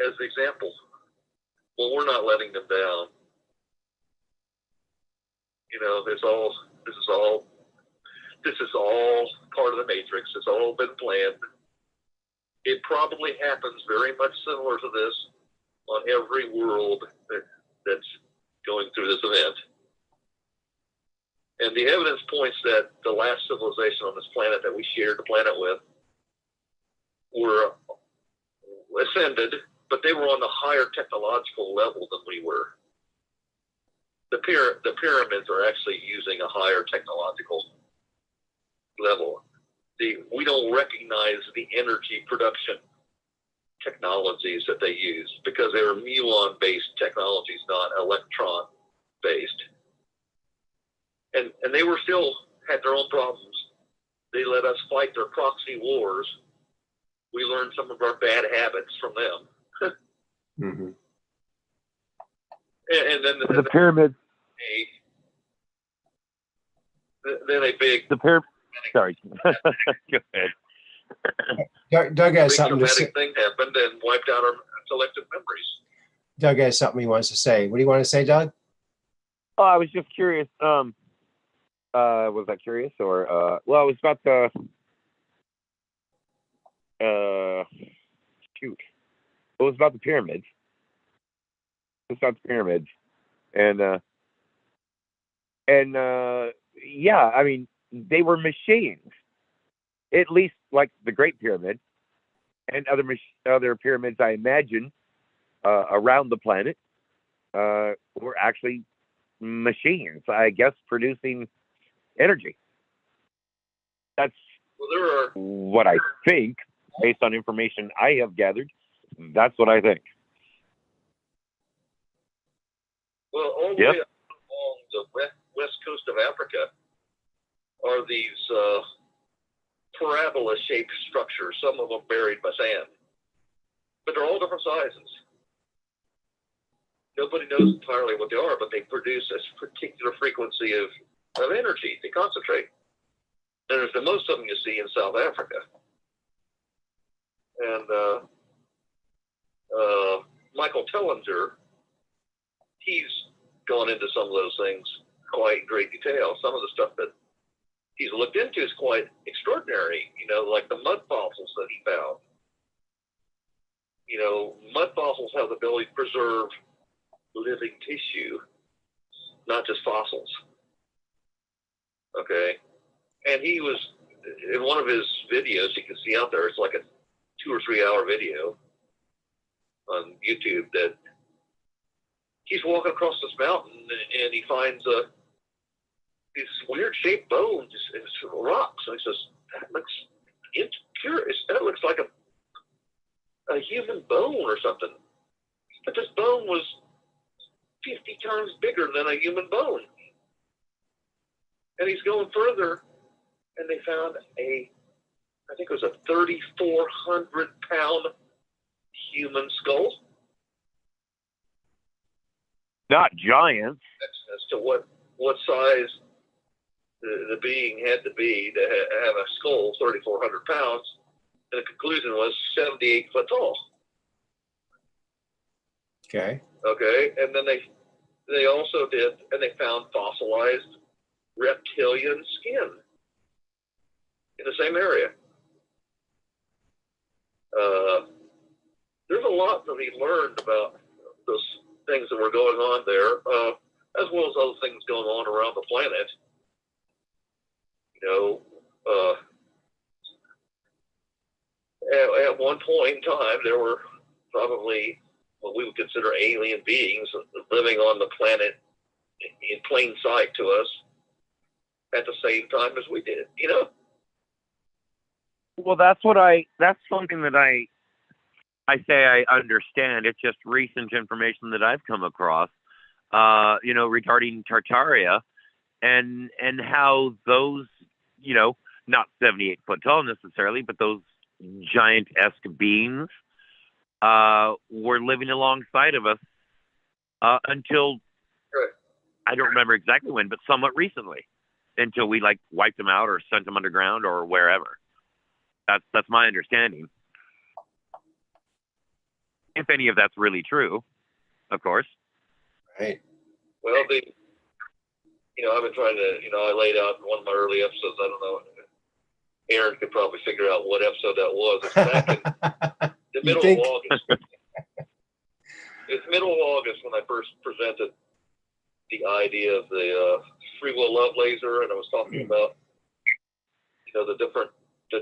as examples. Well, we're not letting them down. This is all part of the matrix. It's all been planned. It probably happens very much similar to this on every world that's going through this event. And the evidence points that the last civilization on this planet that we shared the planet with were ascended, but they were on a higher technological level than we were. The pyramids are actually using a higher technological level. We don't recognize the energy production technologies that they use because they were muon-based technologies, not electron-based. And they were still had their own problems. They let us fight their proxy wars. We learned some of our bad habits from them. Mm-hmm. And then the pyramid. Then a big. The pyramid. Sorry. Go ahead. Doug has something to say. Thing happened and wiped out our collective memories. Doug has something he wants to say. What do you want to say, Doug? Oh, I was just curious. Was I curious or? Well, it was about the. Shoot. It was about the pyramids. It's about the pyramids, and yeah, I mean, they were machines, at least like the Great Pyramid and other pyramids, I imagine, around the planet, were actually machines, I guess, producing energy. That's what I think, based on information I have gathered. That's what I think. Well, all the way along the west coast of Africa are these parabola-shaped structures, some of them buried by sand. But they're all different sizes. Nobody knows entirely what they are, but they produce a particular frequency of energy. They concentrate. And there's the most of them you see in South Africa. And Michael Tellinger, he's gone into some of those things quite in great detail. Some of the stuff that he's looked into is quite extraordinary. You know, like the mud fossils that he found. You know, mud fossils have the ability to preserve living tissue, not just fossils. Okay. And he was, in one of his videos you can see out there, it's like a 2 or 3 hour video on YouTube, that he's walking across this mountain and he finds these weird shaped bones and rocks. And he says, that looks curious. That looks like a human bone or something. But this bone was 50 times bigger than a human bone. And he's going further, and they found I think it was a 3,400 pound human skull. Not giants. As to what size the being had to be to have a skull 3,400 pounds. And the conclusion was 78 foot tall. Okay. Okay. And then they also did, and they found fossilized reptilian skin in the same area. There's a lot that he learned about those things that were going on there, as well as other things going on around the planet. You know, at one point in time, there were probably what we would consider alien beings living on the planet in plain sight to us at the same time as we did, you know? Well, that's something that I say I understand. It's just recent information that I've come across, you know, regarding Tartaria and how those, you know, not 78 foot tall necessarily, but those giant-esque beings were living alongside of us until, right. I don't remember exactly when, but somewhat recently, until we like wiped them out or sent them underground or wherever. That's my understanding. If any of that's really true, of course. Right. Well, I've been trying to, I laid out in one of my early episodes, I don't know, Aaron could probably figure out what episode that was. It's back in the middle of August. It's middle of August when I first presented the idea of the free will love laser, and I was talking about, the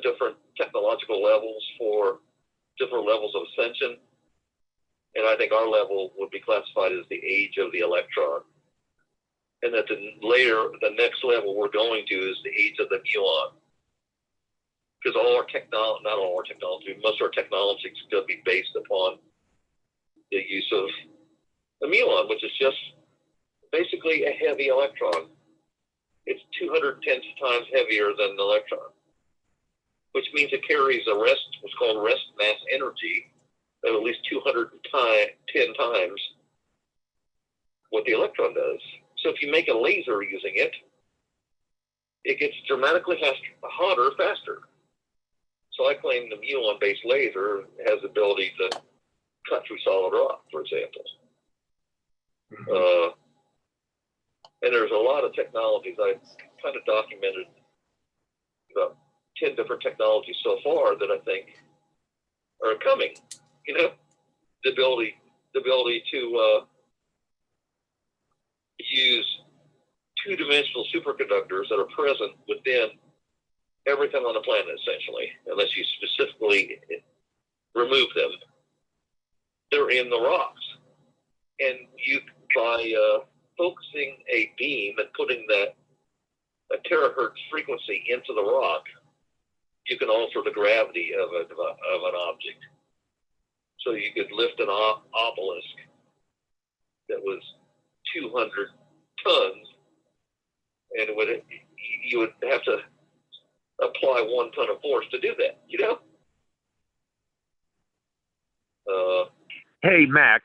different technological levels for different levels of ascension. And I think our level would be classified as the age of the electron. And that the next level we're going to is the age of the muon. Because not all our technology, most of our technology is going to be based upon the use of the muon, which is just basically a heavy electron. It's 210 times heavier than an electron, which means it carries what's called rest mass energy of at least 210 times what the electron does. So if you make a laser using it, it gets dramatically hotter faster. So I claim the muon-based laser has the ability to cut through solid rock, for example. Mm-hmm. And there's a lot of technologies. I've kind of documented about 10 different technologies so far that I think are coming. The ability to use two-dimensional superconductors that are present within everything on the planet, essentially, unless you specifically remove them. They're in the rocks. And by focusing a beam and putting a terahertz frequency into the rock, you can alter the gravity of an object. So you could lift an obelisk that was 200 tons, and you would have to apply 1 ton of force to do that, Hey, Max,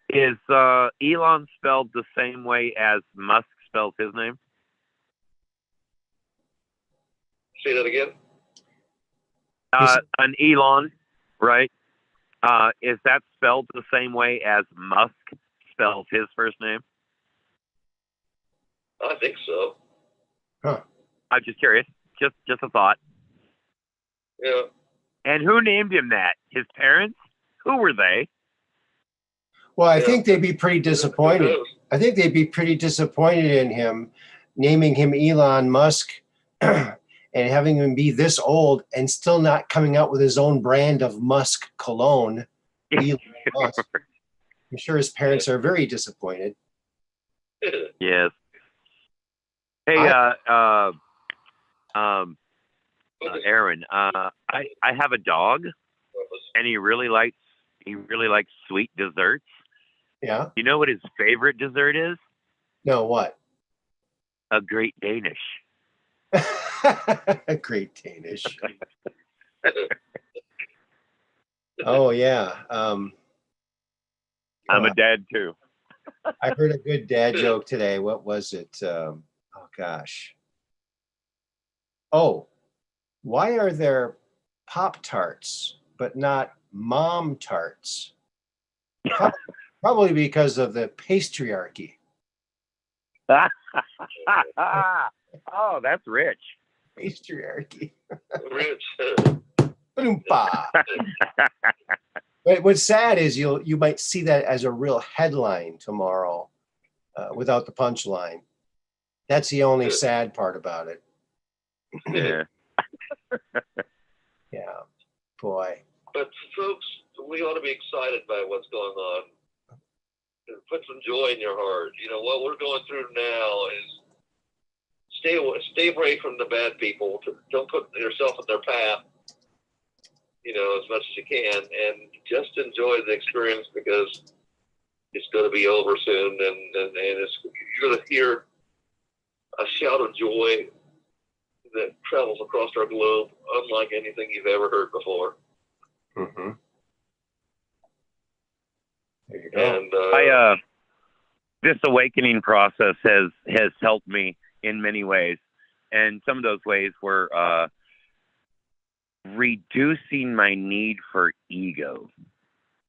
is Elon spelled the same way as Musk spells his name? Say that again? An Elon, right? Is that spelled the same way as Musk spells his first name? I think so. Huh. I'm just curious. Just a thought. Yeah. And who named him that? His parents? Who were they? Well, I Yeah. think they'd be pretty Who disappointed. knows? I think they'd be pretty disappointed in him, naming him Elon Musk and having him be this old and still not coming out with his own brand of Musk cologne. Elon Musk. I'm sure his parents are very disappointed. Yes. Hey, Aaron, I have a dog, and he really likes sweet desserts. Yeah. You know what his favorite dessert is? No, what? A Great Danish. A Great Danish. Oh yeah. I'm a dad too. I heard a good dad joke today. What was it? Oh gosh. Oh, why are there Pop-Tarts but not Mom Tarts? Probably because of the patriarchy. Oh, that's rich. Patriarchy. Rich. Boompa. But what's sad is you might see that as a real headline tomorrow without the punchline. That's the only sad part about it. Yeah. Yeah, boy. But folks, we ought to be excited by what's going on. Put some joy in your heart. You know what we're going through now is stay away from the bad people. Don't put yourself in their path. You know, as much as you can, and just enjoy the experience because it's going to be over soon, and you're going to hear a shout of joy that travels across our globe, unlike anything you've ever heard before. Mm-hmm. There you go. And This awakening process has helped me in many ways, and some of those ways were reducing my need for ego.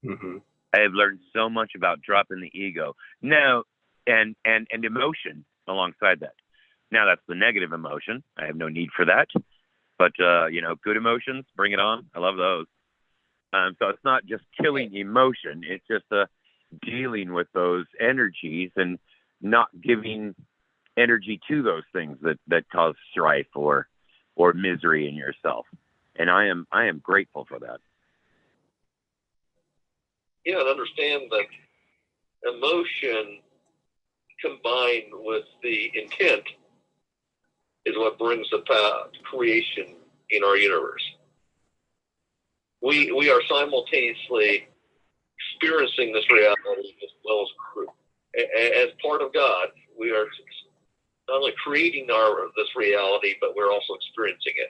Mm-hmm. I have learned so much about dropping the ego now, and emotion alongside that. Now that's the negative emotion. I have no need for that, but good emotions, bring it on. I love those. So it's not just killing emotion; it's just dealing with those energies and not giving energy to those things that cause strife or misery in yourself. And I am grateful for that. yeah, and understand that emotion combined with the intent is what brings about creation in our universe. We are simultaneously experiencing this reality as well as part of God. We are not only creating this reality, but we're also experiencing it.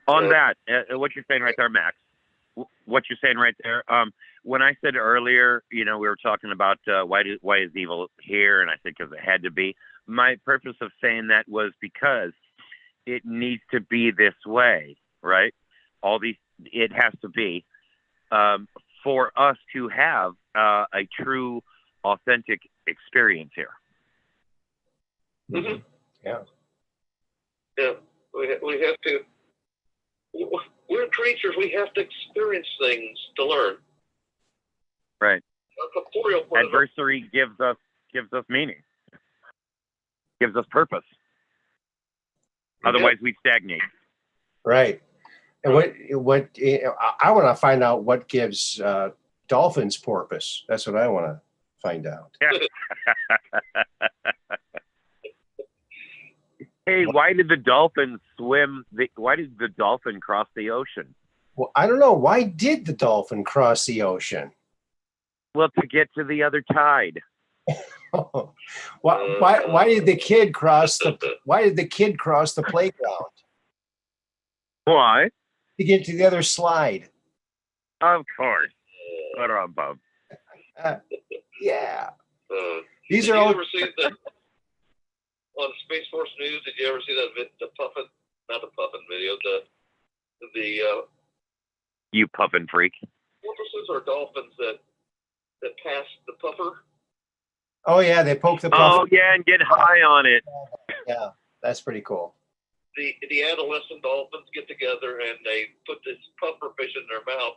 On that, what you're saying right there, Max, what you're saying right there, when I said earlier, we were talking about why is evil here, and I think because it had to be. My purpose of saying that was because it needs to be this way, right? It has to be for us to have a true, authentic experience here. Mm-hmm. Yeah. Yeah, we have to. We're creatures. We have to experience things to learn. Right. A corporeal part of Adversity gives us meaning, gives us purpose. Otherwise, we stagnate. Right. And what I want to find out what gives dolphins purpose. That's what I want to find out. Hey, why did the dolphin swim? Why did the dolphin cross the ocean? Well, I don't know. Why did the dolphin cross the ocean? Well, to get to the other tide. Why did the kid cross the playground? Why? To get to the other slide. Of course. What a bum. Yeah. Did you ever see that on Space Force News? Did you ever see that the puffin? Not the puffin video. The you puffin freak. porpoises or dolphins that pass the puffer. Oh yeah, they poke the puffin. Oh yeah, and get high on it. Yeah, that's pretty cool. The adolescent dolphins get together and they put this puffer fish in their mouth,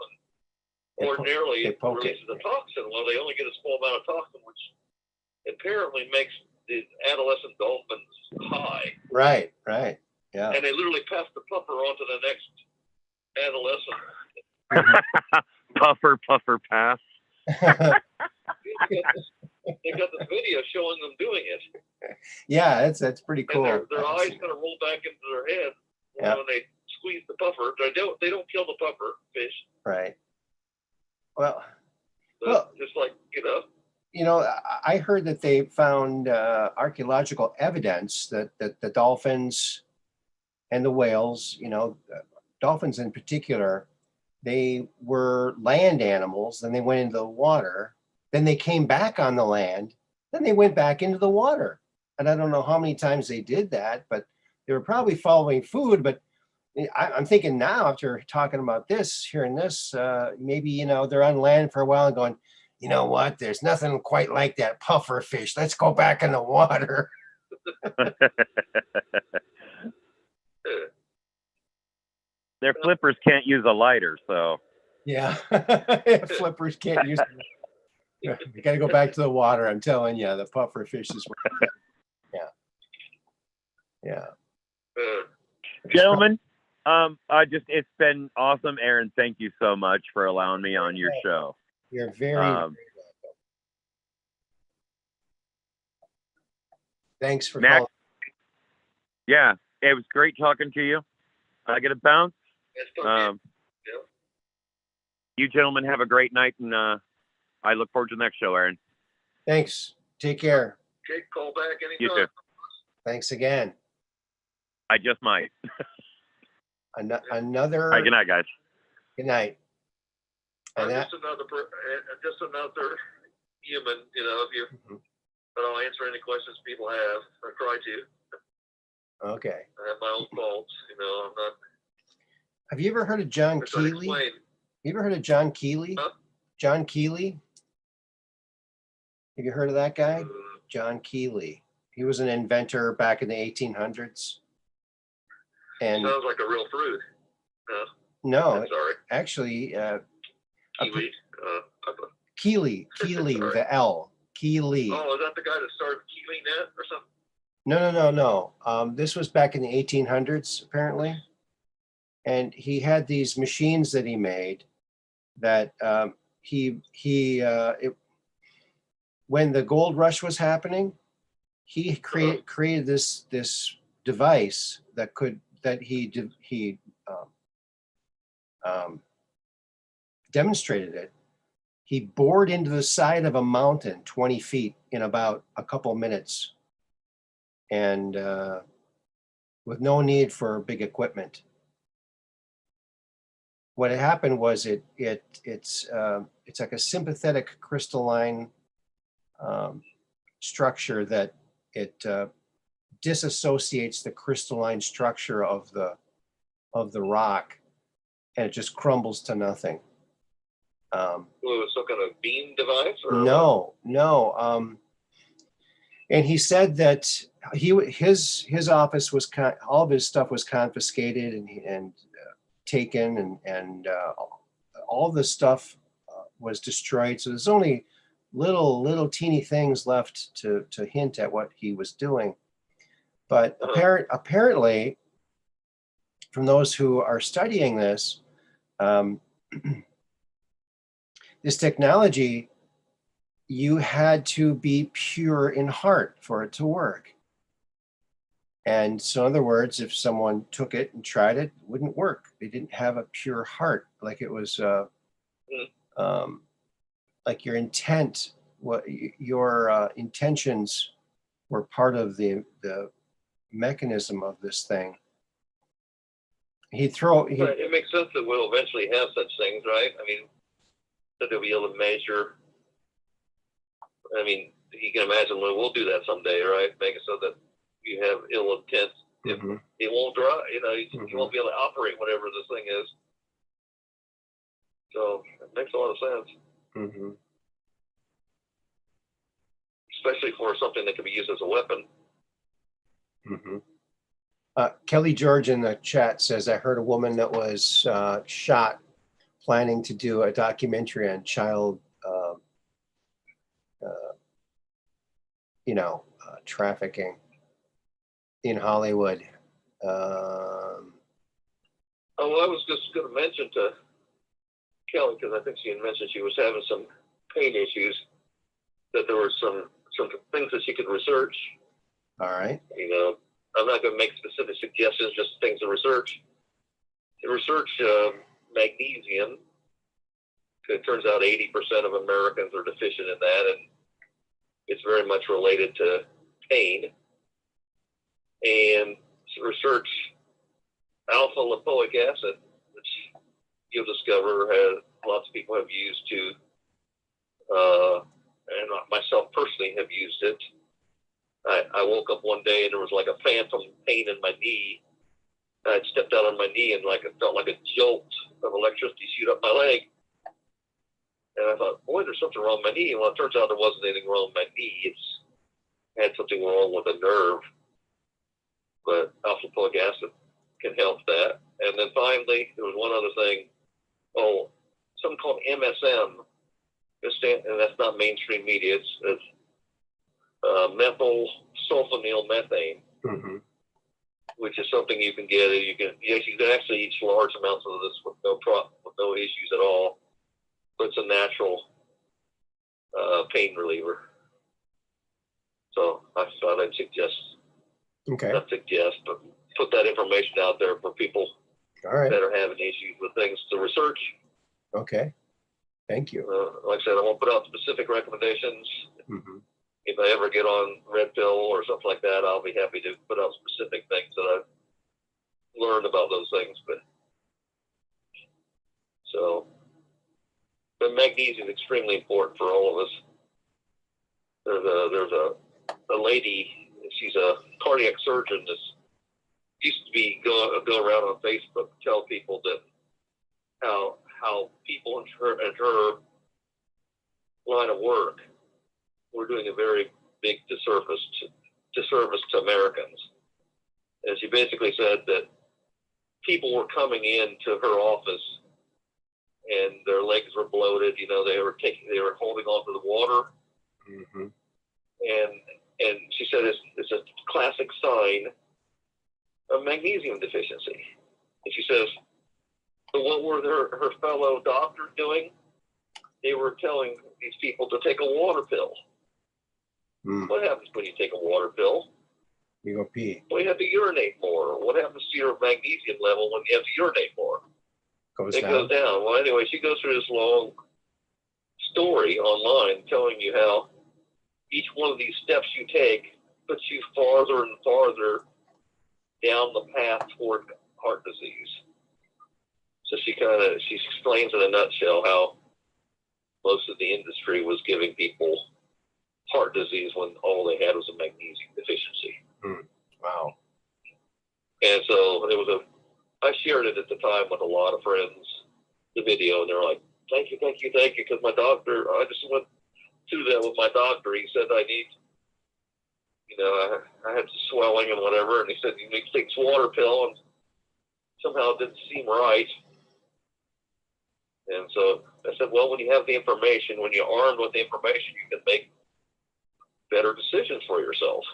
and ordinarily it releases a toxin. Well, they only get a small amount of toxin, which apparently makes the adolescent dolphins high. Right. Yeah. And they literally pass the puffer on to the next adolescent. Puffer pass. They got this video showing them doing it. Yeah, that's pretty cool. And their eyes kind of roll back into their head when they squeeze the puffer. They don't kill the puffer fish. Right. Well, just like, I heard that they found archaeological evidence that the dolphins and the whales, dolphins in particular, they were land animals. Then they went into the water. Then they came back on the land. Then they went back into the water. And I don't know how many times they did that, but they were probably following food. But I'm thinking now, after talking about this, hearing this, maybe, they're on land for a while and going, you know what? There's nothing quite like that puffer fish. Let's go back in the water. Their flippers can't use a lighter, so. Yeah, flippers can't use. You got to go back to the water. I'm telling you, the puffer fish is. Yeah. Gentlemen, it's been awesome. Aaron, thank you so much for allowing me on your show. You're very welcome. Thanks for calling. Yeah, it was great talking to you. I get a bounce. You gentlemen have a great night, and I look forward to the next show, Aaron. Thanks. Take care. Okay, call back anytime. You too. Thanks again. I just might. Another. Right, good night, guys. Good night. Just another human, if you. But I'll answer any questions people have, or try to. Okay. I have my own faults, I'm not. Have you ever heard of John Keeley? You ever heard of John Keeley? Huh? John Keeley? Have you heard of that guy? John Keeley. He was an inventor back in the 1800s. And sounds like a real fruit. No, I'm sorry. Actually, Kiwi. Keeley with an L. Keeley. Oh, is that the guy that started Keeley Net or something? No. This was back in the 1800s, apparently. And he had these machines that he made that when the gold rush was happening, he created this device that he demonstrated it. He bored into the side of a mountain 20 feet in about a couple minutes, and with no need for big equipment. What had happened was it's like a sympathetic crystalline structure that it disassociates the crystalline structure of the rock, and it just crumbles to nothing. It was some kind of beam device? Or No. And he said that his office was all of his stuff was confiscated and taken, and all the stuff was destroyed. So there's only little teeny things left to hint at what he was doing. But apparently, from those who are studying this, this technology, you had to be pure in heart for it to work. And so, in other words, if someone took it and tried it, it wouldn't work. They didn't have a pure heart, like it was, like your intent, your intentions were part of the mechanism of this thing. It makes sense that we'll eventually have such things, right? I mean, that they'll be able to measure. I mean, you can imagine we'll do that someday, right? Make it so that you have ill intent. It won't draw, you won't be able to operate whatever this thing is. So it makes a lot of sense. Especially for something that can be used as a weapon. Mm-hmm. Kelly George in the chat says, I heard a woman that was shot planning to do a documentary on child, trafficking in Hollywood. Oh, well, I was just going to mention to Kelly, because I think she had mentioned she was having some pain issues, that there were some things that she could research. All right. I'm not going to make specific suggestions, just things to research. To research magnesium, it turns out 80% of Americans are deficient in that, and it's very much related to pain. And research alpha lipoic acid, which you'll discover lots of people have used to, and myself personally have used it. I woke up one day and there was like a phantom pain in my knee. I'd stepped out on my knee and it felt like a jolt of electricity shoot up my leg. And I thought, boy, there's something wrong with my knee. Well, it turns out there wasn't anything wrong with my knee. It's had something wrong with a nerve. But alpha lipoic acid can help that. And then finally, there was one other thing. Oh, something called MSM. And that's not mainstream media. It's methyl sulfonyl methane, Mm-hmm. which is something you can get. You can actually eat large amounts of this with no issues at all. But it's a natural pain reliever. So I thought I'd not suggest, but put that information out there for people All right. that are having issues with things to research. Okay. Thank you. Like I said, I won't put out specific recommendations. Mm-hmm. If I ever get on Red Pill or something like that, I'll be happy to put out specific things that I've learned about those things. But magnesium is extremely important for all of us. There's a lady, she's a cardiac surgeon that used to be go around on Facebook and tell people that how people in her line of work were doing a very big disservice to Americans. And she basically said that people were coming into her office and their legs were bloated. They were holding on to the water. Mm-hmm. And she said it's a classic sign of magnesium deficiency. And she says, so what were her fellow doctors doing? They were telling these people to take a water pill. Mm. What happens when you take a water pill? You go pee. Well, you have to urinate more. What happens to your magnesium level when you have to urinate more? It goes down. Well, anyway, she goes through this long story online telling you how each one of these steps you take puts you farther and farther down the path toward heart disease. So she explains in a nutshell how most of the industry was giving people heart disease when all they had was a magnesium deficiency. Mm. Wow. And so I shared it at the time with a lot of friends, the video, and they're like, thank you, because my doctor, I just went through that with my doctor. He said I need, I had swelling and whatever, and he said you need to take this water pill, and somehow it didn't seem right. And so I said, well, when you have the information, when you're armed with the information, you can make better decisions for yourself.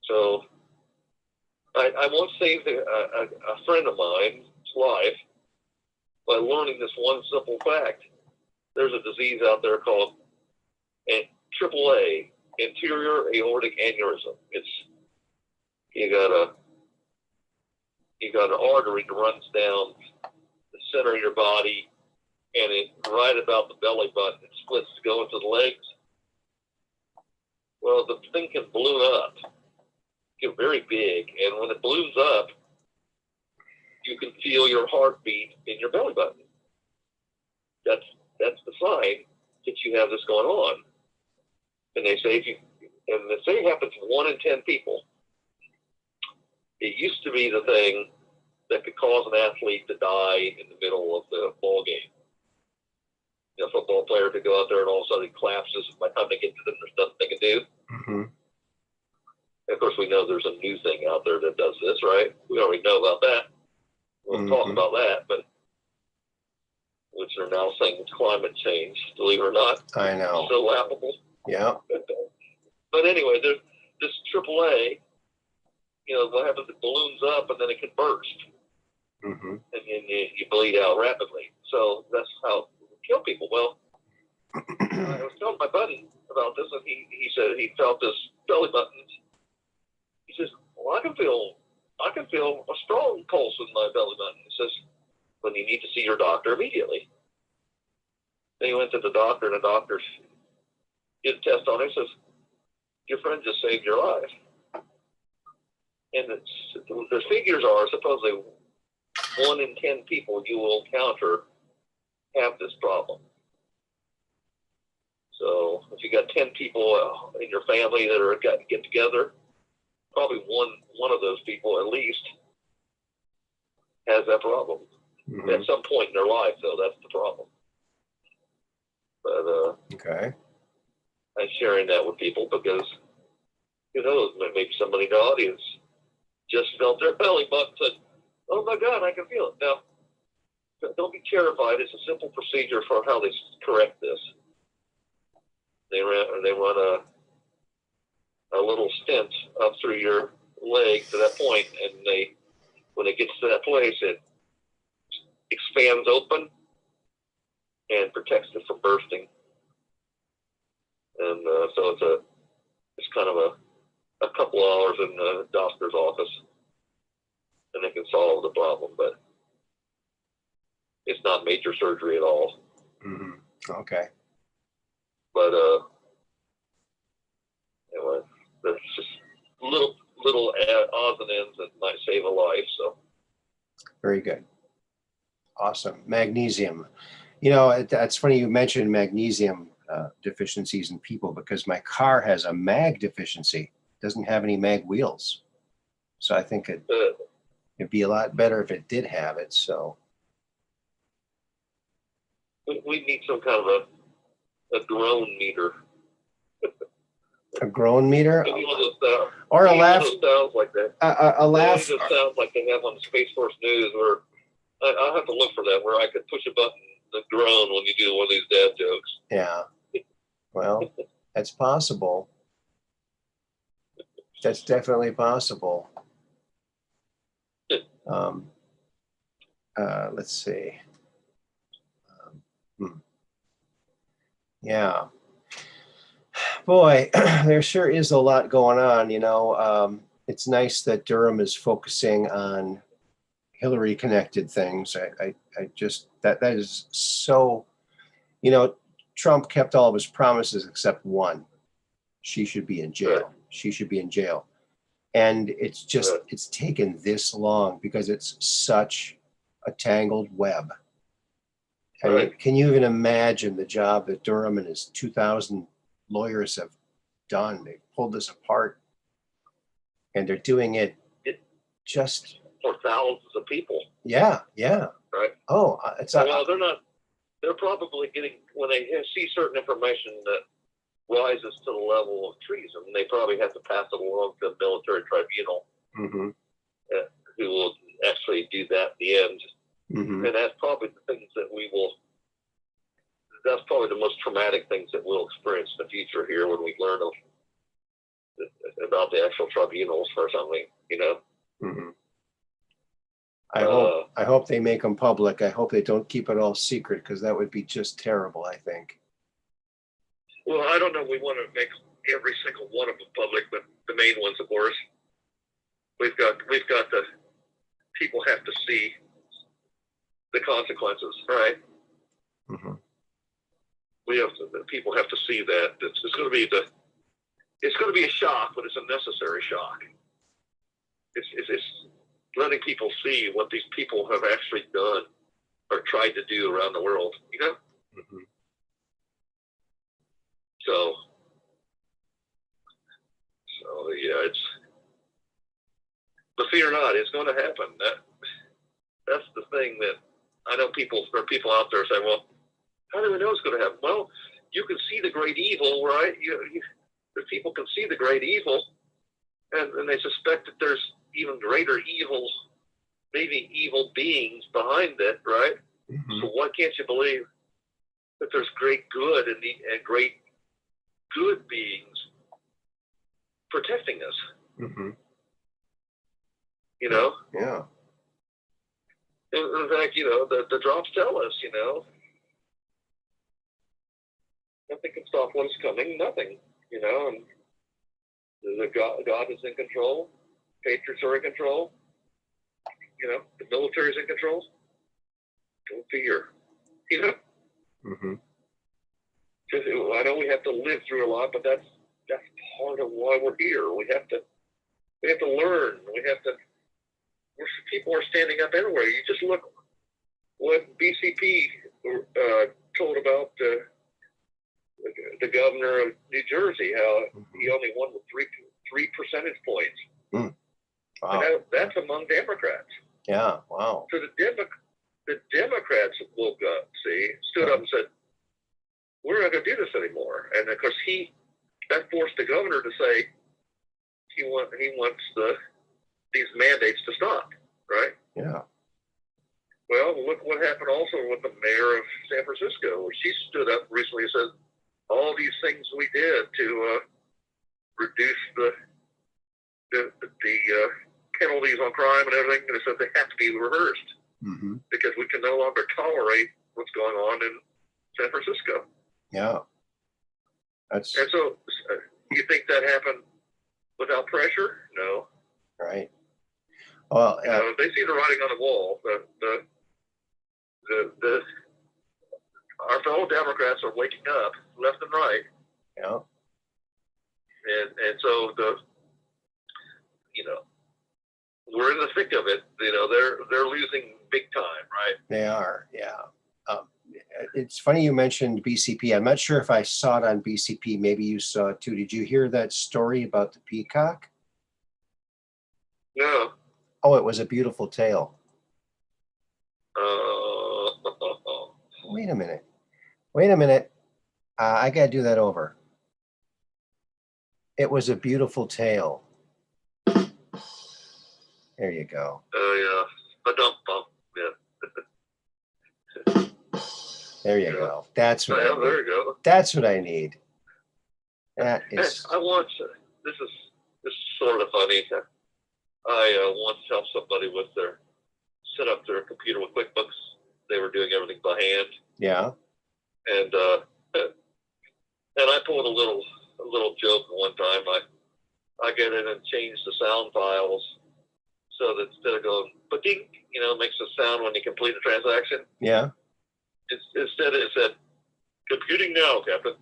So I once saved a friend of mine's life by learning this one simple fact. There's a disease out there called AAA, anterior aortic aneurysm. You got an artery that runs down the center of your body, and it right about the belly button. It splits to go into the legs. Well, the thing can balloon up, get very big, and when it balloons up, you can feel your heartbeat in your belly button. That's the sign that you have this going on. And they say it happens to 1 in 10 people. It used to be the thing that could cause an athlete to die in the middle of the ball game. A football player could go out there and all of a sudden he collapses, and by the time they get to them, there's nothing they can do. Mm-hmm. Of course, we know there's a new thing out there that does this, right? We already know about that. We'll talk about that, but which are now saying it's climate change, believe it or not. I know. So laughable. Yeah. But anyway, there's this AAA, what happens, it balloons up and then it can burst. And then you bleed out rapidly. So that's how you kill people. Well, I was telling my buddy about this, and he said he felt this belly button. He says, well, I can feel a strong pulse in my belly button. He says, well, you need to see your doctor immediately. Then he went to the doctor, and the doctor did a test on him. Says, your friend just saved your life. And the figures are supposedly 1 in 10 people you will encounter have this problem. So if you got 10 people in your family that are get together, probably one of those people at least has that problem. At some point in their life, though, that's the problem. But okay. I'm sharing that with people because who knows, maybe somebody in the audience just felt their belly button and said, oh my God, I can feel it. Now, don't be terrified. It's a simple procedure for how they correct this. They run a little stent up through your leg to that point, and when it gets to that place, it expands open and protects it from bursting. And so it's kind of a couple hours in the doctor's office, and they can solve the problem, but it's not major surgery at all. Okay. But anyway, there's just little odds and ends that might save a life. So Very good. Awesome. Magnesium. That's funny you mentioned magnesium deficiencies in people, because my car has a mag deficiency. It doesn't have any mag wheels. So I think it'd be a lot better if it did have it. So we need some kind of a groan meter. a groan meter? Maybe one of those, Or a laugh? Sounds like that. A laugh? It just sounds like they have on the Space Force News, where I'll have to look for that, where I could push a button and groan when you do one of these dad jokes. Yeah. Well, that's possible. That's definitely possible. Let's see. Yeah. Boy, there sure is a lot going on. It's nice that Durham is focusing on Hillary connected things. I just, that is so, Trump kept all of his promises except one. She should be in jail. She should be in jail. And it's just, it's taken this long because it's such a tangled web. I mean, can you even imagine the job that Durham and his 2,000 lawyers have done? They pulled this apart, and they're doing it just for thousands of people. Yeah. Right. Oh, it's well, they're probably getting, when they see certain information that rises to the level of treason, they probably have to pass it along to a military tribunal who will actually do that at the end. And that's probably the things that that's probably the most traumatic things that we'll experience in the future here when we learn about the actual tribunals or something, I hope they make them public. I hope they don't keep it all secret, because that would be just terrible, I think. Well, I don't know. We want to make every single one of them public, but the main ones, of course. We've got the people have to see the consequences, right? The people have to see that it's going to be a shock, but it's a necessary shock. It's letting people see what these people have actually done or tried to do around the world, So yeah, but fear not, it's going to happen. That's the thing that I know there are people out there saying, well, how do we know it's going to happen? Well, you can see the great evil, right? The people can see the great evil, and they suspect that there's even greater evil, maybe evil beings behind it, right? Mm-hmm. So why can't you believe that there's great good and great good beings protecting us? Mm-hmm. You know? Yeah. In fact, you know, the drops tell us, you know, nothing can stop what's coming, nothing, you know, and God is in control, patriots are in control, you know, the military's in control. Don't fear, you know. Mm-hmm. I know we have to live through a lot, but that's part of why we're here. We have to learn. People are standing up everywhere. You just look what BCP told about the governor of New Jersey, how he only won with three percentage points. Mm. Wow. And that's among Democrats. Yeah. Wow. So the Democrats woke up, stood up and said, we're not going to do this anymore. And of course, that forced the governor to say he wants these mandates to stop, right? Yeah. Well, look what happened also with the mayor of San Francisco. She stood up recently and said, all these things we did to reduce the penalties on crime and everything, and they said they have to be reversed because we can no longer tolerate what's going on in San Francisco. Yeah. And so, you think that happened without pressure? No. Right. Well, you know, they see the writing on the wall. Our fellow Democrats are waking up left and right. Yeah. And so we're in the thick of it. You know, they're losing big time, right? They are. Yeah. It's funny you mentioned BCP. I'm not sure if I saw it on BCP. Maybe you saw it too. Did you hear that story about the peacock? No. Oh, it was a beautiful tale. Wait a minute. I got to do that over. It was a beautiful tale. There you go. Yeah. Yeah. There you go. That's what I need. There you go. That's what I need. That is. This is sort of funny. I once helped somebody set up their computer with QuickBooks. They were doing everything by hand. Yeah. And I pulled a little joke one time. I get in and change the sound files so that instead of going ba-ding, makes a sound when you complete a transaction. Yeah. Instead it said, "Computing now, Captain."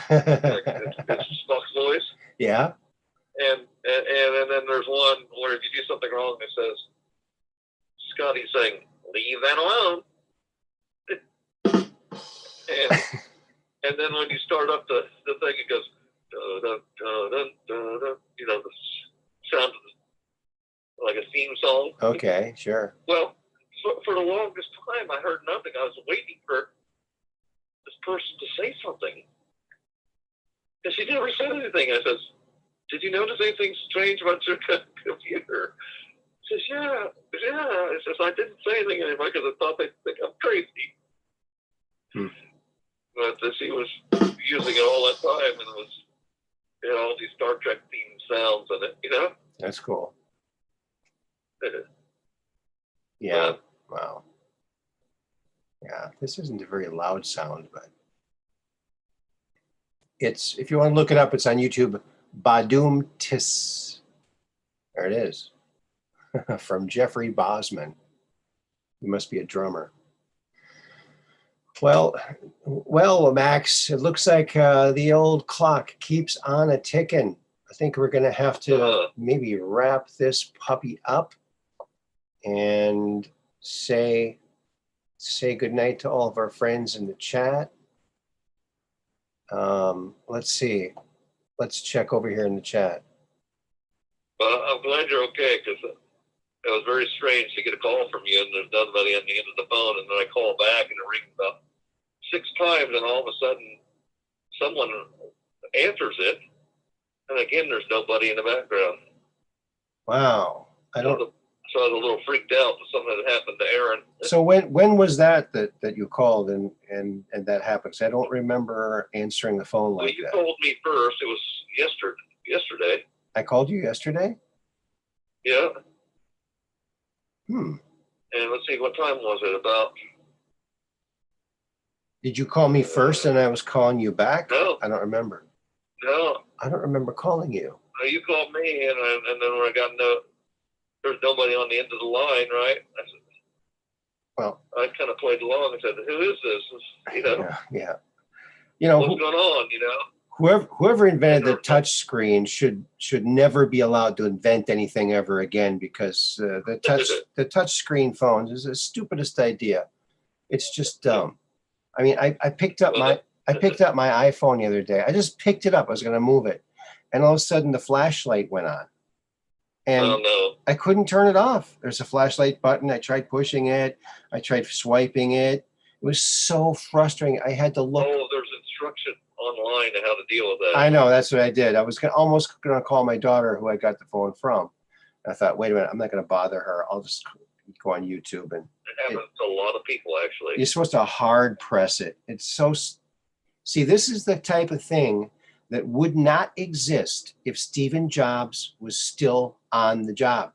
It's Spock's voice. Yeah. And then there's one where if you do something wrong, it says, Scotty's saying, "Leave that alone." And then when you start up the thing, it goes, dun, dun, dun, dun, dun, the sound like a theme song. Okay, sure. Well, for the longest time, I heard nothing. I was waiting for this person to say something. And she never said anything. I says, "Did you notice anything strange about your computer?" She says, yeah. It says, "I didn't say anything anymore because I thought they'd think I'm crazy." But she was using it all that time, and it had all these Star Trek themed sounds in it, That's cool. Yeah. Wow. Yeah, this isn't a very loud sound, but if you want to look it up, it's on YouTube. Badum Tis. There it is. From Jeffrey Bosman. He must be a drummer. Well, Max, it looks like the old clock keeps on a ticking. I think we're going to have to maybe wrap this puppy up and say goodnight to all of our friends in the chat. Let's see. Let's check over here in the chat. Well, I'm glad you're okay, because it was very strange to get a call from you and there's nobody on the end of the phone, and then I call back and it rings about 6 times, and all of a sudden someone answers it, And again, there's nobody in the background. Wow. I don't. So I was a little freaked out with something that happened to Aaron. So when was that you called and that happened? 'Cause I don't remember answering the phone Well, like you that. called me first. It was yesterday. I called you yesterday? Yeah. And let's see, what time was it? About. Did you call me first and I was calling you back? No. I don't remember. No. I don't remember calling you. No, you called me, and then when I got there's nobody on the end of the line, right? I said, Well, I kind of played along and said, "Who is this?" You know, yeah. You know, what's going on? You know, whoever invented the touch screen should never be allowed to invent anything ever again, because the touch screen phones is the stupidest idea. It's just dumb. I mean, I picked up my iPhone the other day. I just picked it up. I was going to move it, and all of a sudden the flashlight went on, and oh no, I couldn't turn it off. There's a flashlight button. I tried pushing it. I tried swiping it. It was so frustrating. I had to look. Oh, there's instruction online on how to deal with that. I know, that's what I did. I was almost going to call my daughter, who I got the phone from. I thought, wait a minute, I'm not going to bother her. I'll just go on YouTube. And it happens to a lot of people, actually. you're supposed to hard press it. It's so. See, this is the type of thing that would not exist if Stephen Jobs was still on the job,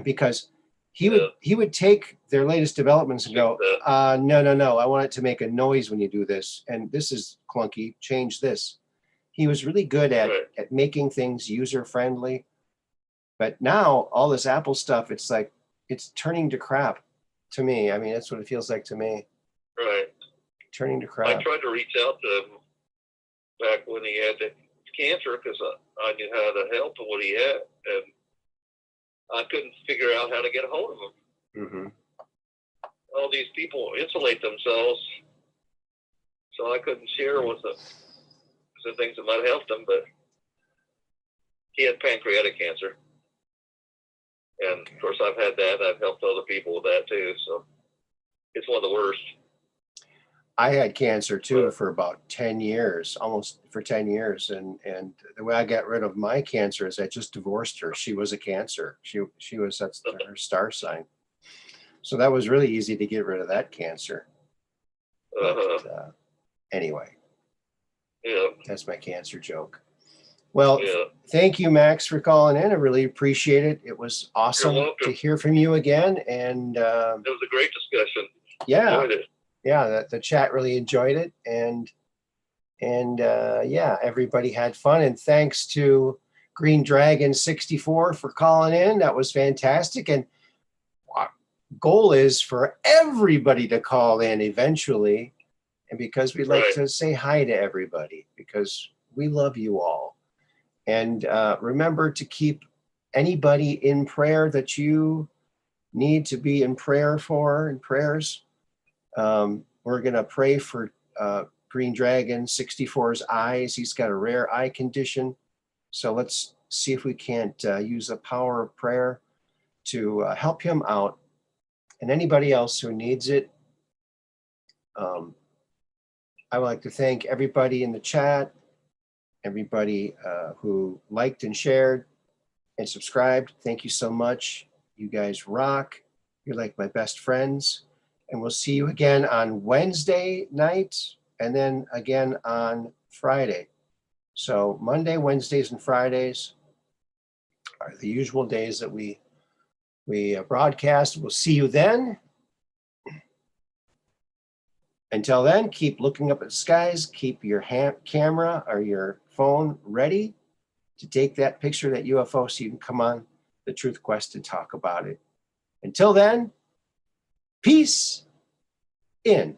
because he would take their latest developments and go, no, I want it to make a noise when you do this, and this is clunky, change this. He was really good at making things user friendly, but now all this Apple stuff, it's like it's turning to crap to me. I mean, that's what it feels like to me. Right. Turning to crap. I tried to reach out to him back when he had the cancer, because I knew how to help him what he had, and I couldn't figure out how to get a hold of him. Mm-hmm. All these people insulate themselves, so I couldn't share with them the things that might have helped him. But he had pancreatic cancer, and of course I've had that. I've helped other people with that too, so it's one of the worst. I had cancer too for about 10 years, almost for 10 years. And the way I got rid of my cancer is I just divorced her. She was a Cancer. That's her star sign. So that was really easy to get rid of that cancer. But, anyway, that's my cancer joke. Well, thank you, Max, for calling in. I really appreciate it. It was awesome to hear from you again. And it was a great discussion. Yeah. Enjoyed it. Yeah, the chat really enjoyed it, and everybody had fun. And thanks to Green Dragon 64 for calling in. That was fantastic. And our goal is for everybody to call in eventually, and because we'd like to say hi to everybody, because we love you all. And remember to keep anybody in prayer that you need to be in prayer for, in prayers. We're going to pray for Green Dragon 64's eyes. He's got a rare eye condition. So let's see if we can't use the power of prayer to help him out, and anybody else who needs it. I would like to thank everybody in the chat, everybody who liked and shared and subscribed. Thank you so much. You guys rock. You're like my best friends. And we'll see you again on Wednesday night, and then again on Friday. So Monday, Wednesdays, and Fridays are the usual days that we broadcast. We'll see you then. Until then, keep looking up at the skies. Keep your camera or your phone ready to take that picture, that UFO, so you can come on the Truth Quest and talk about it. Until then, peace in.